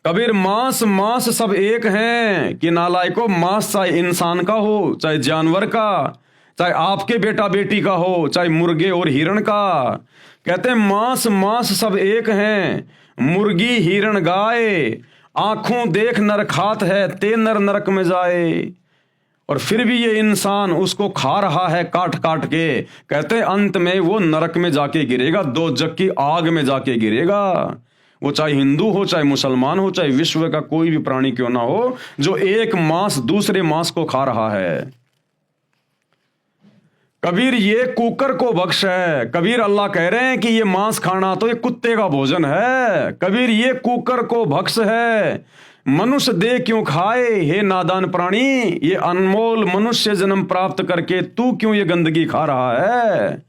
[SPEAKER 1] कबीर मांस मांस सब एक हैं कि नालायको, मांस चाहे इंसान का हो, चाहे जानवर का, चाहे आपके बेटा बेटी का हो, चाहे मुर्गे और हिरण का। कहते हैं मांस मांस सब एक हैं, मुर्गी हिरण गाय, आंखों देख नर खात है, ते नर नरक में जाए। और फिर भी ये इंसान उसको खा रहा है काट काट के। कहते हैं अंत में वो नरक में जाके गिरेगा, दोजख की आग में जाके गिरेगा। वो चाहे हिंदू हो, चाहे मुसलमान हो, चाहे विश्व का कोई भी प्राणी क्यों ना हो, जो एक मांस दूसरे मांस को खा रहा है। कबीर ये कुकर को बख्श है। कबीर अल्लाह कह रहे हैं कि ये मांस खाना तो ये कुत्ते का भोजन है। कबीर ये कुकर को बख्श है। मनुष्य देह क्यों खाए हे नादान प्राणी, ये अनमोल मनुष्य जन्म प्राप्त करके तू क्यों ये गंदगी खा रहा है।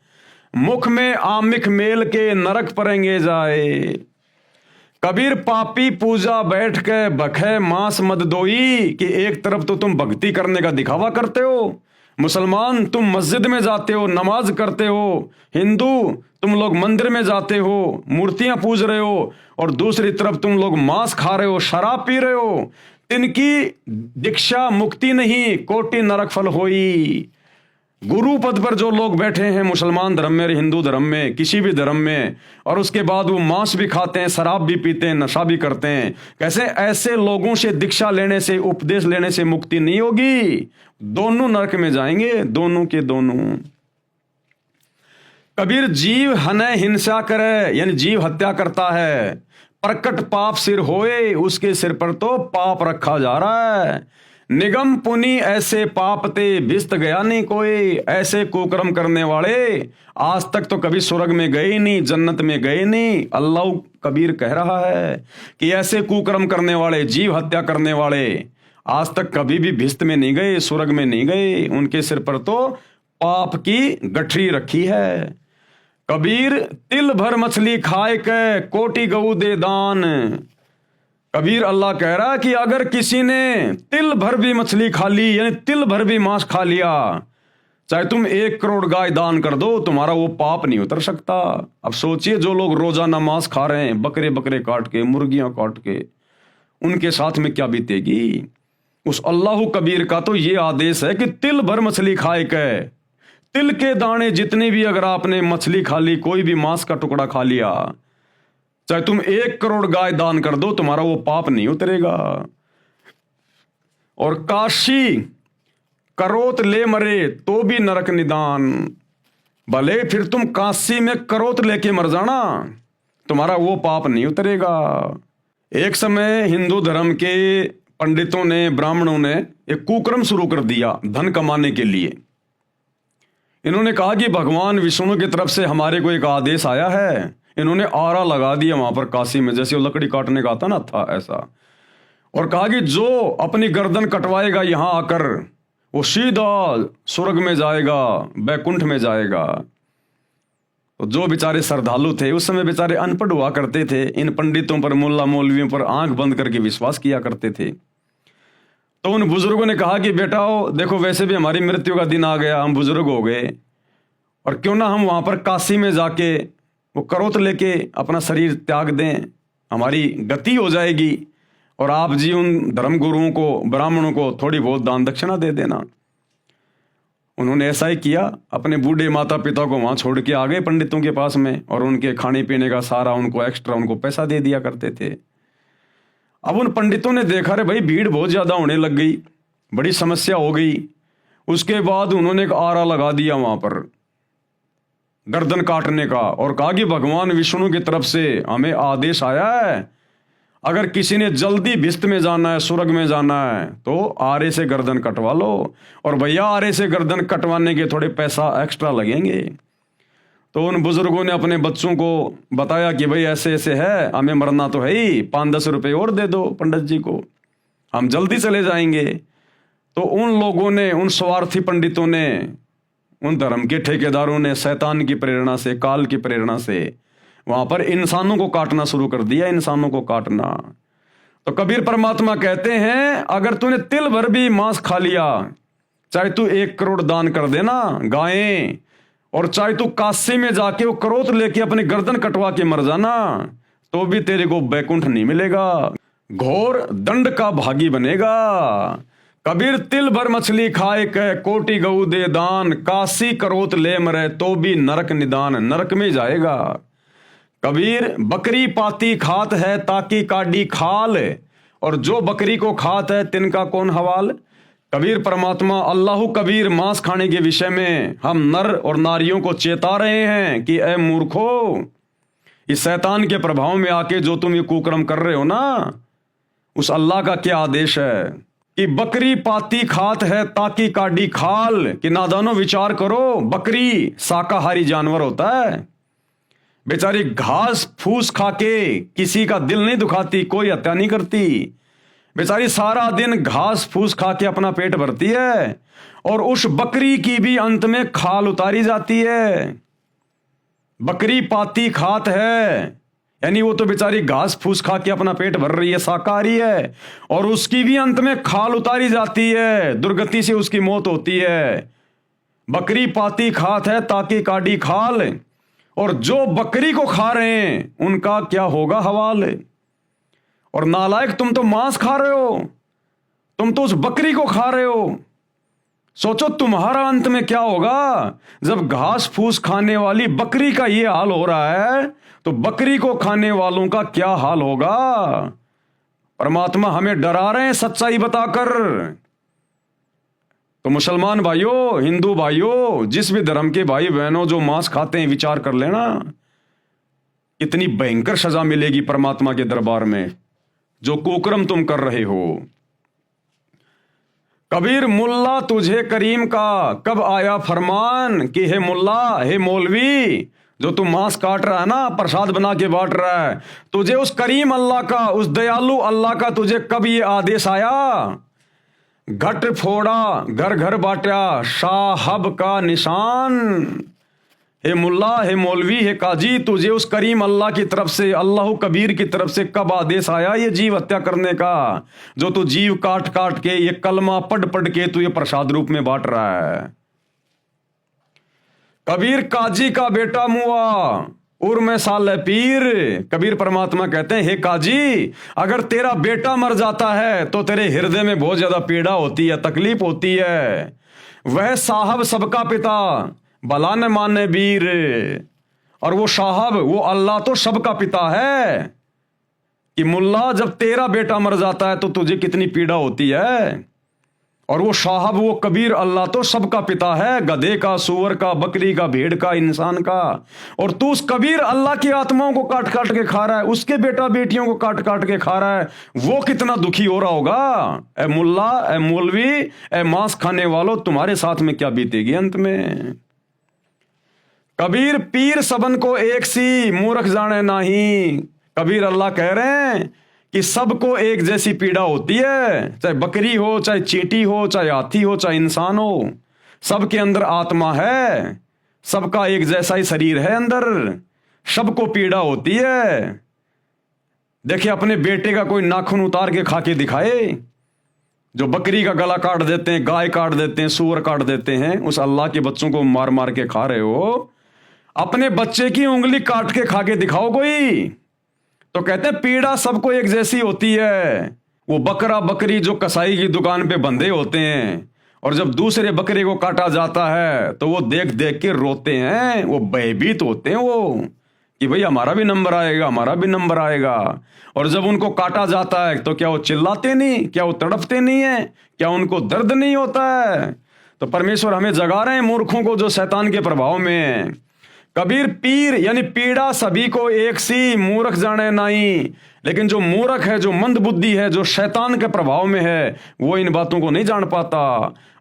[SPEAKER 1] मुख में आमिख मेल के नरक परेंगे जाए। कबीर पापी पूजा बैठ के बखे मांस मद दोई, कि एक तरफ तो तुम भक्ति करने का दिखावा करते हो, मुसलमान तुम मस्जिद में जाते हो, नमाज करते हो, हिंदू तुम लोग मंदिर में जाते हो, मूर्तियां पूज रहे हो, और दूसरी तरफ तुम लोग मांस खा रहे हो, शराब पी रहे हो। तिनकी दीक्षा मुक्ति नहीं, कोटि नरक फल होई। गुरु पद पर जो लोग बैठे हैं मुसलमान धर्म में, हिंदू धर्म में, किसी भी धर्म में, और उसके बाद वो मांस भी खाते हैं, शराब भी पीते हैं, नशा भी करते हैं, कैसे ऐसे लोगों से दीक्षा लेने से, उपदेश लेने से मुक्ति नहीं होगी। दोनों नरक में जाएंगे, दोनों के दोनों। कबीर जीव हनय हिंसा करे, यानी जीव हत्या करता है, प्रकट पाप सिर होए, उसके सिर पर तो पाप रखा जा रहा है। निगम पुनि ऐसे पाप ते बिस्त गया नहीं कोई। ऐसे कुकर्म करने वाले आज तक तो कभी स्वर्ग में गए ही नहीं, जन्नत में गए नहीं। अल्लाह कबीर कह रहा है कि ऐसे कुकर्म करने वाले, जीव हत्या करने वाले आज तक कभी भी भिस्त में नहीं गए, स्वर्ग में नहीं गए। उनके सिर पर तो पाप की गठरी रखी है। कबीर तिल भर मछली खाए के कोटि गऊ दे दान। कबीर अल्लाह कह रहा कि अगर किसी ने तिल भर भी मछली खा ली, यानी तिल भर भी मांस खा लिया, चाहे तुम 1 करोड़ गाय दान कर दो, तुम्हारा वो पाप नहीं उतर सकता। अब सोचिए जो लोग रोजाना मांस खा रहे हैं, बकरे बकरे काट के, मुर्गियां काट के, उनके साथ में क्या बीतेगी। उस अल्लाह कबीर का तो ये आदेश है कि तिल भर मछली खाए के, तिल के दाने जितने भी अगर आपने मछली खा ली, कोई भी मांस का टुकड़ा खा लिया, चाहे तुम 1 करोड़ गाय दान कर दो, तुम्हारा वो पाप नहीं उतरेगा। और काशी करोत ले मरे तो भी नरक निदान। भले फिर तुम काशी में करोत लेके मर जाना, तुम्हारा वो पाप नहीं उतरेगा। एक समय हिंदू धर्म के पंडितों ने, ब्राह्मणों ने एक कुकर्म शुरू कर दिया धन कमाने के लिए। इन्होंने कहा कि भगवान विष्णु की तरफ से हमारे को एक आदेश आया है। इन्होंने आरा लगा दिया वहां पर काशी में, जैसे वो लकड़ी काटने का आता ना था ऐसा, और कहा कि जो अपनी गर्दन कटवाएगा यहां आकर, वो सीधा स्वर्ग में जाएगा, बैकुंठ में जाएगा। तो जो बेचारे श्रद्धालु थे, उस समय बेचारे अनपढ़ हुआ करते थे, इन पंडितों पर, मुल्ला मौलवियों पर आंख बंद करके विश्वास किया करते थे। तो उन बुजुर्गों ने कहा कि बेटाओ देखो, वैसे भी हमारी मृत्यु का दिन आ गया, हम बुजुर्ग हो गए, और क्यों ना हम वहां पर काशी में जाके वो करोत लेके अपना शरीर त्याग दें, हमारी गति हो जाएगी, और आप जी उन धर्म गुरुओं को, ब्राह्मणों को थोड़ी बहुत दान दक्षिणा दे देना। उन्होंने ऐसा ही किया, अपने बूढ़े माता पिता को वहां छोड़ के आ गए पंडितों के पास में, और उनके खाने पीने का सारा उनको एक्स्ट्रा उनको पैसा दे दिया करते थे। अब उन पंडितों ने देखा रे भाई भीड़ बहुत ज्यादा होने लग गई, बड़ी समस्या हो गई। उसके बाद उन्होंने एक आरा लगा दिया वहां पर गर्दन काटने का, और कहा कि भगवान विष्णु की तरफ से हमें आदेश आया है, अगर किसी ने जल्दी भिस्त में जाना है, स्वर्ग में जाना है, तो आरे से गर्दन कटवा लो। और भैया आरे से गर्दन कटवाने के थोड़े पैसा एक्स्ट्रा लगेंगे। तो उन बुजुर्गों ने अपने बच्चों को बताया कि भाई ऐसे ऐसे है, हमें मरना तो है ही, 5-10 रुपये और दे दो पंडित जी को, हम जल्दी चले जाएंगे। तो उन लोगों ने, उन स्वार्थी पंडितों ने, उन धर्म के ठेकेदारों ने शैतान की प्रेरणा से, काल की प्रेरणा से वहां पर इंसानों को काटना शुरू कर दिया, इंसानों को काटना। तो कबीर परमात्मा कहते हैं अगर तूने तिल भर भी मांस खा लिया, चाहे तू 1 करोड़ दान कर देना गायें, और चाहे तू काशी में जाके वो करोत लेके अपनी गर्दन कटवा के मर जाना, तो भी तेरे को बैकुंठ नहीं मिलेगा, घोर दंड का भागी बनेगा। कबीर तिल भर मछली खाए कह कोटि गऊ दे दान, काशी करोत ले मरे तो भी नरक निदान, नरक में जाएगा। कबीर बकरी पाती खात है ताकि काडी खाल, और जो बकरी को खात है तिनका कौन हवाल। कबीर परमात्मा अल्लाह कबीर मांस खाने के विषय में हम नर और नारियों को चेता रहे हैं कि ए मूर्खो, इस शैतान के प्रभाव में आके जो तुम ये कुकर्म कर रहे हो ना, उस अल्लाह का क्या आदेश है कि बकरी पाती खात है ताकि काडी खाल, कि नादानो विचार करो, बकरी शाकाहारी जानवर होता है, बेचारी घास फूस खा के किसी का दिल नहीं दुखाती, कोई हत्या नहीं करती, बेचारी सारा दिन घास फूस खा के अपना पेट भरती है, और उस बकरी की भी अंत में खाल उतारी जाती है। बकरी पाती खात है यानी वो तो बेचारी घास फूस खा के अपना पेट भर रही है, शाकाहारी है, और उसकी भी अंत में खाल उतारी जाती है, दुर्गति से उसकी मौत होती है। बकरी पाती खात है ताकि काडी खाल, और जो बकरी को खा रहे हैं उनका क्या होगा हवाल। और नालायक, तुम तो मांस खा रहे हो, तुम तो उस बकरी को खा रहे हो, सोचो तुम्हारा अंत में क्या होगा। जब घास फूस खाने वाली बकरी का ये हाल हो रहा है तो बकरी को खाने वालों का क्या हाल होगा। परमात्मा हमें डरा रहे हैं सच्चाई बताकर। तो मुसलमान भाइयों, हिंदू भाइयों, जिस भी धर्म के भाई बहनों जो मांस खाते हैं, विचार कर लेना, इतनी भयंकर सजा मिलेगी परमात्मा के दरबार में जो कुकर्म तुम कर रहे हो। कबीर मुल्ला तुझे करीम का कब आया फरमान, कि हे मुल्ला, हे मौलवी, जो तू मांस काट रहा है ना, प्रसाद बना के बांट रहा है, तुझे उस करीम अल्लाह का, उस दयालु अल्लाह का तुझे कब ये आदेश आया। घट फोड़ा घर घर बांटा साहब का निशान। हे मुल्ला, हे मौलवी, हे काजी, तुझे उस करीम अल्लाह की तरफ से, अल्लाह कबीर की तरफ से कब आदेश आया ये जीव हत्या करने का, जो तू जीव काट काट के, ये कलमा पढ़ पढ़ के तू ये प्रसाद रूप में बांट रहा है। कबीर काजी का बेटा मुआ उर में साल पीर। कबीर परमात्मा कहते हैं, हे काजी, अगर तेरा बेटा मर जाता है तो तेरे हृदय में बहुत ज्यादा पीड़ा होती है, तकलीफ होती है। वह साहब सबका पिता भला न माने वीर, और वो साहब, वो अल्लाह तो सबका पिता है। कि मुल्ला, जब तेरा बेटा मर जाता है तो तुझे कितनी पीड़ा होती है, और वो साहब, वो कबीर अल्लाह तो सबका पिता है, गधे का, सूअर का, बकरी का, भेड़ का, इंसान का। और तू उस कबीर अल्लाह की आत्माओं को काट काट के खा रहा है, उसके बेटा बेटियों को काट काट के खा रहा है, वो कितना दुखी हो रहा होगा। ए मुल्ला, ए मौलवी, ए मांस खाने वालों, तुम्हारे साथ में क्या बीतेगी अंत में। कबीर पीर सबन को एक सी मूर्ख जाने नहीं। कबीर अल्लाह कह रहे हैं कि सबको एक जैसी पीड़ा होती है, चाहे बकरी हो, चाहे चींटी हो, चाहे हाथी हो, चाहे इंसान हो, सबके अंदर आत्मा है, सबका एक जैसा ही शरीर है अंदर, सबको पीड़ा होती है। देखिए, अपने बेटे का कोई नाखून उतार के खा के दिखाए, जो बकरी का गला काट देते हैं, गाय काट देते हैं, सूअर काट देते हैं, उस अल्लाह के बच्चों को मार मार के खा रहे हो। अपने बच्चे की उंगली काट के खा के दिखाओ कोई, तो कहते हैं पीड़ा सबको एक जैसी होती है। वो बकरा बकरी जो कसाई की दुकान पे बंधे होते हैं, और जब दूसरे बकरे को काटा जाता है तो वो देख देख के रोते हैं, वो भयभीत होते हैं, वो कि भाई हमारा भी नंबर आएगा, हमारा भी नंबर आएगा। और जब उनको काटा जाता है तो क्या वो चिल्लाते नहीं, क्या वो तड़पते नहीं है, क्या उनको दर्द नहीं होता है। तो परमेश्वर हमें जगा रहे हैं मूर्खों को जो शैतान के प्रभाव में है। कबीर पीर यानी पीड़ा सभी को एक सी मूर्ख जाने नहीं, लेकिन जो मूर्ख है, जो मंद बुद्धि है, जो शैतान के प्रभाव में है, वो इन बातों को नहीं जान पाता।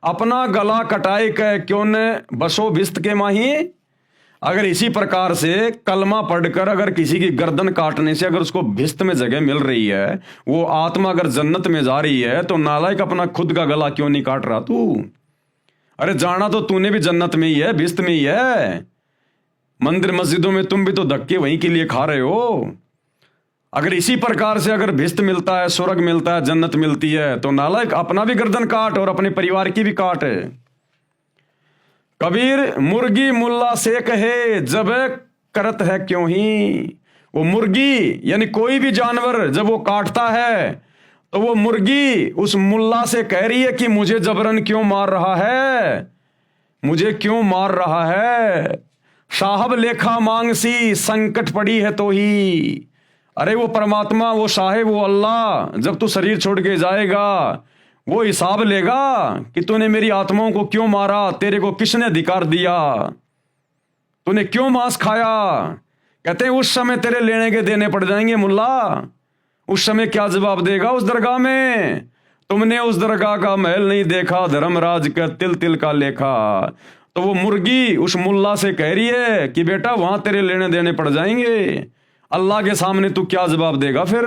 [SPEAKER 1] अपना गला कटाए के क्यों न बसो भिस्त के माही। अगर इसी प्रकार से कलमा पढ़कर अगर किसी की गर्दन काटने से अगर उसको भिस्त में जगह मिल रही है, वो आत्मा अगर जन्नत में जा रही है, तो नालायक अपना खुद का गला क्यों नहीं काट रहा तू। अरे जाना तो तूने भी जन्नत में ही है, भिस्त में ही है। मंदिर मस्जिदों में तुम भी तो धक्के वहीं के लिए खा रहे हो। अगर इसी प्रकार से अगर भिस्त मिलता है, स्वर्ग मिलता है, जन्नत मिलती है, तो नालायक अपना भी गर्दन काट और अपने परिवार की भी काट है। कबीर मुर्गी मुल्ला से कहे जब करत है क्यों ही। वो मुर्गी यानी कोई भी जानवर जब वो काटता है तो वो मुर्गी उस मुल्ला से कह रही है कि मुझे जबरन क्यों मार रहा है, मुझे क्यों मार रहा है, साहब लेखा मांगसी संकट पड़ी है तो ही। अरे वो परमात्मा, वो साहिब, वो अल्लाह जब तू शरीर छोड़ के जाएगा वो हिसाब लेगा कि तूने मेरी आत्माओं को क्यों मारा, तेरे को किसने अधिकार दिया, तूने क्यों मांस खाया। कहते हैं उस समय तेरे लेने के देने पड़ जाएंगे मुल्ला। उस समय क्या जवाब देगा उस दरगाह में, तुमने उस दरगाह का महल नहीं देखा, धर्मराज का तिल तिल का लेखा। तो वो मुर्गी उस मुल्ला से कह रही है कि बेटा वहां तेरे लेने देने पड़ जाएंगे, अल्लाह के सामने तू क्या जवाब देगा फिर।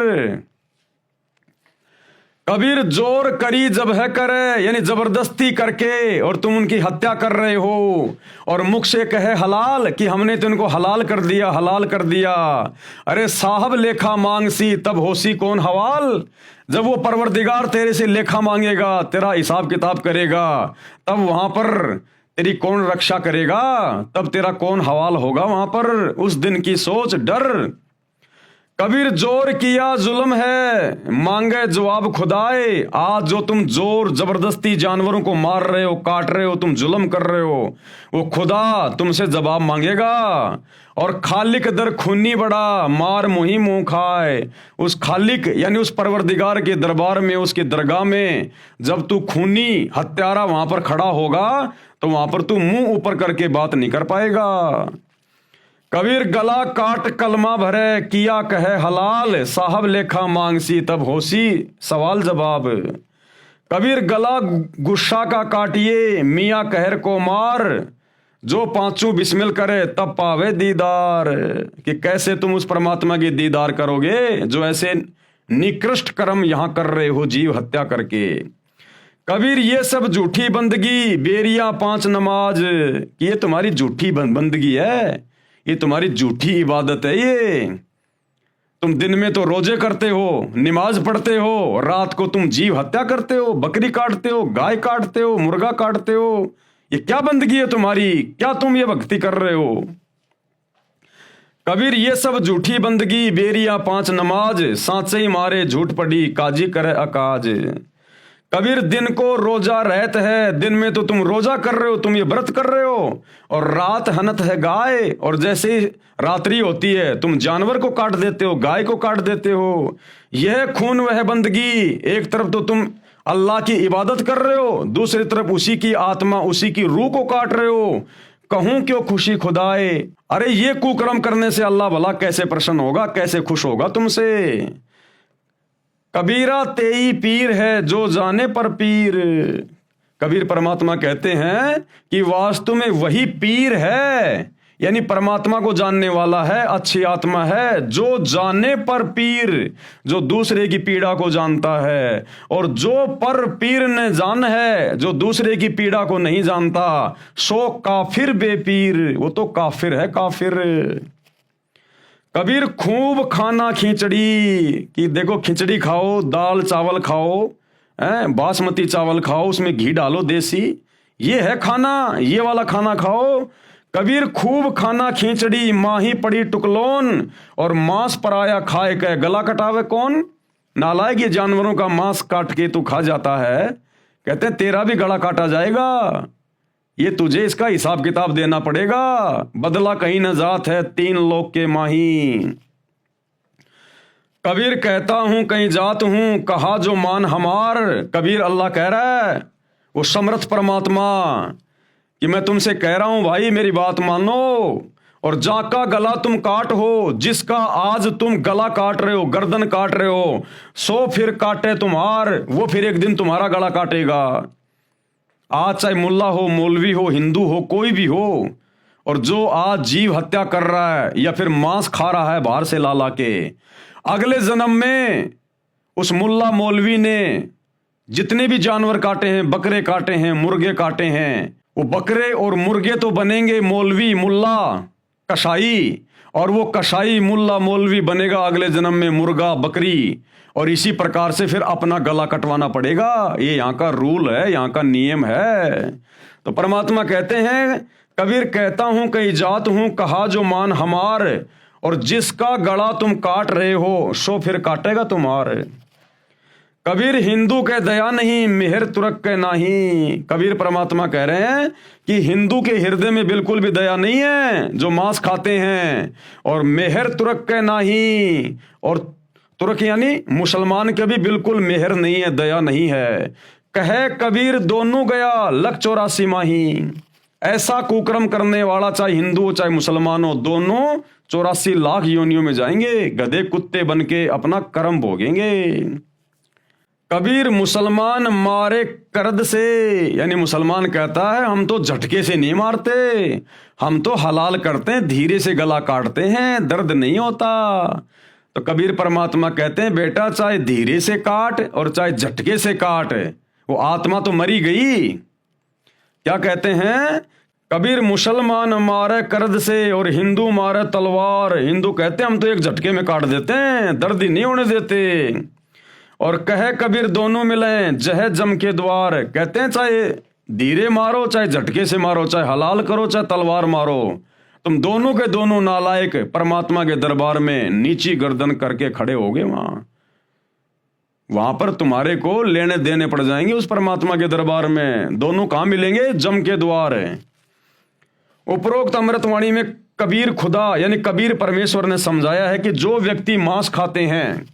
[SPEAKER 1] कबीर जोर करी जब है करे, यानी जबरदस्ती करके और तुम उनकी हत्या कर रहे हो, और मुख से कहे हलाल कि हमने तो इनको हलाल कर दिया, हलाल कर दिया। अरे साहब लेखा मांगसी तब होसी कौन हवाल, जब वो परवरदिगार तेरे से लेखा मांगेगा, तेरा हिसाब किताब करेगा, तब वहां पर तेरी कौन रक्षा करेगा, तब तेरा कौन हवाल होगा वहां पर। उस दिन की सोच डर। कबीर जोर किया जुल्म है मांगे जवाब खुदाए, आज जो तुम जोर जबरदस्ती जानवरों को मार रहे हो, काट रहे हो, तुम जुल्म कर रहे हो, वो खुदा तुमसे जवाब मांगेगा। और खालिक दर खूनी बड़ा मार मुही मुंह खाए, उस खालिक यानी उस परवरदिगार के दरबार में, उसके दरगाह में जब तू खूनी हत्यारा वहां पर खड़ा होगा तो वहां पर तू मुंह ऊपर करके बात नहीं कर पाएगा। कबीर गला काट कलमा भरे किया कहे हलाल, साहब लेखा मांगसी तब होसी सवाल जवाब। कबीर गला गुस्सा का काटिए मियाँ कहर को मार, जो पांचों बिस्मिल करे तब पावे दीदार। कि कैसे तुम उस परमात्मा की दीदार करोगे जो ऐसे निकृष्ट कर्म यहां कर रहे हो जीव हत्या करके। कबीर ये सब झूठी बंदगी बेरिया पांच नमाज, कि ये तुम्हारी झूठी बंदगी है, ये तुम्हारी झूठी इबादत है। ये तुम दिन में तो रोजे करते हो, नमाज पढ़ते हो, रात को तुम जीव हत्या करते हो, बकरी काटते हो, गाय काटते हो, मुर्गा काटते हो। ये क्या बंदगी है तुम्हारी, क्या तुम ये भक्ति कर रहे हो। कबीर ये सब झूठी बंदगी बेरिया पांच नमाज, सांचे ही मारे झूठ पड़ी काजी करे अकाज। कबीर दिन को रोजा रहत है, दिन में तो तुम रोजा कर रहे हो, तुम ये व्रत कर रहे हो, और रात हनत है गाय, और जैसे ही रात्रि होती है तुम जानवर को काट देते हो, गाय को काट देते हो। यह खून वह बंदगी, एक तरफ तो तुम अल्लाह की इबादत कर रहे हो, दूसरी तरफ उसी की आत्मा, उसी की रूह को काट रहे हो। कहूं क्यों खुशी खुदाए। अरे ये कुकर्म करने से अल्लाह भला कैसे प्रसन्न होगा, कैसे खुश होगा तुमसे। कबीरा तेई पीर है जो जाने पर पीर। कबीर परमात्मा कहते हैं कि वास्तव में वही पीर है, यानी परमात्मा को जानने वाला है, अच्छी आत्मा है, जो जाने पर पीर, जो दूसरे की पीड़ा को जानता है। और जो पर पीर ने जान है, जो दूसरे की पीड़ा को नहीं जानता, सो काफिर बेपीर, वो तो काफिर है, काफिर। कबीर खूब खाना खिचड़ी, कि देखो खिचड़ी खाओ, दाल चावल खाओ, बासमती चावल खाओ, उसमें घी डालो देसी, ये है खाना, ये वाला खाना खाओ। कबीर खूब खाना खिचड़ी माही पड़ी टुकलोन, और मांस पराया खाए के गला कटावे कौन। नालायक ये जानवरों का मांस काट के तू खा जाता है, कहते हैं तेरा भी गला काटा जाएगा, ये तुझे इसका हिसाब किताब देना पड़ेगा। बदला कहीं न जात है तीन लोक के माही। कबीर कहता हूं कहीं जात हूं कहा जो मान हमार। कबीर अल्लाह कह रहा है, वो समर्थ परमात्मा, कि मैं तुमसे कह रहा हूं भाई मेरी बात मानो, और जाका गला तुम काट हो, जिसका आज तुम गला काट रहे हो, गर्दन काट रहे हो, सो फिर काटे तुम्हार, वो फिर एक दिन तुम्हारा गला काटेगा। आज चाहे मुल्ला हो, मौलवी हो, हिंदू हो, कोई भी हो, और जो आज जीव हत्या कर रहा है या फिर मांस खा रहा है बाहर से ला ला के, अगले जन्म में उस मुल्ला मौलवी ने जितने भी जानवर काटे हैं, बकरे काटे हैं, मुर्गे काटे हैं, वो बकरे और मुर्गे तो बनेंगे मौलवी, मुल्ला, कसाई, और वो कसाई मुल्ला मौलवी बनेगा अगले जन्म में मुर्गा, बकरी, और इसी प्रकार से फिर अपना गला कटवाना पड़ेगा। ये यहाँ का रूल है, यहाँ का नियम है। तो परमात्मा कहते हैं, कबीर कहता हूं कहीं जात हूं कहा जो मान हमार, और जिसका गला तुम काट रहे हो सो फिर काटेगा तुम्हारे। कबीर हिंदू के दया नहीं, मेहर तुरक के नाही। कबीर परमात्मा कह रहे हैं कि हिंदू के हृदय में बिल्कुल भी दया नहीं है जो मांस खाते हैं, और मेहर तुरक के नाही, और तुर्क यानी मुसलमान के भी बिल्कुल मेहर नहीं है, दया नहीं है। कहे कबीर दोनों गया लख 84 माही। ऐसा कुकर्म करने वाला चाहे हिंदू हो चाहे मुसलमान हो, दोनों 84 लाख योनियों में जाएंगे, गधे कुत्ते बन के अपना कर्म भोगेंगे। कबीर मुसलमान मारे करद से, यानी मुसलमान कहता है हम तो झटके से नहीं मारते, हम तो हलाल करते हैं, धीरे से गला काटते हैं, दर्द नहीं होता। तो कबीर परमात्मा कहते हैं बेटा चाहे धीरे से काट और चाहे झटके से काट, वो आत्मा तो मरी गई। क्या कहते हैं? कबीर मुसलमान मारे करद से और हिंदू मारे तलवार। हिंदू कहते हैं हम तो एक झटके में काट देते हैं, दर्द ही नहीं होने देते। और कहे कबीर दोनों मिले जह जम के द्वार। कहते हैं चाहे धीरे मारो चाहे झटके से मारो, चाहे हलाल करो चाहे तलवार मारो, तुम दोनों के दोनों नालायक परमात्मा के दरबार में नीची गर्दन करके खड़े होगे। वहां पर तुम्हारे को लेने देने पड़ जाएंगे उस परमात्मा के दरबार में। दोनों कहां मिलेंगे? जम के द्वार। उपरोक्त अमृतवाणी में कबीर खुदा यानी कबीर परमेश्वर ने समझाया है कि जो व्यक्ति मांस खाते हैं,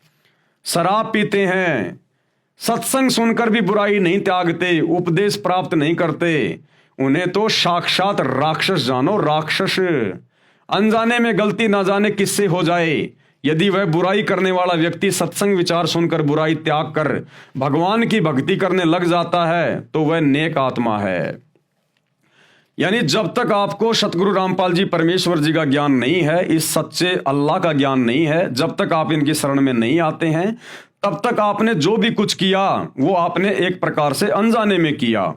[SPEAKER 1] शराब पीते हैं, सत्संग सुनकर भी बुराई नहीं त्यागते, उपदेश प्राप्त नहीं करते, उन्हें तो साक्षात राक्षस जानो, राक्षस। अनजाने में गलती ना जाने किससे हो जाए, यदि वह बुराई करने वाला व्यक्ति सत्संग विचार सुनकर बुराई त्याग कर भगवान की भक्ति करने लग जाता है तो वह नेक आत्मा है। यानी जब तक आपको सतगुरु रामपाल जी परमेश्वर जी का ज्ञान नहीं है, इस सच्चे अल्लाह का ज्ञान नहीं है, जब तक आप इनकी शरण में नहीं आते हैं, तब तक आपने जो भी कुछ किया वो आपने एक प्रकार से अनजाने में किया।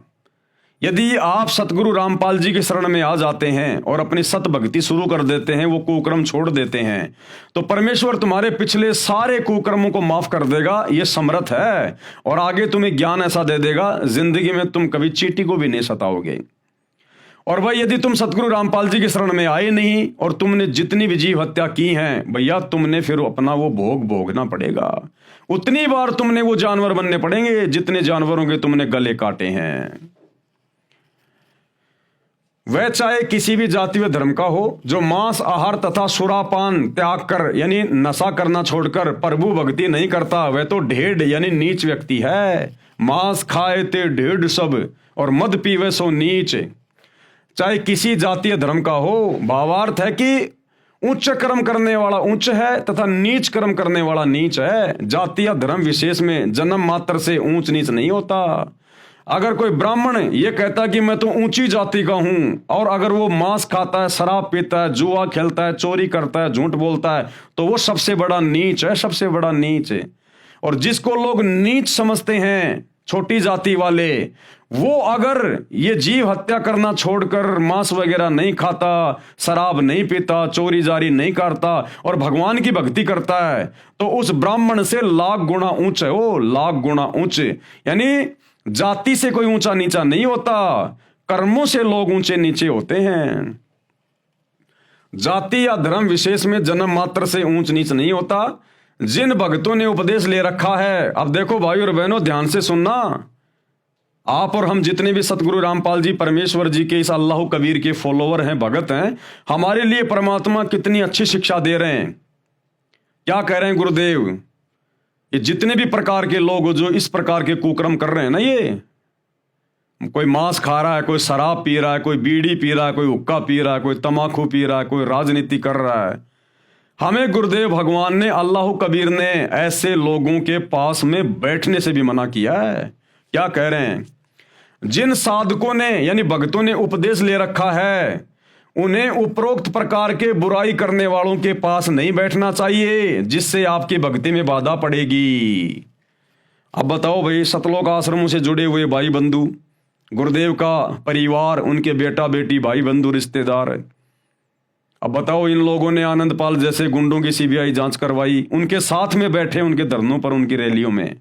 [SPEAKER 1] यदि आप सतगुरु रामपाल जी की शरण में आ जाते हैं और अपनी सत भक्ति शुरू कर देते हैं, वो कुकर्म छोड़ देते हैं, तो परमेश्वर तुम्हारे पिछले सारे कुकर्मों को माफ कर देगा। ये समर्थ है, और आगे तुम्हें ज्ञान ऐसा दे देगा जिंदगी में तुम कभी चींटी को भी नहीं सताओगे। और भाई यदि तुम सतगुरु रामपाल जी की शरण में आए नहीं और तुमने जितनी भी जीव हत्या की हैं, भैया तुमने फिर अपना वो भोग भोगना पड़ेगा। उतनी बार तुमने वो जानवर बनने पड़ेंगे जितने जानवरों के तुमने गले काटे हैं। वह चाहे किसी भी जाति व धर्म का हो, जो मांस आहार तथा सुरापान त्याग कर यानी नशा करना छोड़कर प्रभु भक्ति नहीं करता, वह तो ढेढ़ यानी नीच व्यक्ति है। मांस खाए ते ढेढ़ सब और मद पीवे सो नीच। चाहे किसी जातीय धर्म का हो, भावार्थ है कि उच्च कर्म करने वाला उच्च है तथा नीच कर्म करने वाला नीच है। जातीय धर्म विशेष में जन्म मात्र से ऊंच नीच नहीं होता। अगर कोई ब्राह्मण ये कहता कि मैं तो ऊंची जाति का हूं, और अगर वो मांस खाता है, शराब पीता है, जुआ खेलता है, चोरी करता है, झूठ बोलता है, तो वो सबसे बड़ा नीच है, सबसे बड़ा नीच है। और जिसको लोग नीच समझते हैं, छोटी जाति वाले, वो अगर ये जीव हत्या करना छोड़कर मांस वगैरह नहीं खाता, शराब नहीं पीता, चोरी जारी नहीं करता और भगवान की भक्ति करता है, तो उस ब्राह्मण से लाख गुना ऊंच है वो, लाख गुना ऊंच। यानी जाति से कोई ऊंचा नीचा नहीं होता, कर्मों से लोग ऊंचे नीचे होते हैं। जाति या धर्म विशेष में जन्म मात्र से ऊंच नीच नहीं होता। जिन भक्तों ने उपदेश ले रखा है, अब देखो भाई और बहनों ध्यान से सुनना, आप और हम जितने भी सतगुरु रामपाल जी परमेश्वर जी के इस अल्लाह कबीर के फॉलोवर हैं, भगत हैं, हमारे लिए परमात्मा कितनी अच्छी शिक्षा दे रहे हैं। क्या कह रहे हैं गुरुदेव? ये जितने भी प्रकार के लोग जो इस प्रकार के कुकर्म कर रहे हैं ना, ये कोई मांस खा रहा है, कोई शराब पी रहा है, कोई बीड़ी पी रहा है, कोई हुक्का पी रहा है, कोई तमाकू पी रहा है, कोई राजनीति कर रहा है, हमें गुरुदेव भगवान ने, अल्लाह कबीर ने ऐसे लोगों के पास में बैठने से भी मना किया है। क्या कह रहे हैं? जिन साधकों ने यानी भक्तों ने उपदेश ले रखा है, उन्हें उपरोक्त प्रकार के बुराई करने वालों के पास नहीं बैठना चाहिए, जिससे आपकी भक्ति में बाधा पड़ेगी। अब बताओ भाई, सतलोक आश्रमों से जुड़े हुए भाई बंधु, गुरुदेव का परिवार, उनके बेटा बेटी, भाई बंधु, रिश्तेदार, अब बताओ इन लोगों ने आनंदपाल जैसे गुंडों की सीबीआई जांच करवाई, उनके साथ में बैठे, उनके धरनों पर, उनकी रैलियों में।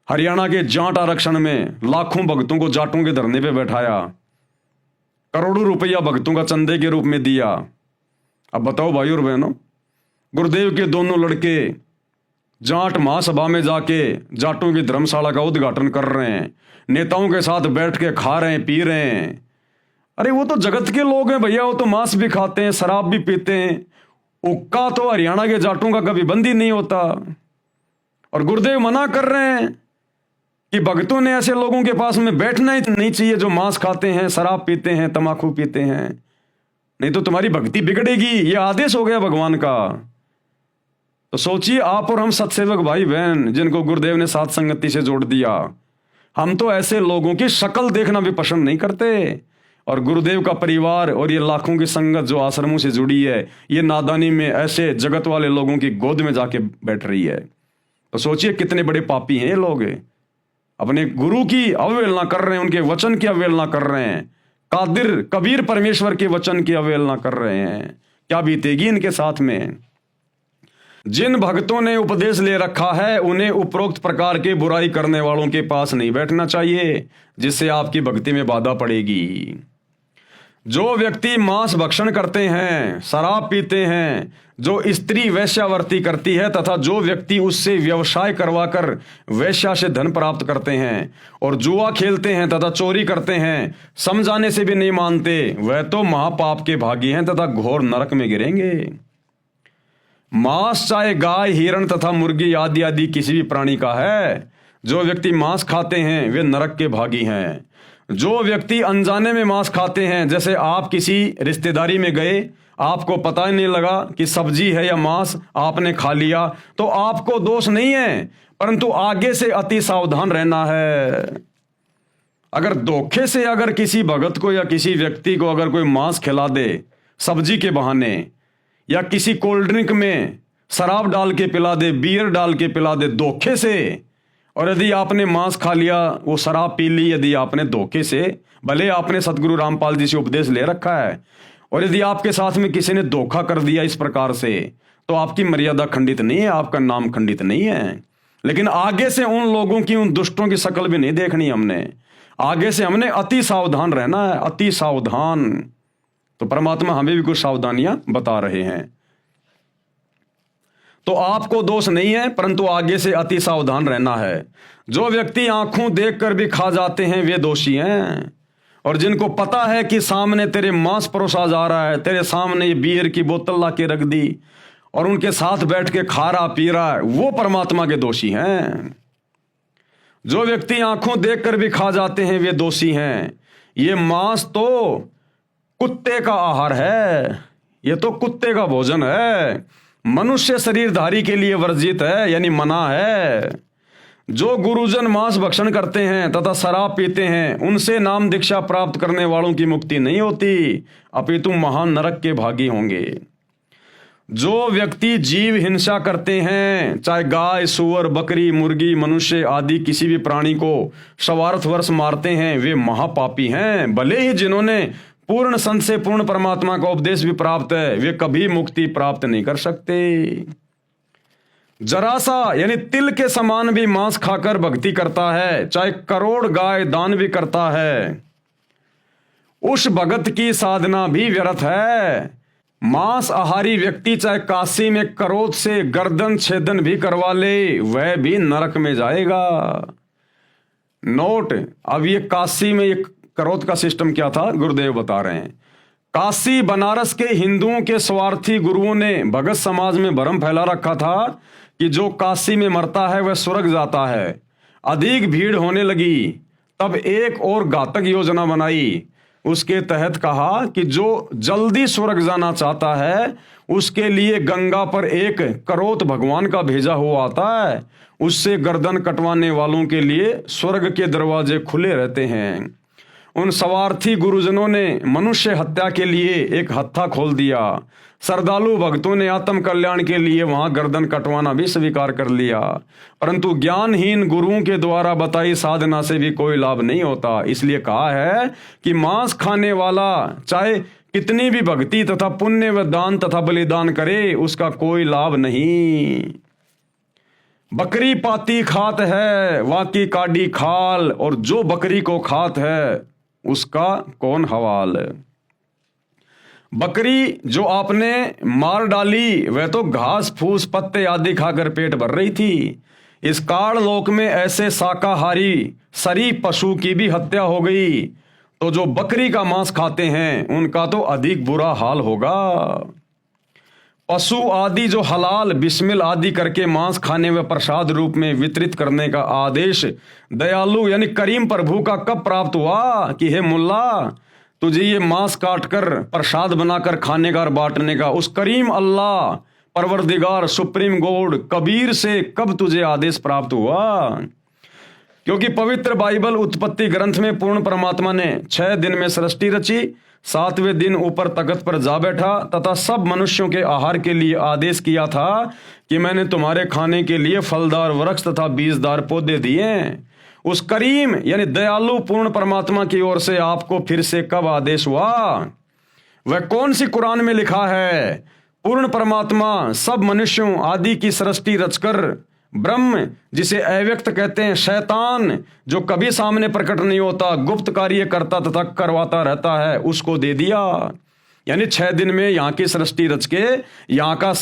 [SPEAKER 1] हरियाणा के जाट आरक्षण में लाखों भक्तों को जाटों के धरने पे बैठाया, करोड़ों रुपया भक्तों का चंदे के रूप में दिया। अब बताओ भाई और बहनों, गुरुदेव के दोनों लड़के जाट महासभा में जाके जाटों की धर्मशाला का उद्घाटन कर रहे हैं, नेताओं के साथ बैठ के खा रहे हैं, पी रहे हैं। अरे वो तो जगत के लोग हैं भैया, वो तो मांस भी खाते हैं, शराब भी पीते हैं। उक्का तो हरियाणा के जाटों का कभी बंदी नहीं होता। और गुरुदेव मना कर रहे हैं कि भक्तों ने ऐसे लोगों के पास में बैठना ही नहीं चाहिए जो मांस खाते हैं, शराब पीते हैं, तम्बाकू पीते हैं, नहीं तो तुम्हारी भक्ति बिगड़ेगी। ये आदेश हो गया भगवान का। तो सोचिए आप और हम सत्सेवक भाई बहन जिनको गुरुदेव ने साथ संगति से जोड़ दिया, हम तो ऐसे लोगों की शक्ल देखना भी पसंद नहीं करते। और गुरुदेव का परिवार और ये लाखों की संगत जो आश्रमों से जुड़ी है, ये नादानी में ऐसे जगत वाले लोगों की गोद में जाके बैठ रही है। तो सोचिए कितने बड़े पापी हैं ये लोग, अपने गुरु की अवहेलना कर रहे हैं, उनके वचन की अवहेलना कर रहे हैं, कादिर कबीर परमेश्वर के वचन की अवहेलना कर रहे हैं। क्या बीतेगी इनके साथ में। जिन भक्तों ने उपदेश ले रखा है उन्हें उपरोक्त प्रकार के बुराई करने वालों के पास नहीं बैठना चाहिए, जिससे आपकी भक्ति में बाधा पड़ेगी। जो व्यक्ति मांस भक्षण करते हैं, शराब पीते हैं, जो स्त्री वैश्यावर्ती करती है तथा जो व्यक्ति उससे व्यवसाय करवाकर वैश्या से धन प्राप्त करते हैं और जुआ खेलते हैं तथा चोरी करते हैं, समझाने से भी नहीं मानते, वह तो महापाप के भागी हैं तथा घोर नरक में गिरेंगे। मांस चाहे गाय, हिरण तथा मुर्गी आदि आदि किसी भी प्राणी का है, जो व्यक्ति मांस खाते हैं वे नरक के भागी हैं। जो व्यक्ति अनजाने में मांस खाते हैं, जैसे आप किसी रिश्तेदारी में गए, आपको पता ही नहीं लगा कि सब्जी है या मांस, आपने खा लिया, तो आपको दोष नहीं है, परंतु आगे से अति सावधान रहना है। अगर धोखे से अगर किसी भगत को या किसी व्यक्ति को अगर कोई मांस खिला दे सब्जी के बहाने, या किसी कोल्ड ड्रिंक में शराब डाल के पिला दे, बियर डाल के पिला दे धोखे से, और यदि आपने मांस खा लिया, वो शराब पी ली, यदि आपने धोखे से, भले आपने सतगुरु रामपाल जी से उपदेश ले रखा है, और यदि आपके साथ में किसी ने धोखा कर दिया इस प्रकार से, तो आपकी मर्यादा खंडित नहीं है, आपका नाम खंडित नहीं है। लेकिन आगे से उन लोगों की, उन दुष्टों की शक्ल भी नहीं देखनी हमने। आगे से हमने अति सावधान रहना है, अति सावधान। तो परमात्मा हमें भी कुछ सावधानियां बता रहे हैं। तो आपको दोष नहीं है, परंतु आगे से अति सावधान रहना है। जो व्यक्ति आंखों देखकर भी खा जाते हैं वे दोषी हैं। और जिनको पता है कि सामने तेरे मांस परोसा जा रहा है, तेरे सामने ये बियर की बोतल ला के रख दी और उनके साथ बैठ के खा रहा पी रहा है, वो परमात्मा के दोषी हैं। जो व्यक्ति आंखों देखकर भी खा जाते हैं वे दोषी हैं। ये मांस तो कुत्ते का आहार है, ये तो कुत्ते का भोजन है, मनुष्य शरीरधारी के लिए वर्जित है, यानी मना है। जो गुरुजन मांस भक्षण करते हैं तथा शराब पीते हैं, उनसे नाम दीक्षा प्राप्त करने वालों की मुक्ति नहीं होती, अपितु महान नरक के भागी होंगे। जो व्यक्ति जीव हिंसा करते हैं, चाहे गाय, सुअर, बकरी, मुर्गी, मनुष्य आदि किसी भी प्राणी को स्वार्थवश मारते हैं, वे महापापी हैं। भले ही जिन्होंने पूर्ण संत से पूर्ण परमात्मा का उपदेश भी प्राप्त है, वे कभी मुक्ति प्राप्त नहीं कर सकते। जरा सा यानी तिल के समान भी मांस खाकर भक्ति करता है, चाहे करोड़ गाय दान भी करता है, उस भगत की साधना भी व्यर्थ है। मांस आहारी व्यक्ति चाहे काशी में क्रोध से गर्दन छेदन भी करवा ले, वह भी नरक में जाएगा। नोट, अब ये काशी में एक क्रोध का सिस्टम क्या था, गुरुदेव बता रहे हैं। काशी बनारस के हिंदुओं के स्वार्थी गुरुओं ने भगत समाज में भ्रम फैला रखा था कि जो काशी में मरता है वह स्वर्ग जाता है। अधिक भीड़ होने लगी, तब एक और घातक योजना बनाई। उसके तहत कहा कि जो जल्दी स्वर्ग जाना चाहता है उसके लिए गंगा पर एक करोत भगवान का भेजा हुआ आता है, उससे गर्दन कटवाने वालों के लिए स्वर्ग के दरवाजे खुले रहते हैं। उन स्वार्थी गुरुजनों ने मनुष्य हत्या के लिए एक हत्था खोल दिया। श्रद्धालु भक्तों ने आत्म कल्याण के लिए वहां गर्दन कटवाना भी स्वीकार कर लिया, परंतु ज्ञानहीन गुरुओं के द्वारा बताई साधना से भी कोई लाभ नहीं होता। इसलिए कहा है कि मांस खाने वाला चाहे कितनी भी भक्ति तथा पुण्य व दान तथा बलिदान करे, उसका कोई लाभ नहीं। बकरी पाती खात है, वाकी काडी खाल, और जो बकरी को खात है उसका कौन हवाल। बकरी जो आपने मार डाली वह तो घास फूस पत्ते आदि खाकर पेट भर रही थी। इस काल लोक में ऐसे शाकाहारी शरीफ पशु की भी हत्या हो गई, तो जो बकरी का मांस खाते हैं उनका तो अधिक बुरा हाल होगा। पशु आदि जो हलाल बिस्मिल आदि करके मांस खाने व प्रसाद रूप में वितरित करने का आदेश दयालु यानी करीम प्रभु का कब प्राप्त हुआ कि हे मुल्ला, तुझे ये मांस काटकर प्रसाद बनाकर खाने का और बांटने का उस करीम अल्लाह परवरदिगार सुप्रीम गॉड कबीर से कब तुझे आदेश प्राप्त हुआ? क्योंकि पवित्र बाइबल उत्पत्ति ग्रंथ में पूर्ण परमात्मा ने 6 दिन में सृष्टि रची, 7वें दिन ऊपर तख्त पर जा बैठा तथा सब मनुष्यों के आहार के लिए आदेश किया था कि मैंने तुम्हारे खाने के लिए फलदार वृक्ष तथा बीजदार पौधे दिए। उस करीम यानी दयालु पूर्ण परमात्मा की ओर से आपको फिर से कब आदेश हुआ? वह कौन सी कुरान में लिखा है? पूर्ण परमात्मा सब मनुष्यों आदि की सृष्टि रचकर ब्रह्म जिसे अव्यक्त कहते हैं, शैतान जो कभी सामने प्रकट नहीं होता, गुप्त कार्य करता तथा करवाता रहता है, उसको दे दिया। यानी 6 दिन में यहाँ की सृष्टि रच के यहाँ का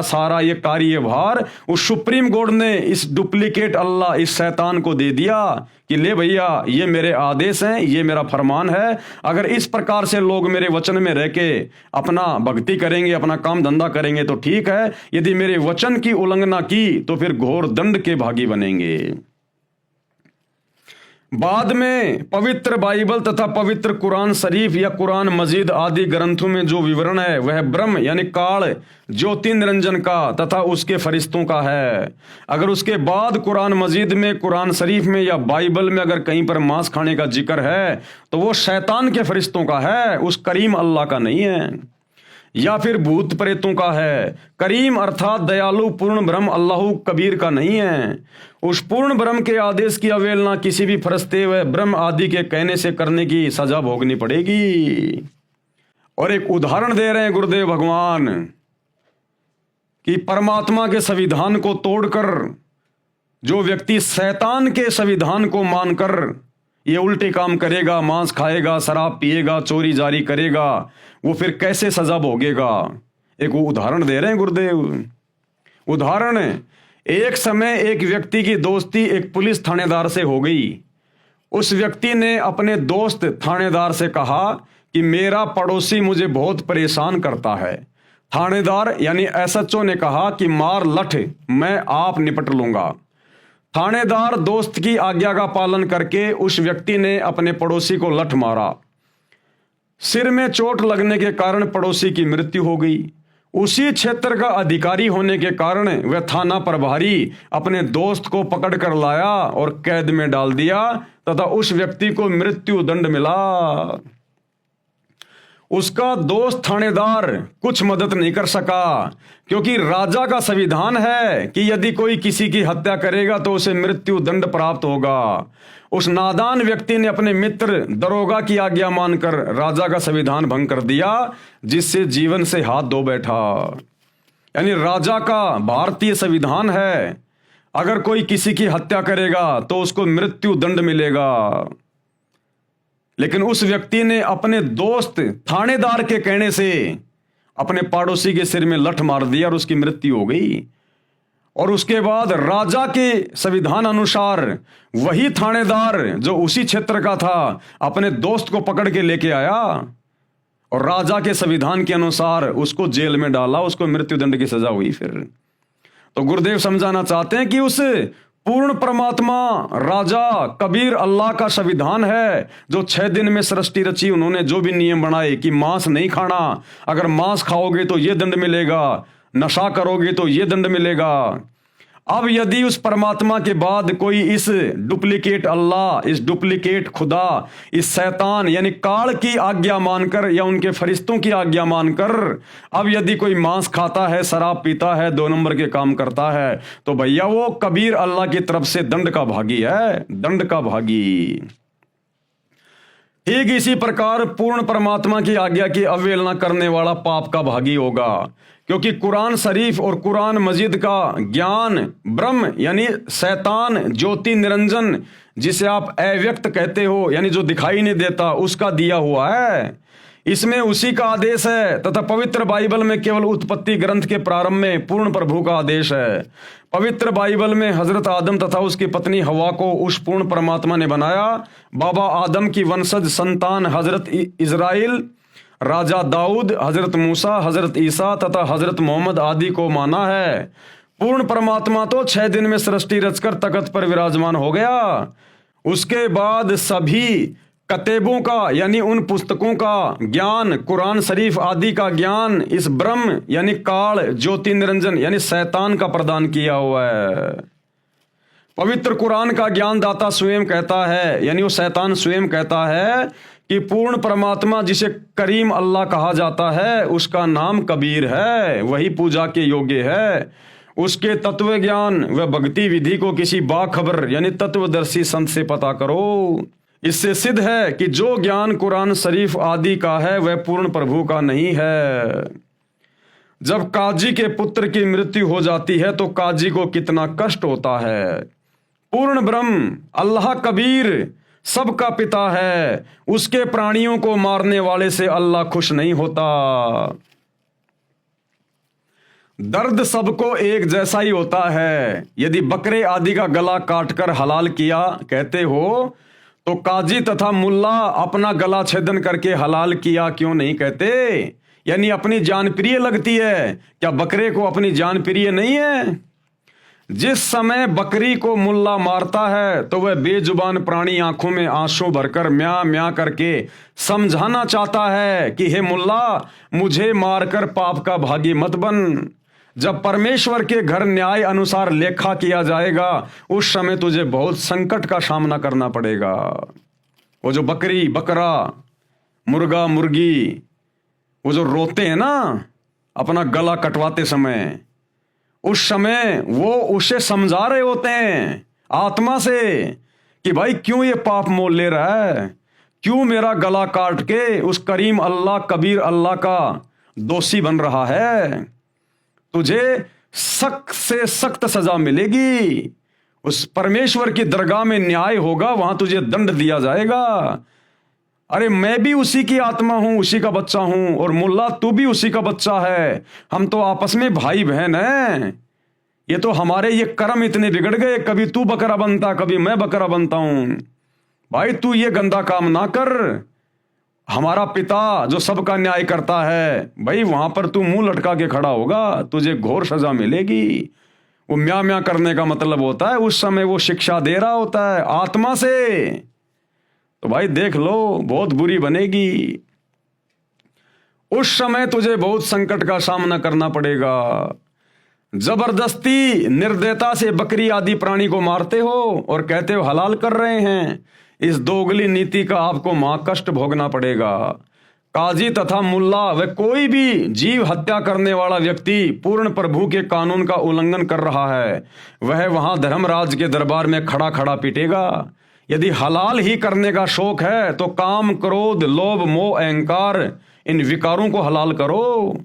[SPEAKER 1] सारा ये कार्यभार उस सुप्रीम गॉड ने इस डुप्लीकेट अल्लाह इस शैतान को दे दिया कि ले भैया, ये मेरे आदेश हैं, ये मेरा फरमान है। अगर इस प्रकार से लोग मेरे वचन में रह के अपना भक्ति करेंगे, अपना काम धंधा करेंगे तो ठीक है, यदि मेरे वचन की उल्लंघना की तो फिर घोर दंड के भागी बनेंगे। बाद में पवित्र बाइबल तथा पवित्र कुरान शरीफ या कुरान मजीद आदि ग्रंथों में जो विवरण है वह ब्रह्म यानी काल ज्योति निरंजन का तथा उसके फरिश्तों का है। अगर उसके बाद कुरान मजीद में, कुरान शरीफ में या बाइबल में अगर कहीं पर मांस खाने का जिक्र है तो वो शैतान के फरिश्तों का है, उस करीम अल्लाह का नहीं है। या फिर भूत प्रेतों का है। करीम अर्थात दयालु पूर्ण ब्रह्म अल्लाह कबीर का नहीं है। उस पूर्ण ब्रह्म के आदेश की अवहेलना किसी भी फरिश्ते व ब्रह्म आदि के कहने से करने की सजा भोगनी पड़ेगी। और एक उदाहरण दे रहे हैं गुरुदेव भगवान कि परमात्मा के संविधान को तोड़कर जो व्यक्ति शैतान के संविधान को मानकर ये उल्टे काम करेगा, मांस खाएगा, शराब पिएगा, चोरी जारी करेगा, वो फिर कैसे सजा भोगेगा। एक उदाहरण दे रहे हैं गुरुदेव। उदाहरण, एक समय एक व्यक्ति की दोस्ती एक पुलिस थानेदार से हो गई। उस व्यक्ति ने अपने दोस्त थानेदार से कहा कि मेरा पड़ोसी मुझे बहुत परेशान करता है। थानेदार यानी एसएचओ ने कहा कि मार लठ, मैं आप निपट लूंगा। थानेदार दोस्त की आज्ञा का पालन करके उस व्यक्ति ने अपने पड़ोसी को लठ मारा। सिर में चोट लगने के कारण पड़ोसी की मृत्यु हो गई। उसी क्षेत्र का अधिकारी होने के कारण वह थाना प्रभारी अपने दोस्त को पकड़ कर लाया और कैद में डाल दिया तथा उस व्यक्ति को मृत्यु दंड मिला। उसका दोस्त थानेदार कुछ मदद नहीं कर सका, क्योंकि राजा का संविधान है कि यदि कोई किसी की हत्या करेगा तो उसे मृत्यु दंड प्राप्त होगा। उस नादान व्यक्ति ने अपने मित्र दरोगा की आज्ञा मानकर राजा का संविधान भंग कर दिया, जिससे जीवन से हाथ धो बैठा। यानी राजा का भारतीय संविधान है, अगर कोई किसी की हत्या करेगा तो उसको मृत्यु दंड मिलेगा। लेकिन उस व्यक्ति ने अपने दोस्त थानेदार के कहने से अपने पड़ोसी के सिर में लठ मार दिया और उसकी मृत्यु हो गई। और उसके बाद राजा के संविधान अनुसार वही थानेदार जो उसी क्षेत्र का था अपने दोस्त को पकड़ के लेके आया और राजा के संविधान के अनुसार उसको जेल में डाला, उसको मृत्यु दंड की सजा हुई। फिर तो गुरुदेव समझाना चाहते हैं कि उस पूर्ण परमात्मा राजा कबीर अल्लाह का संविधान है जो 6 दिन में सृष्टि रची। उन्होंने जो भी नियम बनाए कि मांस नहीं खाना, अगर मांस खाओगे तो ये दंड मिलेगा, नशा करोगे तो ये दंड मिलेगा। अब यदि उस परमात्मा के बाद कोई इस डुप्लीकेट अल्लाह, इस डुप्लीकेट खुदा, इस शैतान यानी काल की आज्ञा मानकर या उनके फरिश्तों की आज्ञा मानकर अब यदि कोई मांस खाता है, शराब पीता है, 2 नंबर के काम करता है, तो भैया वो कबीर अल्लाह की तरफ से दंड का भागी है, दंड का भागी। ठीक इसी प्रकार पूर्ण परमात्मा की आज्ञा की अवहेलना करने वाला पाप का भागी होगा, क्योंकि कुरान शरीफ और कुरान मजीद का ज्ञान ब्रह्म यानी शैतान ज्योति निरंजन जिसे आप अव्यक्त कहते हो, यानी जो दिखाई नहीं देता, उसका दिया हुआ है। इसमें उसी का आदेश है तथा पवित्र बाइबल में केवल उत्पत्ति ग्रंथ के प्रारंभ में पूर्ण प्रभु का आदेश है। पवित्र बाइबल में हजरत आदम तथा उसकी पत्नी हवा को उस पूर्ण परमात्मा ने बनाया। बाबा आदम की वंशज संतान हजरत इजराइल, राजा दाऊद, हजरत मूसा, हजरत ईसा तथा हजरत मोहम्मद आदि को माना है। पूर्ण परमात्मा तो 6 दिन में सृष्टि रचकर तख्त पर विराजमान हो गया। उसके बाद सभी कतेबों का यानी उन पुस्तकों का ज्ञान, कुरान शरीफ आदि का ज्ञान इस ब्रह्म यानी काल ज्योति निरंजन यानी शैतान का प्रदान किया हुआ है। पवित्र कुरान का ज्ञान दाता स्वयं कहता है, यानी वो शैतान स्वयं कहता है कि पूर्ण परमात्मा जिसे करीम अल्लाह कहा जाता है उसका नाम कबीर है, वही पूजा के योग्य है। उसके तत्व ज्ञान व भक्ति विधि को किसी बाखबर यानी तत्वदर्शी संत से पता करो। इससे सिद्ध है कि जो ज्ञान कुरान शरीफ आदि का है वह पूर्ण प्रभु का नहीं है। जब काजी के पुत्र की मृत्यु हो जाती है तो काजी को कितना कष्ट होता है। पूर्ण ब्रह्म अल्लाह कबीर सबका पिता है, उसके प्राणियों को मारने वाले से अल्लाह खुश नहीं होता। दर्द सबको एक जैसा ही होता है। यदि बकरे आदि का गला काटकर हलाल किया कहते हो तो काजी तथा मुल्ला अपना गला छेदन करके हलाल किया क्यों नहीं कहते? यानी अपनी जान प्रिय लगती है, क्या बकरे को अपनी जान प्रिय नहीं है? जिस समय बकरी को मुल्ला मारता है तो वह बेजुबान प्राणी आंखों में आंसू भरकर म्या म्या करके समझाना चाहता है कि हे मुल्ला, मुझे मारकर पाप का भागी मत बन। जब परमेश्वर के घर न्याय अनुसार लेखा किया जाएगा उस समय तुझे बहुत संकट का सामना करना पड़ेगा। वो जो बकरी, बकरा, मुर्गा, मुर्गी वो जो रोते हैं ना अपना गला कटवाते समय, उस समय वो उसे समझा रहे होते हैं आत्मा से कि भाई क्यों ये पाप मोल ले रहा है, क्यों मेरा गला काट के उस करीम अल्लाह कबीर अल्लाह का दोषी बन रहा है। तुझे सख्त से सख्त सजा मिलेगी। उस परमेश्वर की दरगाह में न्याय होगा, वहां तुझे दंड दिया जाएगा। अरे मैं भी उसी की आत्मा हूं, उसी का बच्चा हूं, और मुल्ला तू भी उसी का बच्चा है। हम तो आपस में भाई बहन हैं। ये तो हमारे ये कर्म इतने बिगड़ गए, कभी तू बकरा बनता, कभी मैं बकरा बनता हूं। भाई तू ये गंदा काम ना कर। हमारा पिता जो सबका न्याय करता है, भाई वहां पर तू मुंह लटका के खड़ा होगा, तुझे घोर सजा मिलेगी। वो म्या म्या करने का मतलब होता है उस समय वो शिक्षा दे रहा होता है आत्मा से। तो भाई देख लो, बहुत बुरी बनेगी। उस समय तुझे बहुत संकट का सामना करना पड़ेगा। जबरदस्ती निर्दयता से बकरी आदि प्राणी को मारते हो और कहते हो हलाल कर रहे हैं। इस दोगली नीति का आपको महाकष्ट भोगना पड़ेगा। काजी तथा मुल्ला व कोई भी जीव हत्या करने वाला व्यक्ति पूर्ण प्रभु के कानून का उल्लंघन कर रहा है, वह वहां धर्मराज के दरबार में खड़ा खड़ा पीटेगा। यदि हलाल ही करने का शौक है तो काम, क्रोध, लोभ, मोह, अहंकार इन विकारों को हलाल करो।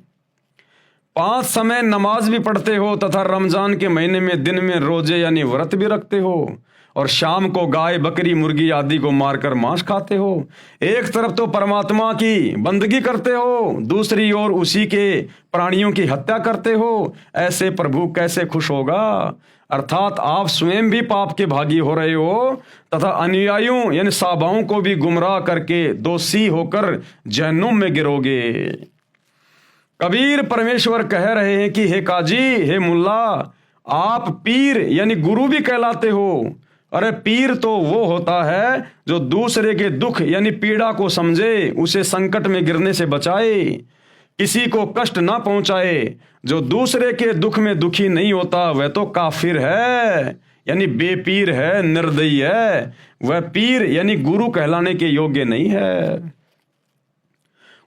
[SPEAKER 1] 5 समय नमाज भी पढ़ते हो तथा रमजान के महीने में दिन में रोजे यानी व्रत भी रखते हो और शाम को गाय, बकरी, मुर्गी आदि को मारकर मांस खाते हो। एक तरफ तो परमात्मा की बंदगी करते हो, दूसरी ओर उसी के प्राणियों की हत्या करते हो। ऐसे प्रभु कैसे खुश होगा? अर्थात आप स्वयं भी पाप के भागी हो रहे हो तथा अनुयायियों यानी साबाओं को भी गुमराह करके दोषी होकर जहन्नुम में गिरोगे। कबीर परमेश्वर कह रहे हैं कि हे काजी, हे मुल्ला, आप पीर यानी गुरु भी कहलाते हो। अरे पीर तो वो होता है जो दूसरे के दुख यानी पीड़ा को समझे, उसे संकट में गिरने से बचाए, किसी को कष्ट ना पहुंचाए। जो दूसरे के दुख में दुखी नहीं होता वह तो काफिर है यानी बेपीर है, निर्दयी है। वह पीर यानी गुरु कहलाने के योग्य नहीं है।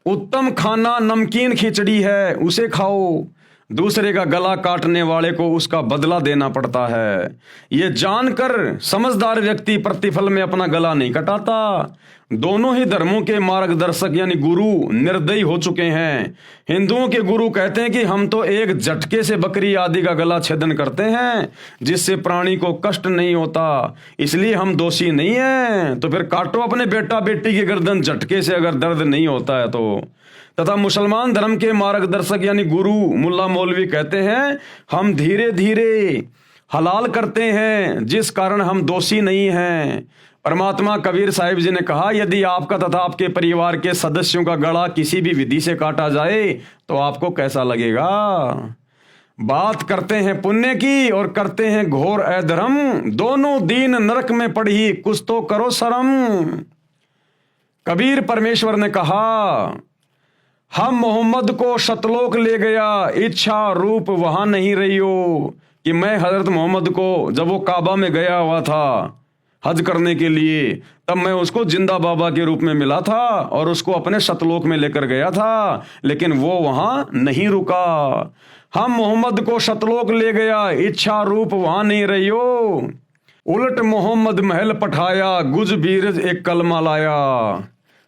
[SPEAKER 1] उत्तम खाना नमकीन खिचड़ी है, उसे खाओ। दूसरे का गला काटने वाले को उसका बदला देना पड़ता है। ये जानकर समझदार व्यक्ति प्रतिफल में अपना गला नहीं कटाता। दोनों ही धर्मों के मार्गदर्शक यानी गुरु निर्दयी हो चुके हैं। हिंदुओं के गुरु कहते हैं कि हम तो एक झटके से बकरी आदि का गला छेदन करते हैं जिससे प्राणी को कष्ट नहीं होता, इसलिए हम दोषी नहीं हैं। तो फिर काटो अपने बेटा बेटी की गर्दन झटके से अगर दर्द नहीं होता है तो। तथा मुसलमान धर्म के मार्गदर्शक यानी गुरु मुल्ला मौलवी कहते हैं हम धीरे धीरे हलाल करते हैं जिस कारण हम दोषी नहीं हैं। परमात्मा कबीर साहिब जी ने कहा यदि आपका तथा आपके परिवार के सदस्यों का गला किसी भी विधि से काटा जाए तो आपको कैसा लगेगा। बात करते हैं पुण्य की और करते हैं घोर अधर्म, दोनों दीन नरक में पड़ी कुछ तो करो शर्म। कबीर परमेश्वर ने कहा हम मोहम्मद को शतलोक ले गया, इच्छा रूप वहां नहीं रही हो। कि मैं हजरत मोहम्मद को जब वो काबा में गया हुआ था हज करने के लिए, तब मैं उसको जिंदा बाबा के रूप में मिला था और उसको अपने शतलोक में लेकर गया था, लेकिन वो वहां नहीं रुका। हम मोहम्मद को शतलोक ले गया, इच्छा रूप वहां नहीं रही हो। उलट मोहम्मद महल पठाया, गुज बीरज एक कलमा लाया।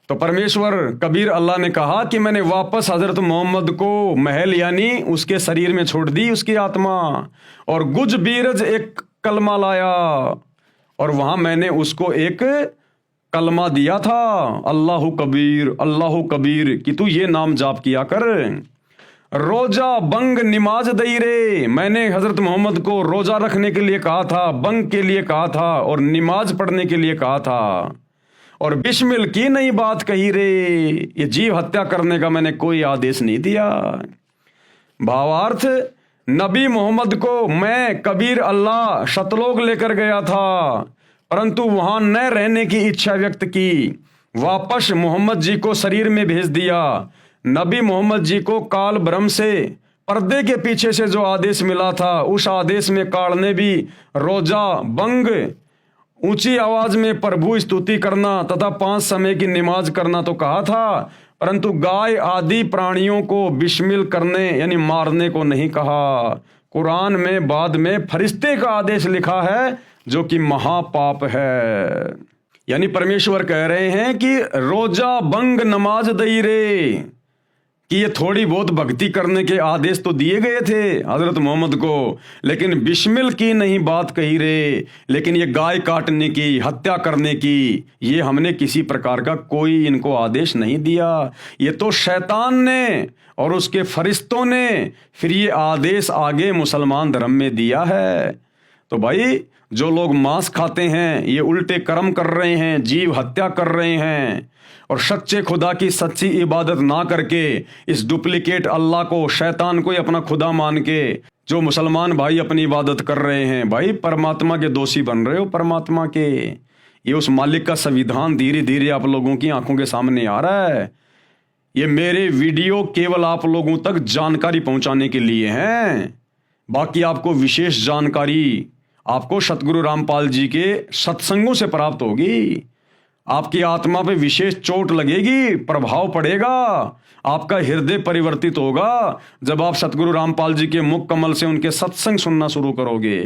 [SPEAKER 1] तो परमेश्वर कबीर अल्लाह ने कहा कि मैंने वापस हजरत मोहम्मद को महल यानी उसके शरीर में छोड़ दी उसकी आत्मा, और गुज बीरज एक कलमा लाया, और वहां मैंने उसको एक कलमा दिया था, अल्लाहु कबीर कि तू ये नाम जाप किया कर। रोजा बंग निमाज दई रे, मैंने हजरत मोहम्मद को रोजा रखने के लिए कहा था, बंग के लिए कहा था और निमाज पढ़ने के लिए कहा था, और बिस्मिल की नहीं बात कही रे, ये जीव हत्या करने का मैंने कोई आदेश नहीं दिया। भावार्थ नबी मोहम्मद को मैं कबीर अल्लाह शतलोक लेकर गया था, परंतु वहां न रहने की इच्छा व्यक्त की, वापस मोहम्मद जी को शरीर में भेज दिया। नबी मोहम्मद जी को काल ब्रह्म से पर्दे के पीछे से जो आदेश मिला था, उस आदेश में काल ने भी रोजा बंग, ऊंची आवाज में प्रभु स्तुति करना तथा 5 समय की नमाज करना तो कहा था, परंतु गाय आदि प्राणियों को बिस्मिल करने यानी मारने को नहीं कहा। कुरान में बाद में फरिश्ते का आदेश लिखा है जो कि महापाप है। यानी परमेश्वर कह रहे हैं कि रोजा बंग नमाज दई रे, कि ये थोड़ी बहुत भक्ति करने के आदेश तो दिए गए थे हजरत मोहम्मद को, लेकिन बिस्मिल की नहीं बात कही रे, लेकिन ये गाय काटने की, हत्या करने की, ये हमने किसी प्रकार का कोई इनको आदेश नहीं दिया। ये तो शैतान ने और उसके फरिश्तों ने फिर ये आदेश आगे मुसलमान धर्म में दिया है। तो भाई जो लोग मांस खाते हैं ये उल्टे कर्म कर रहे हैं, जीव हत्या कर रहे हैं, और सच्चे खुदा की सच्ची इबादत ना करके इस डुप्लीकेट अल्लाह को, शैतान को ही अपना खुदा मान के जो मुसलमान भाई अपनी इबादत कर रहे हैं, भाई परमात्मा के दोषी बन रहे हो। परमात्मा के ये उस मालिक का संविधान धीरे धीरे आप लोगों की आंखों के सामने आ रहा है। ये मेरे वीडियो केवल आप लोगों तक जानकारी पहुंचाने के लिए हैं, बाकी आपको विशेष जानकारी आपको सतगुरु रामपाल जी के सत्संगों से प्राप्त होगी। आपकी आत्मा पे विशेष चोट लगेगी, प्रभाव पड़ेगा, आपका हृदय परिवर्तित होगा जब आप सतगुरु रामपाल जी के मुख कमल से उनके सत्संग सुनना शुरू करोगे।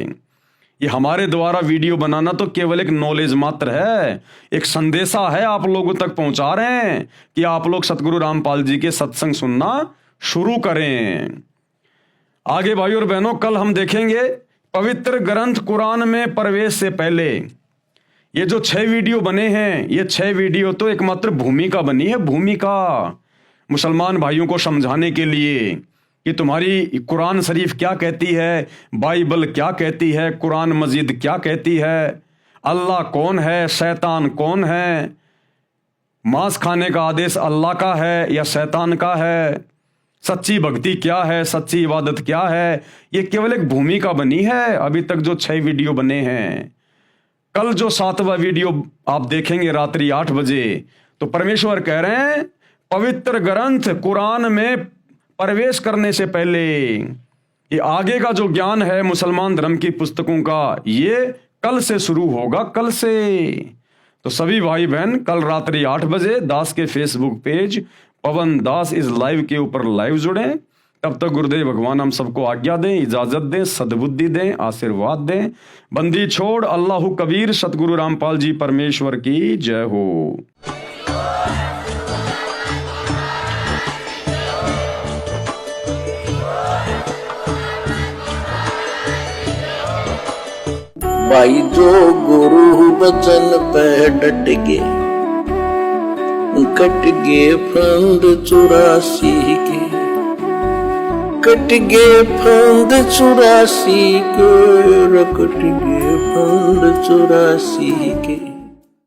[SPEAKER 1] ये हमारे द्वारा वीडियो बनाना तो केवल एक नॉलेज मात्र है, एक संदेशा है आप लोगों तक पहुंचा रहे हैं कि आप लोग सतगुरु रामपाल जी के सत्संग सुनना शुरू करें। आगे भाई और बहनों, कल हम देखेंगे पवित्र ग्रंथ कुरान में प्रवेश से पहले ये जो 6 वीडियो बने हैं, ये 6 वीडियो तो एकमात्र भूमिका बनी है, भूमिका मुसलमान भाइयों को समझाने के लिए कि तुम्हारी कुरान शरीफ क्या कहती है, बाइबल क्या कहती है, कुरान मजीद क्या कहती है, अल्लाह कौन है, शैतान कौन है, मांस खाने का आदेश अल्लाह का है या शैतान का है, सच्ची भक्ति क्या है, सच्ची इबादत क्या है। ये केवल एक भूमिका बनी है अभी तक जो 6 वीडियो बने हैं। कल जो 7वां वीडियो आप देखेंगे रात्रि 8 बजे, तो परमेश्वर कह रहे हैं पवित्र ग्रंथ कुरान में प्रवेश करने से पहले ये आगे का जो ज्ञान है मुसलमान धर्म की पुस्तकों का, ये कल से शुरू होगा, कल से। तो सभी भाई बहन कल रात्रि 8 बजे दास के Facebook page Pawan Das is live के ऊपर लाइव जुड़ें तब तक गुरुदेव भगवान हम सबको आज्ञा दें, इजाजत दें, सद्बुद्धि दें, आशीर्वाद दें। बंदी छोड़ अल्लाहु कबीर, सतगुरु रामपाल जी परमेश्वर की जय हो।
[SPEAKER 2] भाई जो गुरु वचन पे डट गे, कट गे फंद 84 के, कट गे फंद 84 के, कट गे फंद 84 के।